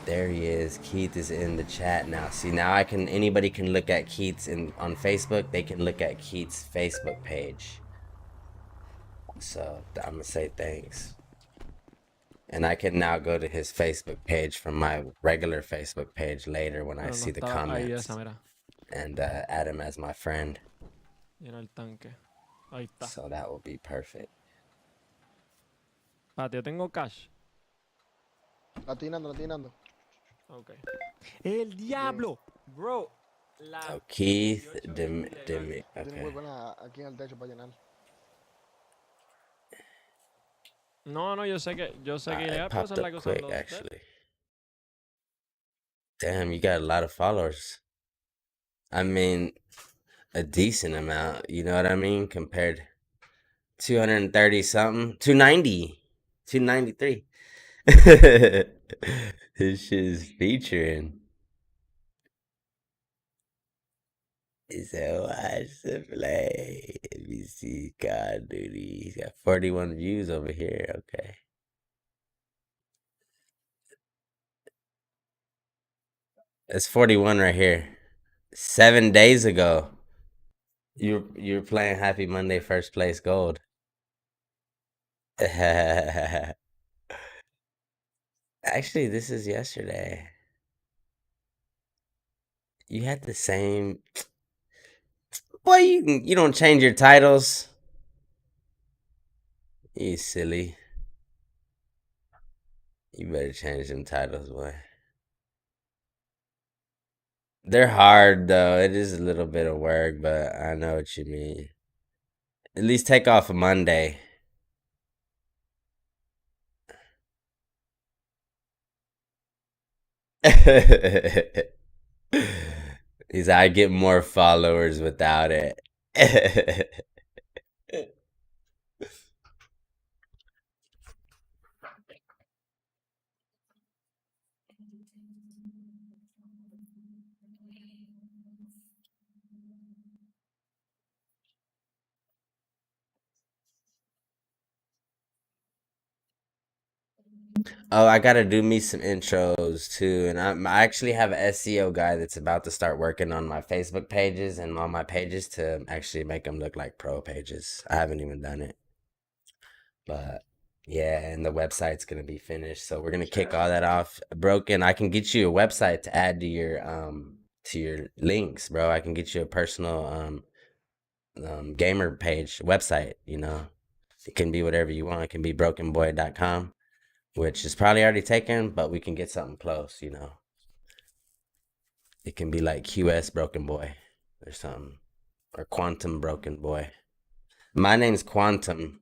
there he is. Keith is in the chat now. See, now anybody can look at Keith's on Facebook. They can look at Keith's Facebook page. So I'm gonna say thanks. And I can now go to his Facebook page from my regular Facebook page later when I Pero no see the está ahí comments esa, mira. and add him as my friend. Llena el tanque. Ahí está. So that will be perfect. Espérate, yo tengo cash. Latinando, latinando. Ok. ¡El diablo! Bro. La Oh, Keith 18 Dim es Dim. ilegal. Tiene Okay. muy buena aquí en el techo para llenar. No, no, yo sé que It ilegal, pero esa popped es la up que usan quick, los actually. Damn, you got a lot of followers. I mean, a decent amount. You know what I mean? Compared 230 something, 290, 293. This shit is featuring. He said, watch the play. Let me see. God, dude, he's got 41 views over here. Okay. That's 41 right here. 7 days ago. You're playing Happy Monday First Place Gold. Actually, this is yesterday. You had the same. Boy, you don't change your titles. You silly. You better change them titles, boy. They're hard though. It is a little bit of work, but I know what you mean. At least take off a Monday. He's I get more followers without it. Oh, I gotta do me some intros too, and I actually have an SEO guy that's about to start working on my Facebook pages and all my pages to actually make them look like pro pages. I haven't even done it, but yeah, and the website's gonna be finished, so we're gonna kick all that off. Broken, I can get you a website to add to your links, bro. I can get you a personal gamer page website. You know, it can be whatever you want. It can be brokenboy.com, which is probably already taken, but we can get something close, you know. It can be like QS Broken Boy or something, or Quantum Broken Boy. My name's Quantum,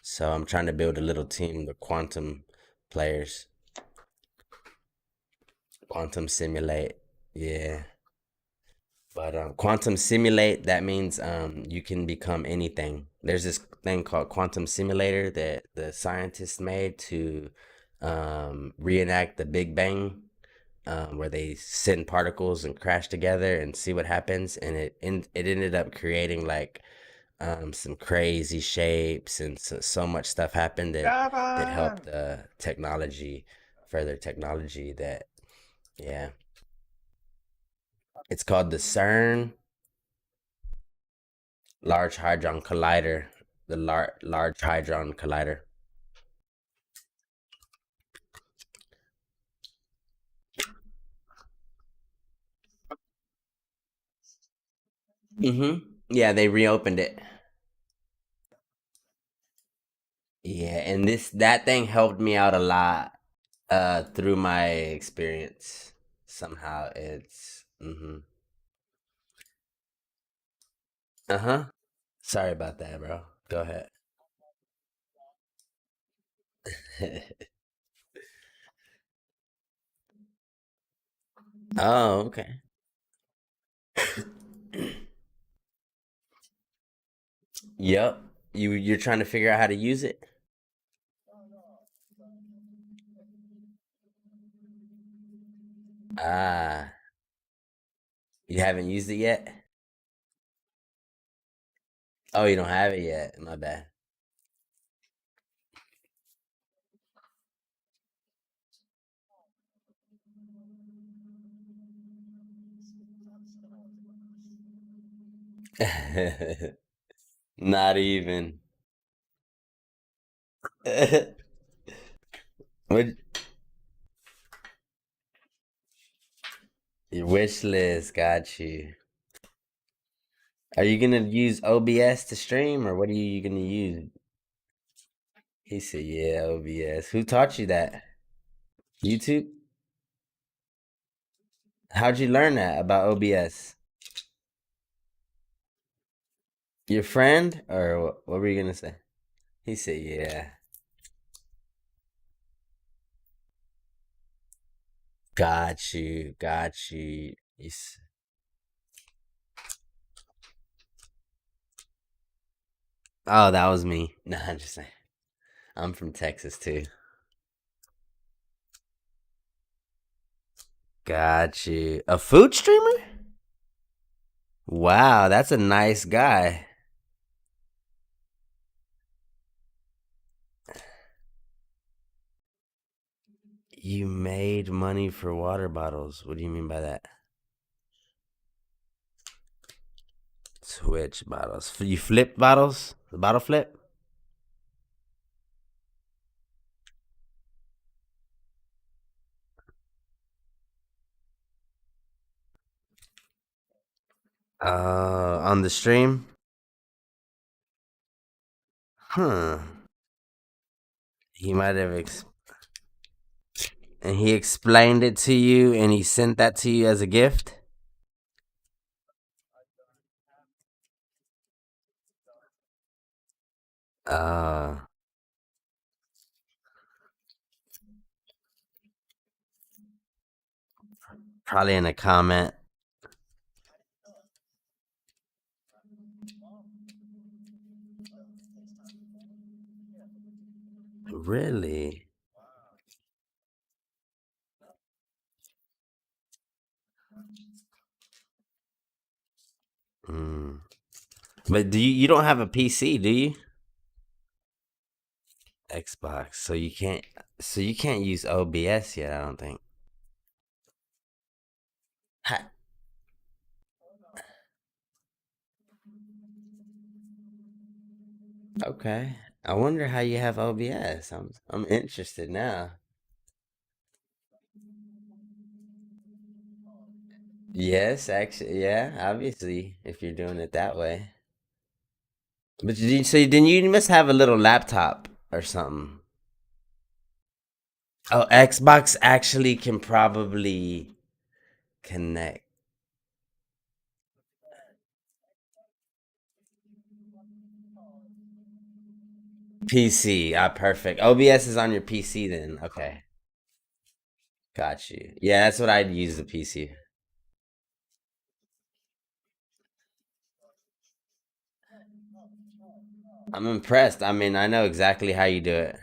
so I'm trying to build a little team, the Quantum players. Quantum Simulate, yeah. But Quantum Simulate, that means you can become anything. There's this thing called Quantum Simulator that the scientists made to reenact the Big Bang, where they send particles and crash together and see what happens. And it ended up creating like some crazy shapes, and so much stuff happened that helped further technology. That yeah, it's called the CERN Large Hadron Collider. The Large Hadron Collider. Mm-hmm. Yeah, they reopened it. Yeah, and that thing helped me out a lot through my experience. Somehow it's uh-huh. Sorry about that, bro. Go ahead. Oh, okay. Yep. You're trying to figure out how to use it? Ah, you haven't used it yet? Oh, you don't have it yet. My bad. Not even. What your wish list got you. Are you gonna use OBS to stream, or what are you gonna use? He said, "Yeah, OBS." Who taught you that? YouTube? How'd you learn that about OBS? Your friend, or what were you gonna say? He said, "Yeah, got you, got you." Oh, that was me. Nah, I'm just saying. I'm from Texas too. Got you. A food streamer? Wow, that's a nice guy. You made money for water bottles. What do you mean by that? Twitch bottles. You flip bottles? The bottle flip? On the stream? Huh. He might have and he explained it to you, and he sent that to you as a gift? Uh, Probably in a comment. Really? Mm. But you don't have a PC, do you? Xbox. So you can't use OBS yet, I don't think. Ha- okay. I wonder how you have OBS. I'm interested now. Yes, actually, yeah, obviously, if you're doing it that way. But so then you must have a little laptop or something. Oh, Xbox actually can probably connect. PC, perfect. OBS is on your PC then. Okay, got you. Yeah, that's what I'd use the PC. I'm impressed. I mean, I know exactly how you do it.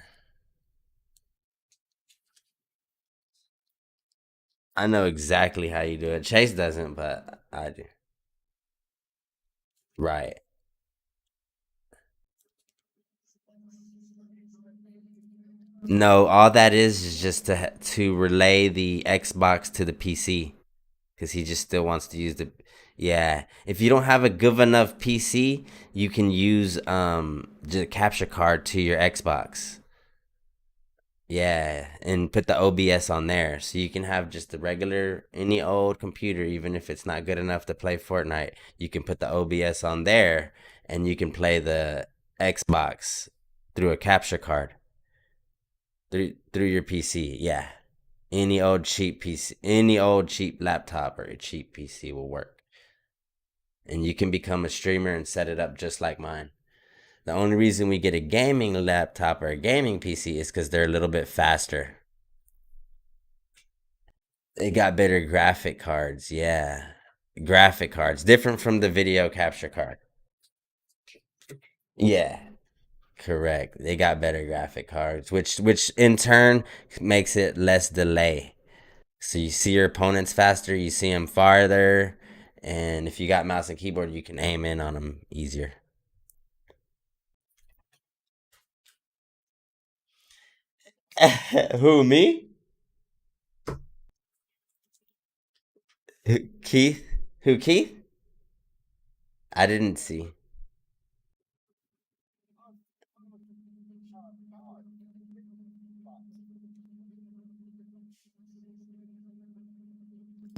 I know exactly how you do it. Chase doesn't, but I do. Right. No, all that is just to relay the Xbox to the PC because he just still wants to use the. Yeah, if you don't have a good enough PC, you can use the capture card to your Xbox. Yeah, and put the OBS on there, so you can have just the regular any old computer, even if it's not good enough to play Fortnite. You can put the OBS on there, and you can play the Xbox through a capture card through your PC. Yeah, any old cheap PC, any old cheap laptop or a cheap PC will work, and you can become a streamer and set it up just like mine. The only reason we get a gaming laptop or a gaming PC is because they're a little bit faster. They got better graphic cards, yeah. Graphic cards, different from the video capture card. Yeah, correct. They got better graphic cards, which in turn makes it less delay. So you see your opponents faster, you see them farther, and if you got mouse and keyboard, you can aim in on them easier. Who, me? Keith? Who, Keith? I didn't see.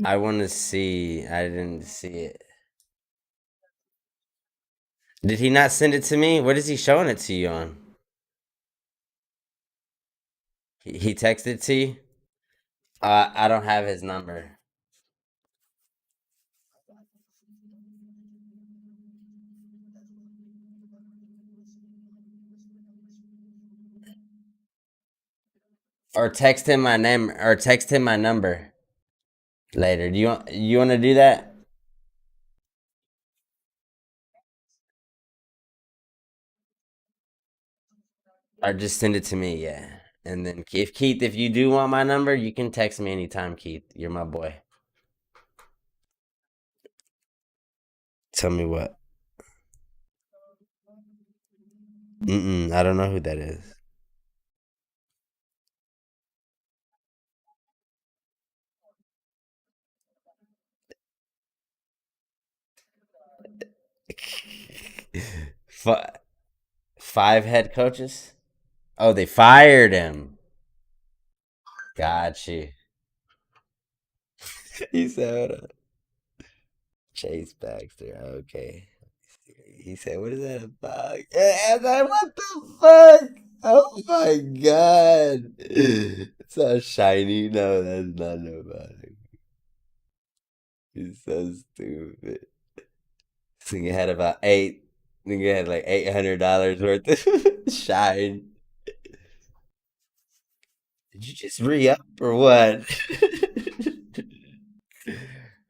I want to see. I didn't see it. Did he not send it to me? What is he showing it to you on? He texted to you? I don't have his number. Or text him my name or text him my number later. Do you want to do that? Or just send it to me, yeah. And then if Keith, if you do want my number, you can text me anytime, Keith. You're my boy. Tell me what. I don't know who that is. F- five head coaches? Oh, they fired him. Got you. He said, Chase Baxter. Okay. He said, "What is that about?" And I, what the fuck? Oh my god! It's so shiny. No, that's not nobody. He's so stupid. This nigga had about eight. Nigga had like $800 worth of shine. Did you just re up or what?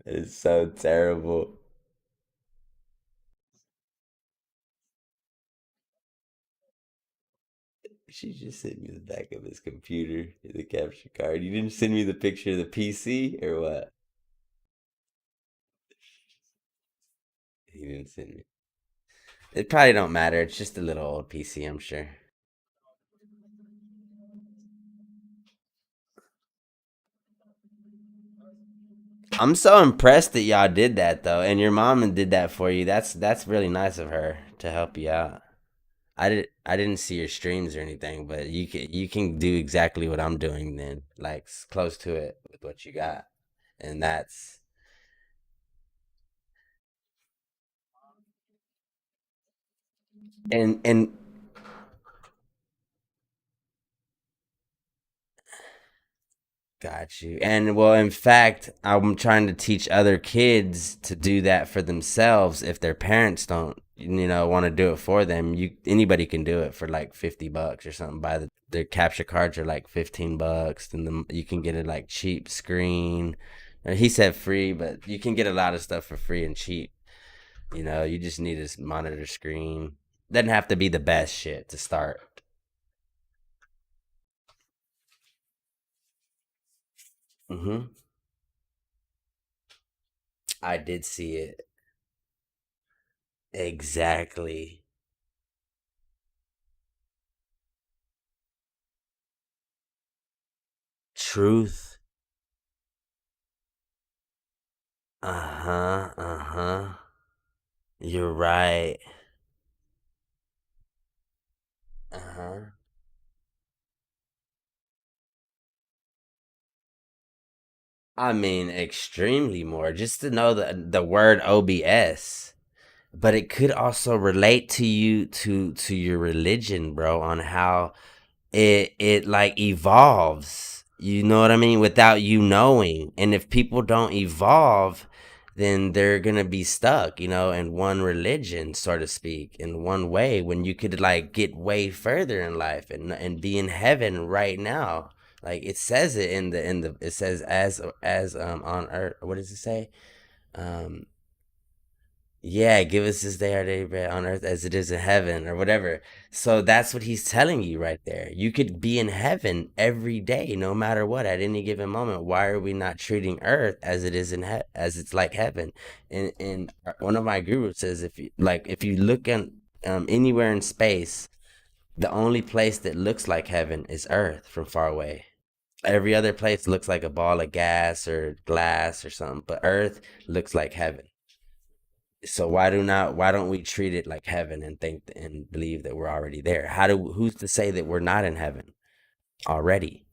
It's so terrible. She just sent me the back of his computer, the capture card. You didn't send me the picture of the PC or what? He didn't send me. It probably don't matter. It's just a little old PC, I'm sure. I'm so impressed that y'all did that though, and your mom did that for you. That's really nice of her to help you out. I didn't see your streams or anything, but you can do exactly what I'm doing then, like close to it with what you got, and that's and got you. And well, in fact, I'm trying to teach other kids to do that for themselves if their parents don't, want to do it for them. Anybody can do it for like $50 or something. Their capture cards are like $15, and you can get it like cheap screen. He said free, but you can get a lot of stuff for free and cheap. You just need a monitor screen. Doesn't have to be the best shit to start. hmm I did see it. Exactly. Truth. Uh-huh. Uh-huh. You're right. Uh-huh. I mean, extremely more. Just to know the word OBS. But it could also relate to you to your religion, bro, on how it like evolves. You know what I mean? Without you knowing. And if people don't evolve, then they're gonna be stuck, in one religion, so to speak, in one way, when you could like get way further in life and be in heaven right now. Like it says it in the it says as on earth. What does it say? Um yeah, give us this day our daily bread on earth as it is in heaven, or whatever. So that's what he's telling you right there. You could be in heaven every day, no matter what, at any given moment. Why are we not treating earth as it is as it's like heaven? And one of my gurus says, if you look in anywhere in space, the only place that looks like heaven is earth from far away. Every other place looks like a ball of gas or glass or something, but earth looks like heaven. So why don't we treat it like heaven and think and believe that we're already there? Who's to say that we're not in heaven already?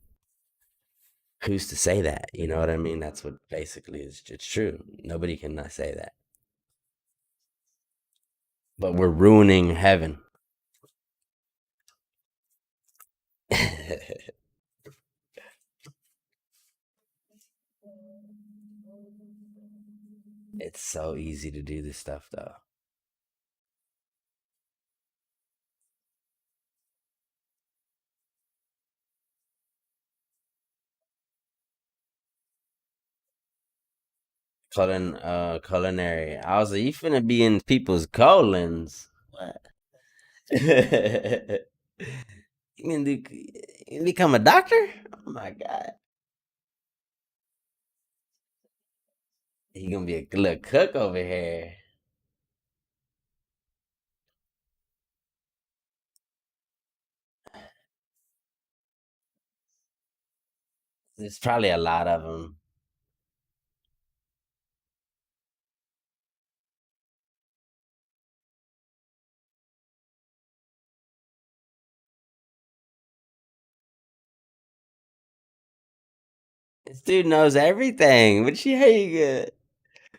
Who's to say that? You know what I mean? That's what basically is. It's true. Nobody can not say that. But we're ruining heaven. It's so easy to do this stuff though. Culinary. I was like, you finna be in people's colons. What? You gonna do? You become a doctor? Oh my god! You gonna be a little cook over here? There's probably a lot of them. This dude knows everything. But she how you good?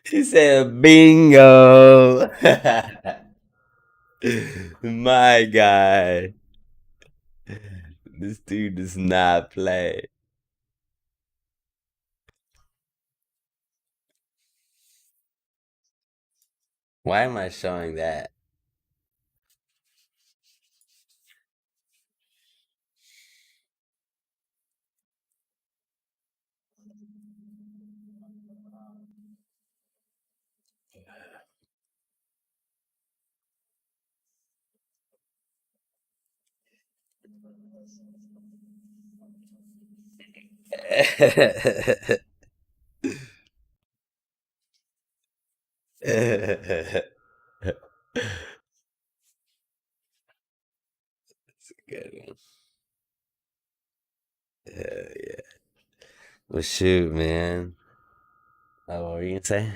He said bingo. My God. This dude does not play. Why am I showing that? It's a good one. Yeah. Well, shoot, man. Oh, what were you gonna say?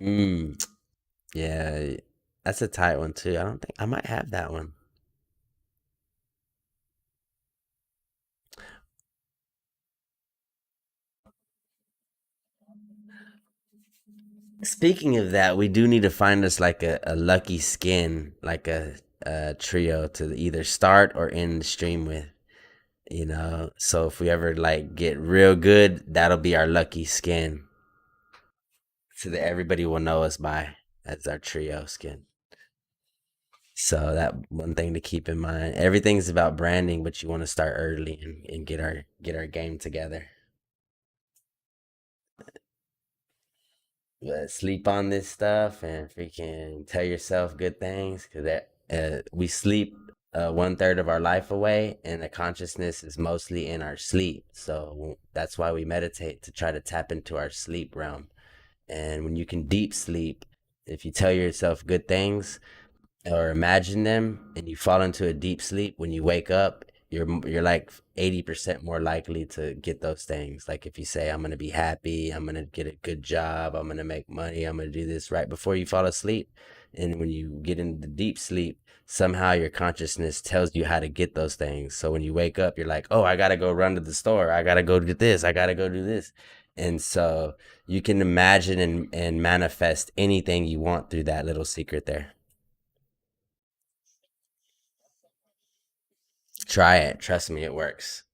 Mm, yeah, that's a tight one too. I don't think I might have that one. Speaking of that, we do need to find us like a lucky skin, like a trio to either start or end the stream with, you know. So if we ever like get real good, that'll be our lucky skin. So that everybody will know us by as our trio skin. So that one thing to keep in mind. Everything's about branding, but you want to start early and get our game together. But sleep on this stuff and freaking tell yourself good things because that we sleep 1/3 of our life away, and the consciousness is mostly in our sleep. So that's why we meditate to try to tap into our sleep realm. And when you can deep sleep, if you tell yourself good things, or imagine them and you fall into a deep sleep, when you wake up, you're like 80% more likely to get those things. Like if you say, I'm going to be happy, I'm going to get a good job, I'm going to make money, I'm going to do this right before you fall asleep. And when you get into the deep sleep, somehow your consciousness tells you how to get those things. So when you wake up, you're like, oh, I got to go run to the store, I got to go do this, I got to go do this. And so you can imagine and manifest anything you want through that little secret there. Try it. Trust me, it works.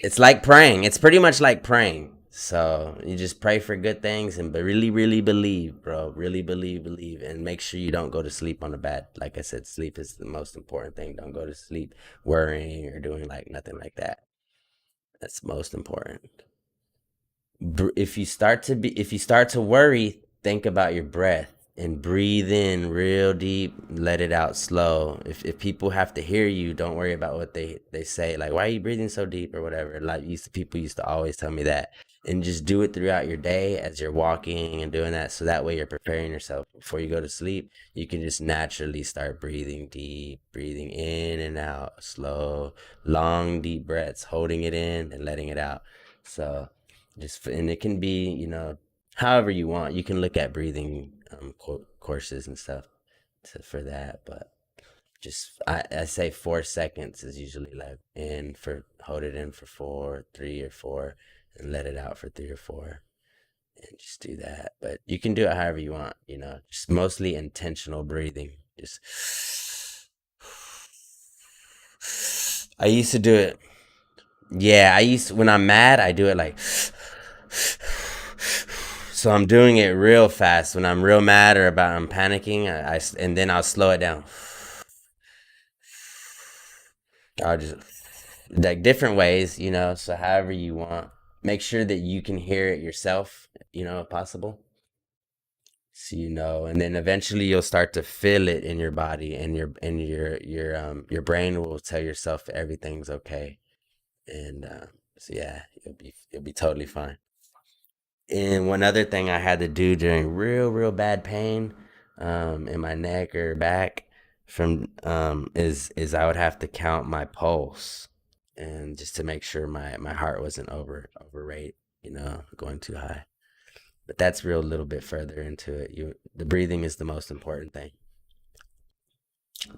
It's like praying. It's pretty much like praying. So you just pray for good things and really, really believe, bro. Really believe, and make sure you don't go to sleep on the bed. Like I said, sleep is the most important thing. Don't go to sleep worrying or doing like nothing like that. That's most important. If you start to worry, think about your breath and breathe in real deep, let it out slow. If people have to hear you, don't worry about what they say, like why are you breathing so deep or whatever. Like people used to always tell me that. And just do it throughout your day as you're walking and doing that, so that way you're preparing yourself before you go to sleep. You can just naturally start breathing deep, breathing in and out, slow, long deep breaths, holding it in and letting it out. So and it can be, however you want. You can look at breathing courses and stuff for that, but just I say 4 seconds is usually like hold it in for 4, 3 or 4, and let it out for 3 or 4, and just do that. But you can do it however you want, just mostly intentional breathing. Just I used to do it. Yeah, when I'm mad, I do it like so I'm doing it real fast when I'm real mad or I'm panicking. And then I'll slow it down. I'll just like different ways, so however you want. Make sure that you can hear it yourself, if possible. So and then eventually you'll start to feel it in your body, and your brain will tell yourself everything's okay. And so yeah, you'll be totally fine. And one other thing I had to do during real bad pain, in my neck or back from is I would have to count my pulse, and just to make sure my heart wasn't overrate, going too high. But that's real little bit further into it. The breathing is the most important thing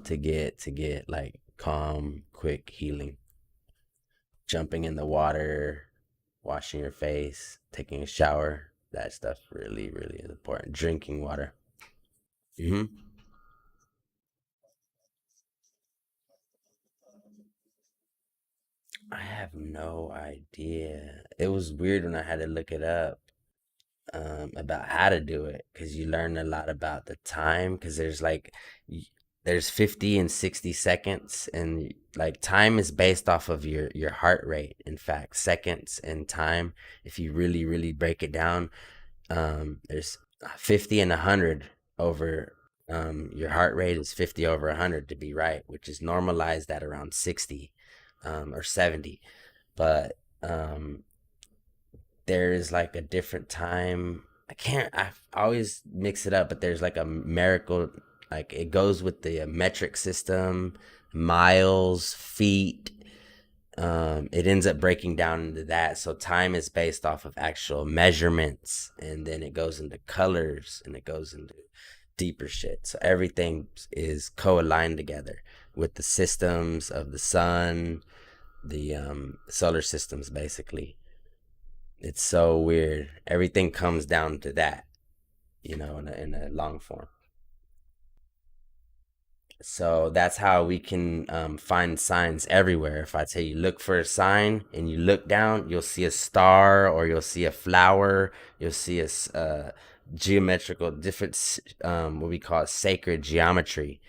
to get like calm, quick healing. Jumping in the water, washing your face, taking a shower, that stuff really, really is important. Drinking water. hmm I have no idea. It was weird when I had to look it up, about how to do it, because you learn a lot about the time, because there's 50 and 60 seconds, and like time is based off of your heart rate. In fact, seconds and time, if you really, really break it down, there's 50 and 100 over, your heart rate is 50 over 100 to be right, which is normalized at around 60, or 70. But there's like a different time. I always mix it up, but there's like a miracle, like it goes with the metric system, miles, feet, it ends up breaking down into that. So time is based off of actual measurements, and then it goes into colors, and it goes into deeper shit. So everything is co-aligned together with the systems of the sun, the solar systems, basically. It's so weird. Everything comes down to that, in a long form. So that's how we can find signs everywhere. If I tell you look for a sign and you look down, you'll see a star, or you'll see a flower, you'll see a geometrical different, what we call sacred geometry.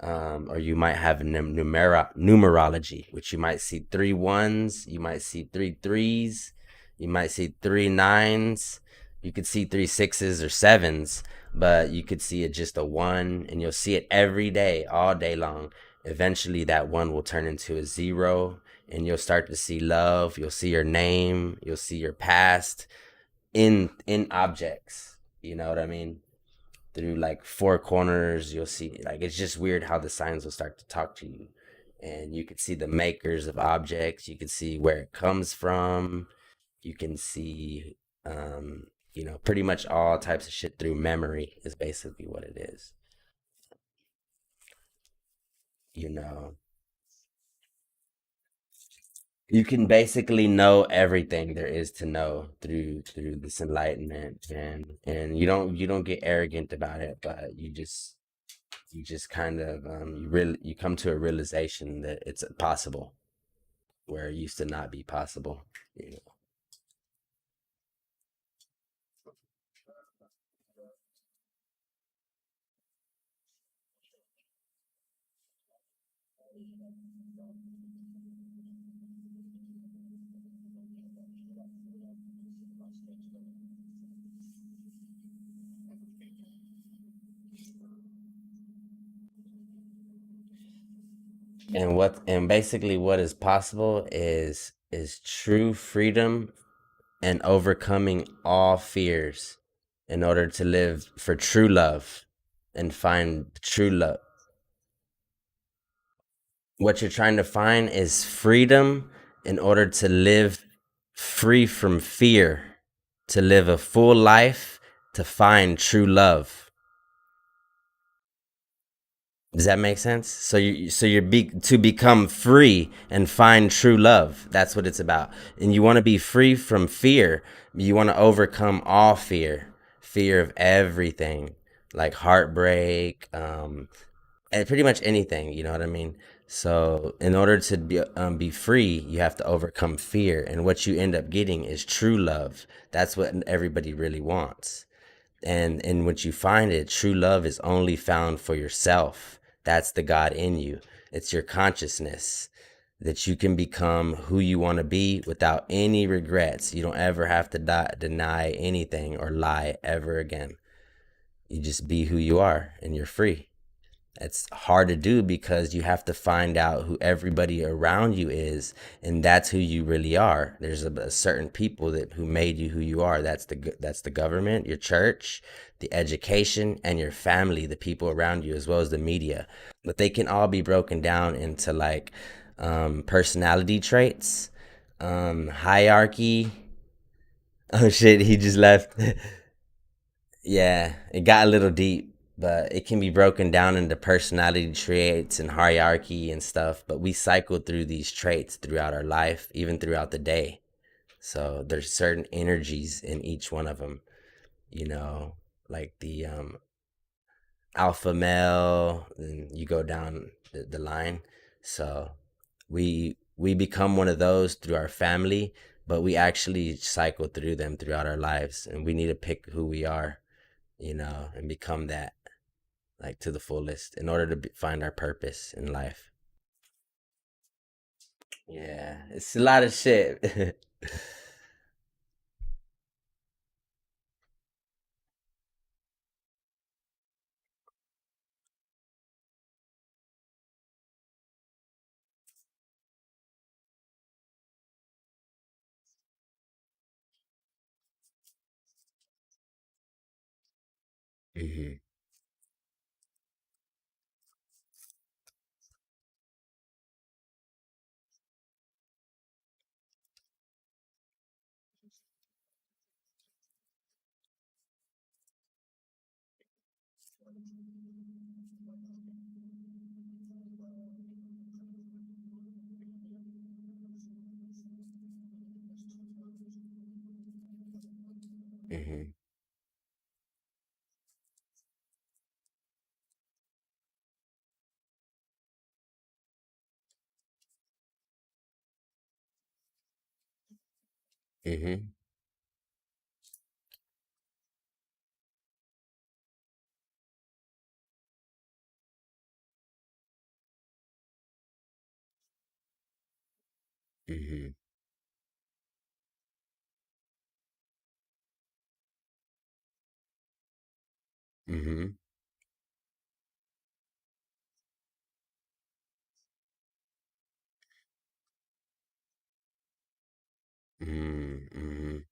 Or you might have numerology, which you might see 3 1s, you might see 3 3s, you might see 3 9s, you could see 3 6s or 7s, but you could see it just a 1, and you'll see it every day, all day long. Eventually, that 1 will turn into a 0, and you'll start to see love. You'll see your name. You'll see your past in objects. You know what I mean? Through like 4 corners, you'll see, like, it's just weird how the signs will start to talk to you, and you can see the makers of objects. You can see where it comes from. You can see, pretty much all types of shit through memory is basically what it is. You know, you can basically know everything there is to know through this enlightenment, and you don't get arrogant about it, but you just kind of you come to a realization that it's possible where it used to not be possible. You know. And basically what is possible is true freedom and overcoming all fears in order to live for true love and find true love. What you're trying to find is freedom in order to live free from fear, to live a full life, to find true love. Does that make sense? To become free and find true love. That's what it's about. And you want to be free from fear. You want to overcome all fear, fear of everything, like heartbreak, and pretty much anything. You know what I mean? So in order to be free, you have to overcome fear, and what you end up getting is true love. That's what everybody really wants. And when you find it, true love is only found for yourself. That's the God in you. It's your consciousness that you can become who you want to be without any regrets. You don't ever have to deny anything or lie ever again. You just be who you are, and you're free. It's hard to do because you have to find out who everybody around you is, and that's who you really are. There's a certain people who made you who you are. That's the government, your church, the education, and your family, the people around you, as well as the media. But they can all be broken down into like personality traits, hierarchy. Oh shit, he just left. Yeah, it got a little deep, but it can be broken down into personality traits and hierarchy and stuff. But we cycle through these traits throughout our life, even throughout the day. So there's certain energies in each one of them, you know, like the alpha male, and you go down the line. So we become one of those through our family, but we actually cycle through them throughout our lives, and we need to pick who we are, and become that, like, to the fullest in order to find our purpose in life. Yeah, it's a lot of shit. Hmm. Mhm. Mhm. Mhm. Mhm. Mhm.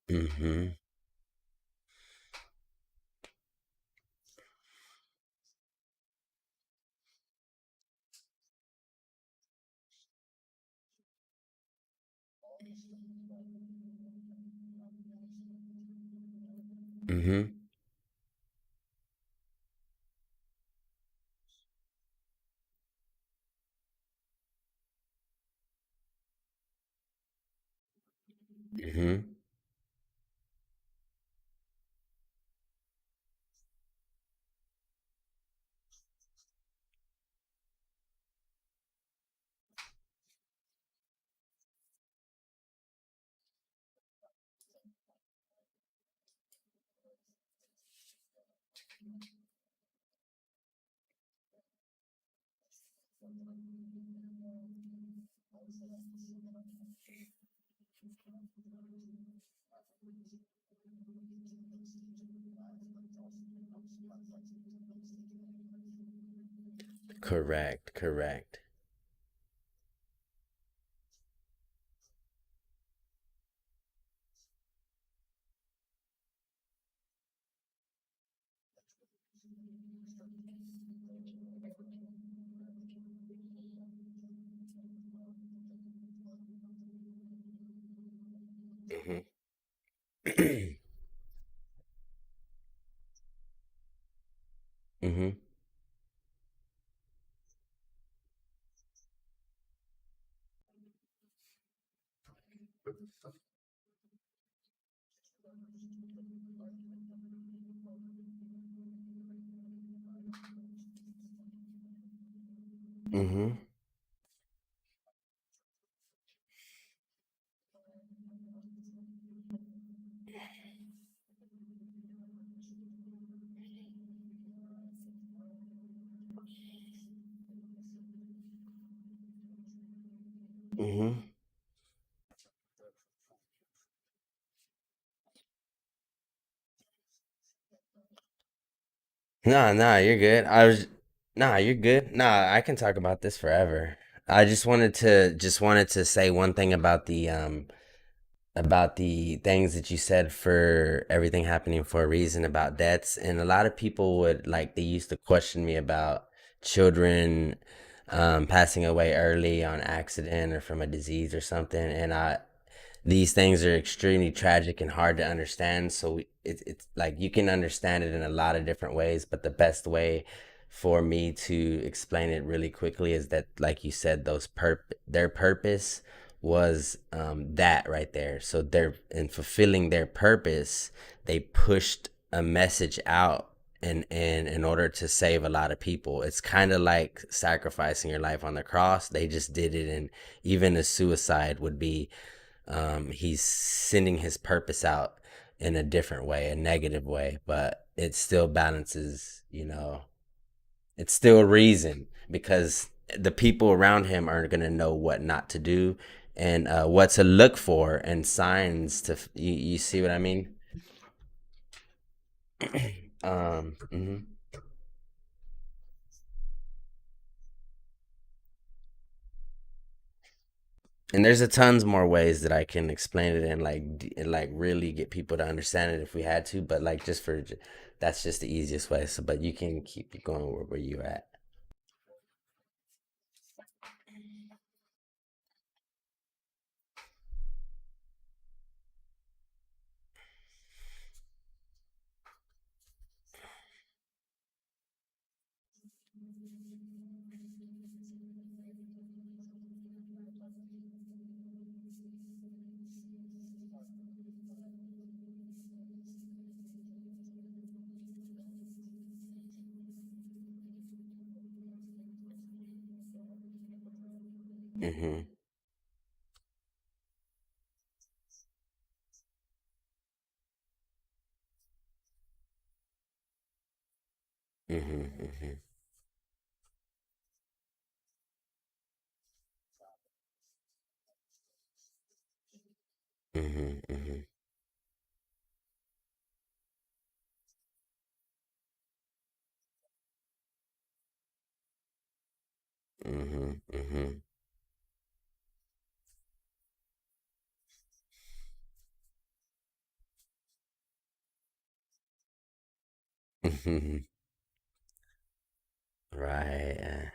Mhm. Mhm. Mhm. Correct. Correct. Mhm. Mhm. Mhm. Mhm. Nah, nah, you're good. Nah, you're good. Nah, I can talk about this forever. I just wanted to say one thing about the things that you said for everything happening for a reason about deaths. And a lot of people would like, they used to question me about children passing away early on accident or from a disease or something. And these things are extremely tragic and hard to understand. So it's like you can understand it in a lot of different ways, but the best way for me to explain it really quickly is that, like you said, their purpose was that right there. So they're in fulfilling their purpose, they pushed a message out and in order to save a lot of people. It's kind of like sacrificing your life on the cross. They just did it, and even a suicide would be he's sending his purpose out in a different way, a negative way, but it still balances, it's still reason because the people around him are going to know what not to do and what to look for and signs to, you see what I mean? Mhm. And there's a tons more ways that I can explain it and like really get people to understand it if we had to, but like that's just the easiest way. So, but you can keep it going where you're at. Mm-hmm. Mm-hmm. Mm-hmm. Mm-hmm. Mm-hmm. Mm-hmm. Mm-hmm. Mm-hmm. Right.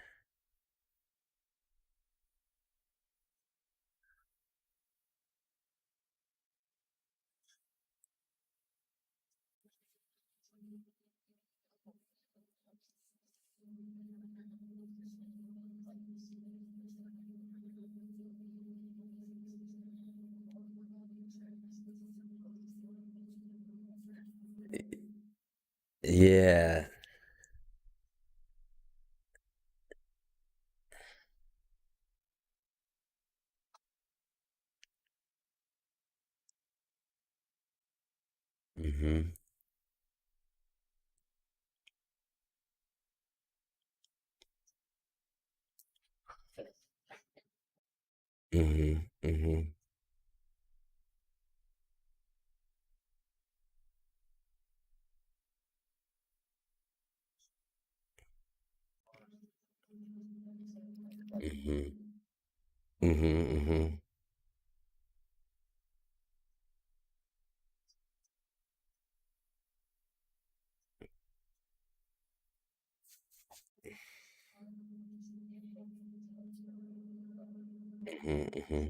Yeah. Mm-hmm. Mm-hmm. Mm-hmm. Mm-hmm. Mm-hmm. Mm-hmm. Mm-hmm.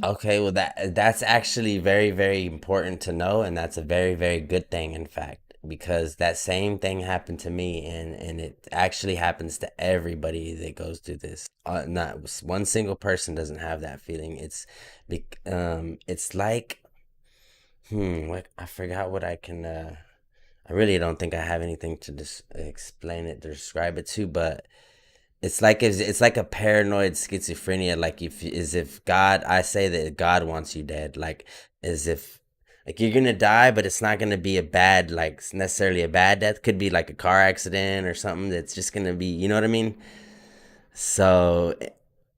Okay, well that's actually very, very important to know, and that's a very, very good thing, in fact, because that same thing happened to me, and it actually happens to everybody that goes through this. Not one single person doesn't have that feeling. It's like, what I forgot what I can. I really don't think I have anything to explain it, to describe it to, but it's like a paranoid schizophrenia. Like if as if God, I say that God wants you dead. Like as if like you're gonna die, but it's not gonna be a bad like necessarily a bad death. Could be like a car accident or something that's just gonna be. You know what I mean? So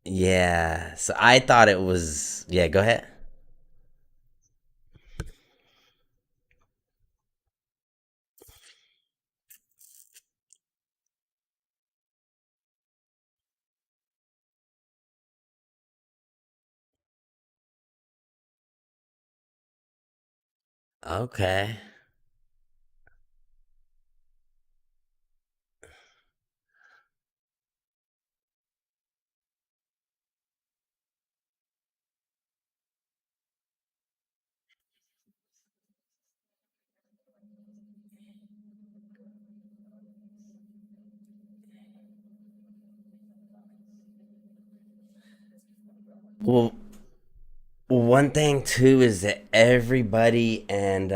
yeah. So I thought it was. Yeah. Go ahead. Okay. Well, one thing too is that everybody and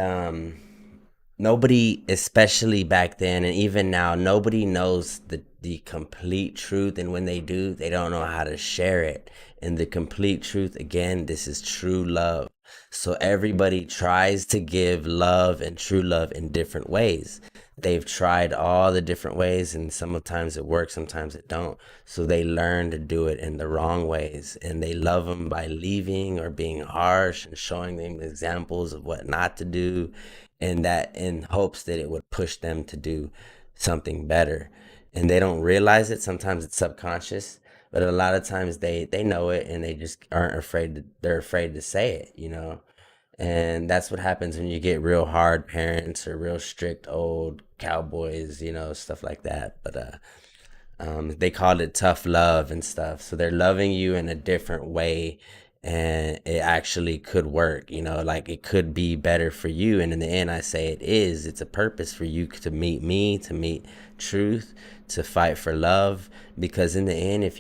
nobody, especially back then and even now, nobody knows the complete truth, and when they do, they don't know how to share it. And the complete truth, again, this is true love. So everybody tries to give love and true love in different ways. They've tried all the different ways, and sometimes it works, sometimes it don't. So they learn to do it in the wrong ways, and they love them by leaving or being harsh and showing them examples of what not to do, and that in hopes that it would push them to do something better. And they don't realize it. Sometimes it's subconscious, but a lot of times they know it, and they just aren't afraid to, they're afraid to say it, you know. And that's what happens when you get real hard parents or real strict old cowboys, you know, stuff like that. But They called it tough love and stuff. So they're loving you in a different way, and it actually could work. Like it could be better for you. And in the end, I say it is. It's a purpose for you to meet me, to meet truth, to fight for love. Because in the end, if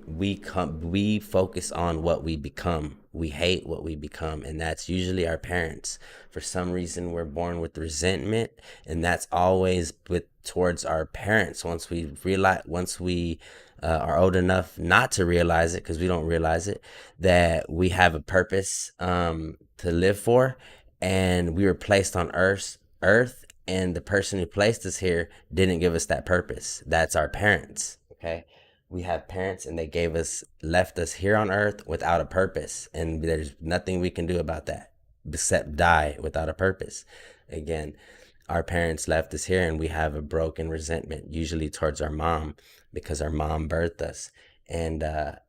we focus on what we become, we hate what we become, and that's usually our parents. For some reason, we're born with resentment, and that's always with towards our parents. Once we are old enough not to realize it, because we don't realize it, that we have a purpose to live for, and we were placed on earth, and the person who placed us here didn't give us that purpose. That's our parents. Okay, we have parents, and they left us here on earth without a purpose, and there's nothing we can do about that except die without a purpose. Again, our parents left us here, and we have a broken resentment, usually towards our mom, because our mom birthed us. And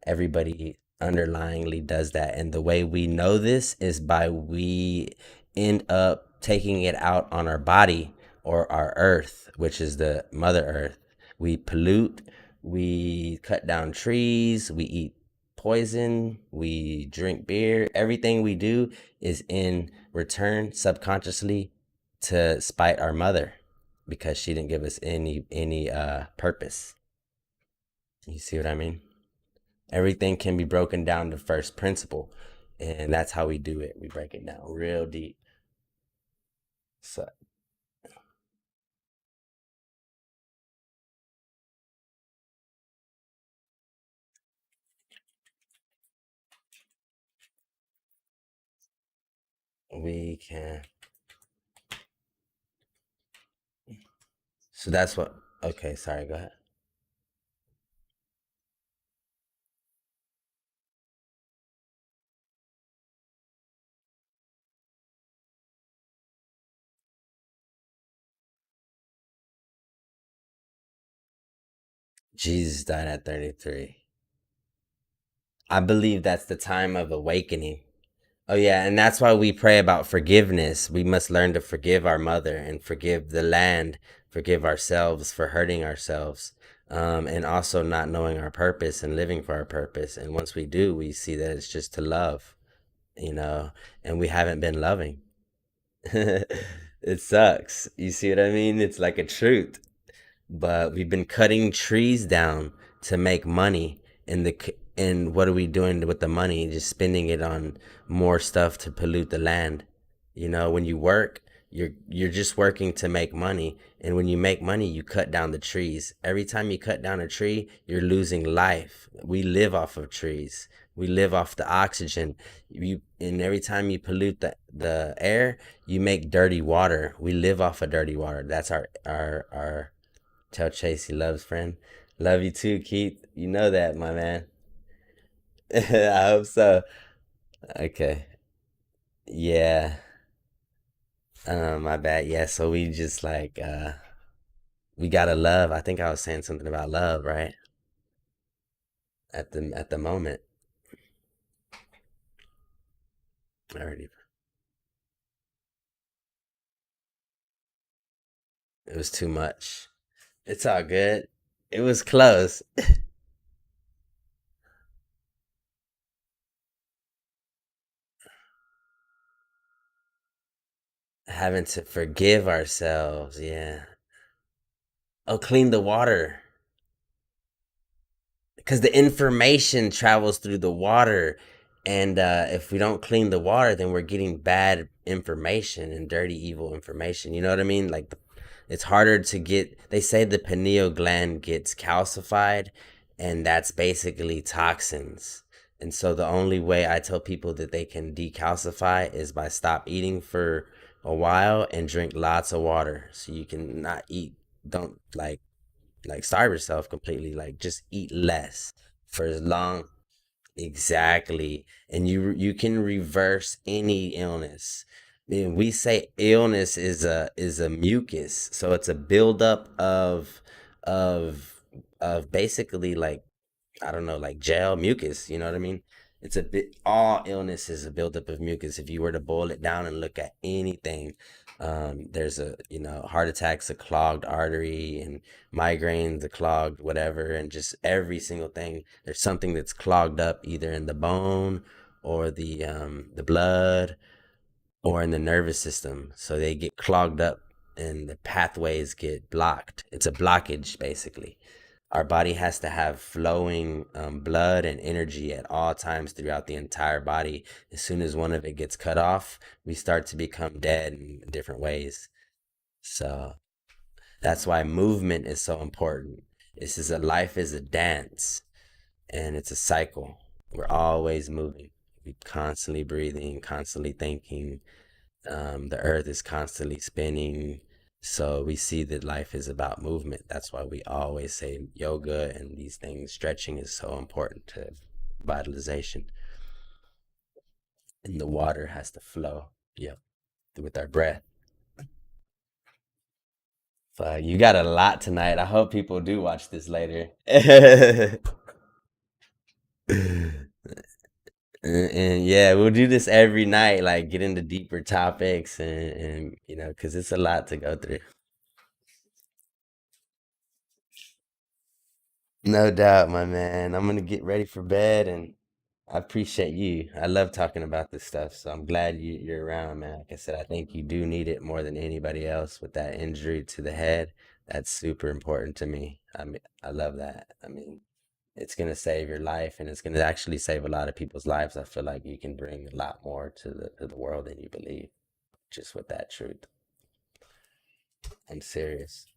everybody underlyingly does that. And the way we know this is by we end up taking it out on our body, or our earth, which is the Mother Earth. We pollute, we cut down trees, we eat poison, we drink beer. Everything we do is in return subconsciously to spite our mother, because she didn't give us any purpose. You see what I mean? Everything can be broken down to first principle, and that's how we do it. We break it down real deep. So we can. So that's what. Okay, sorry. Go ahead. Jesus died at 33. I believe that's the time of awakening. Oh yeah, and that's why we pray about forgiveness. We must learn to forgive our mother, and forgive the land, forgive ourselves for hurting ourselves, and also not knowing our purpose and living for our purpose. And once we do, we see that it's just to love, you know, and we haven't been loving. It sucks. You see what I mean? It's like a truth. But we've been cutting trees down to make money, and what are we doing with the money? Just spending it on more stuff to pollute the land. When you work, you're just working to make money, and when you make money, you cut down the trees. Every time you cut down a tree, you're losing life. We live off of trees. We live off the oxygen. And every time you pollute the air, you make dirty water. We live off of dirty water. That's our tell Chase he loves, friend. Love you too, Keith. You know that, my man. I hope so. Okay. Yeah. My bad. Yeah, so we just like we gotta love. I think I was saying something about love, right? At the moment. Already. It was too much. It's all good. It was close. Having to forgive ourselves, yeah. Oh, clean the water. Because the information travels through the water, and if we don't clean the water, then we're getting bad information and dirty, evil information. You know what I mean? Like, it's harder to get. They say the pineal gland gets calcified, and that's basically toxins. And so the only way I tell people that they can decalcify is by stop eating for a while and drink lots of water, so you can not eat. Don't like starve yourself completely. Like, just eat less for as long. Exactly. And you can reverse any illness. And we say illness is a mucus, so it's a buildup of of basically, like, I don't know, like gel mucus. You know what I mean? All illness is a buildup of mucus. If you were to boil it down and look at anything, There's a, heart attacks, a clogged artery, and migraines, a clogged whatever, and just every single thing. There's something that's clogged up either in the bone or the blood or in the nervous system. So they get clogged up and the pathways get blocked. It's a blockage, basically. Our body has to have flowing blood and energy at all times throughout the entire body. As soon as one of it gets cut off, we start to become dead in different ways. So that's why movement is so important. Life is a dance, and it's a cycle. We're always moving. We constantly breathing, constantly thinking. The earth is constantly spinning. So we see that life is about movement. That's why we always say yoga and these things. Stretching is so important to vitalization. And the water has to flow. Yep. With our breath. You got a lot tonight. I hope people do watch this later. And yeah, we'll do this every night, like get into deeper topics and because it's a lot to go through. No doubt, my man. I'm gonna get ready for bed, and I appreciate you. I love talking about this stuff, so I'm glad you're around, man. Like I said, I think you do need it more than anybody else with that injury to the head. That's super important to me. I mean, I love that. I mean, it's gonna save your life, and it's gonna actually save a lot of people's lives. I feel like you can bring a lot more to the world than you believe, just with that truth. I'm serious.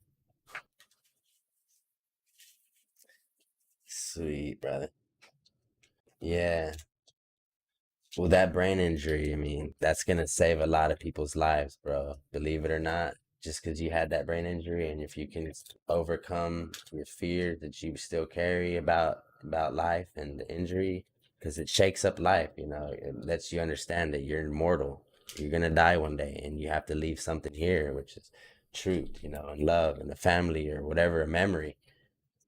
Sweet, brother. Yeah. Well, that brain injury, I mean, that's gonna save a lot of people's lives, bro. Believe it or not, just because you had that brain injury, and if you can overcome your fear that you still carry about life and the injury, because it shakes up life, it lets you understand that you're immortal. You're gonna die one day, and you have to leave something here, which is truth, and love and the family or whatever, a memory.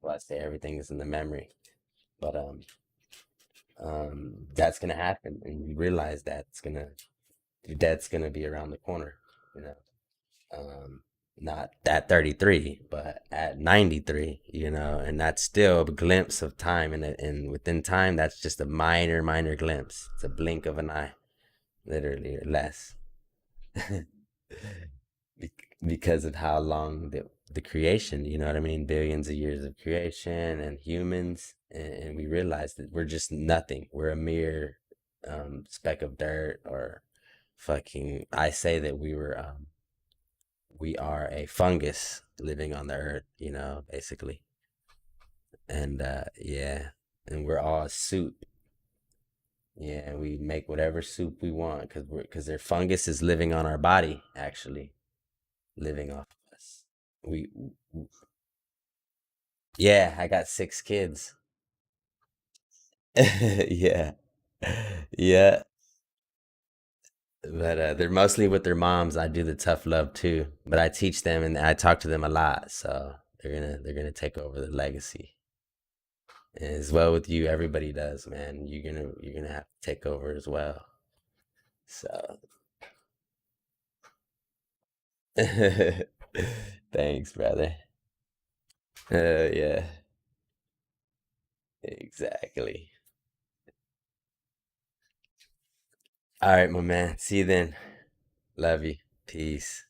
Well, I say everything is in the memory, but that's gonna happen, and you realize that your death's gonna be around the corner, you know. Not at 33, but at 93, and that's still a glimpse of time, and within time, that's just a minor glimpse. It's a blink of an eye, literally, or less. Because of how long the creation, you know what I mean? Billions of years of creation and humans, and we realize that we're just nothing. We're a mere speck of dirt, or fucking. I say that we are a fungus living on the earth, basically, and yeah, and we're all soup. Yeah, we make whatever soup we want because their fungus is living on our body, actually living off of us. We Yeah, I got 6 kids. Yeah. Yeah. But they're mostly with their moms. I do the tough love too. But I teach them and I talk to them a lot. So they're gonna take over the legacy. And as well with you, everybody does, man. You're gonna have to take over as well. So thanks, brother. Yeah, exactly. All right, my man. See you then. Love you. Peace.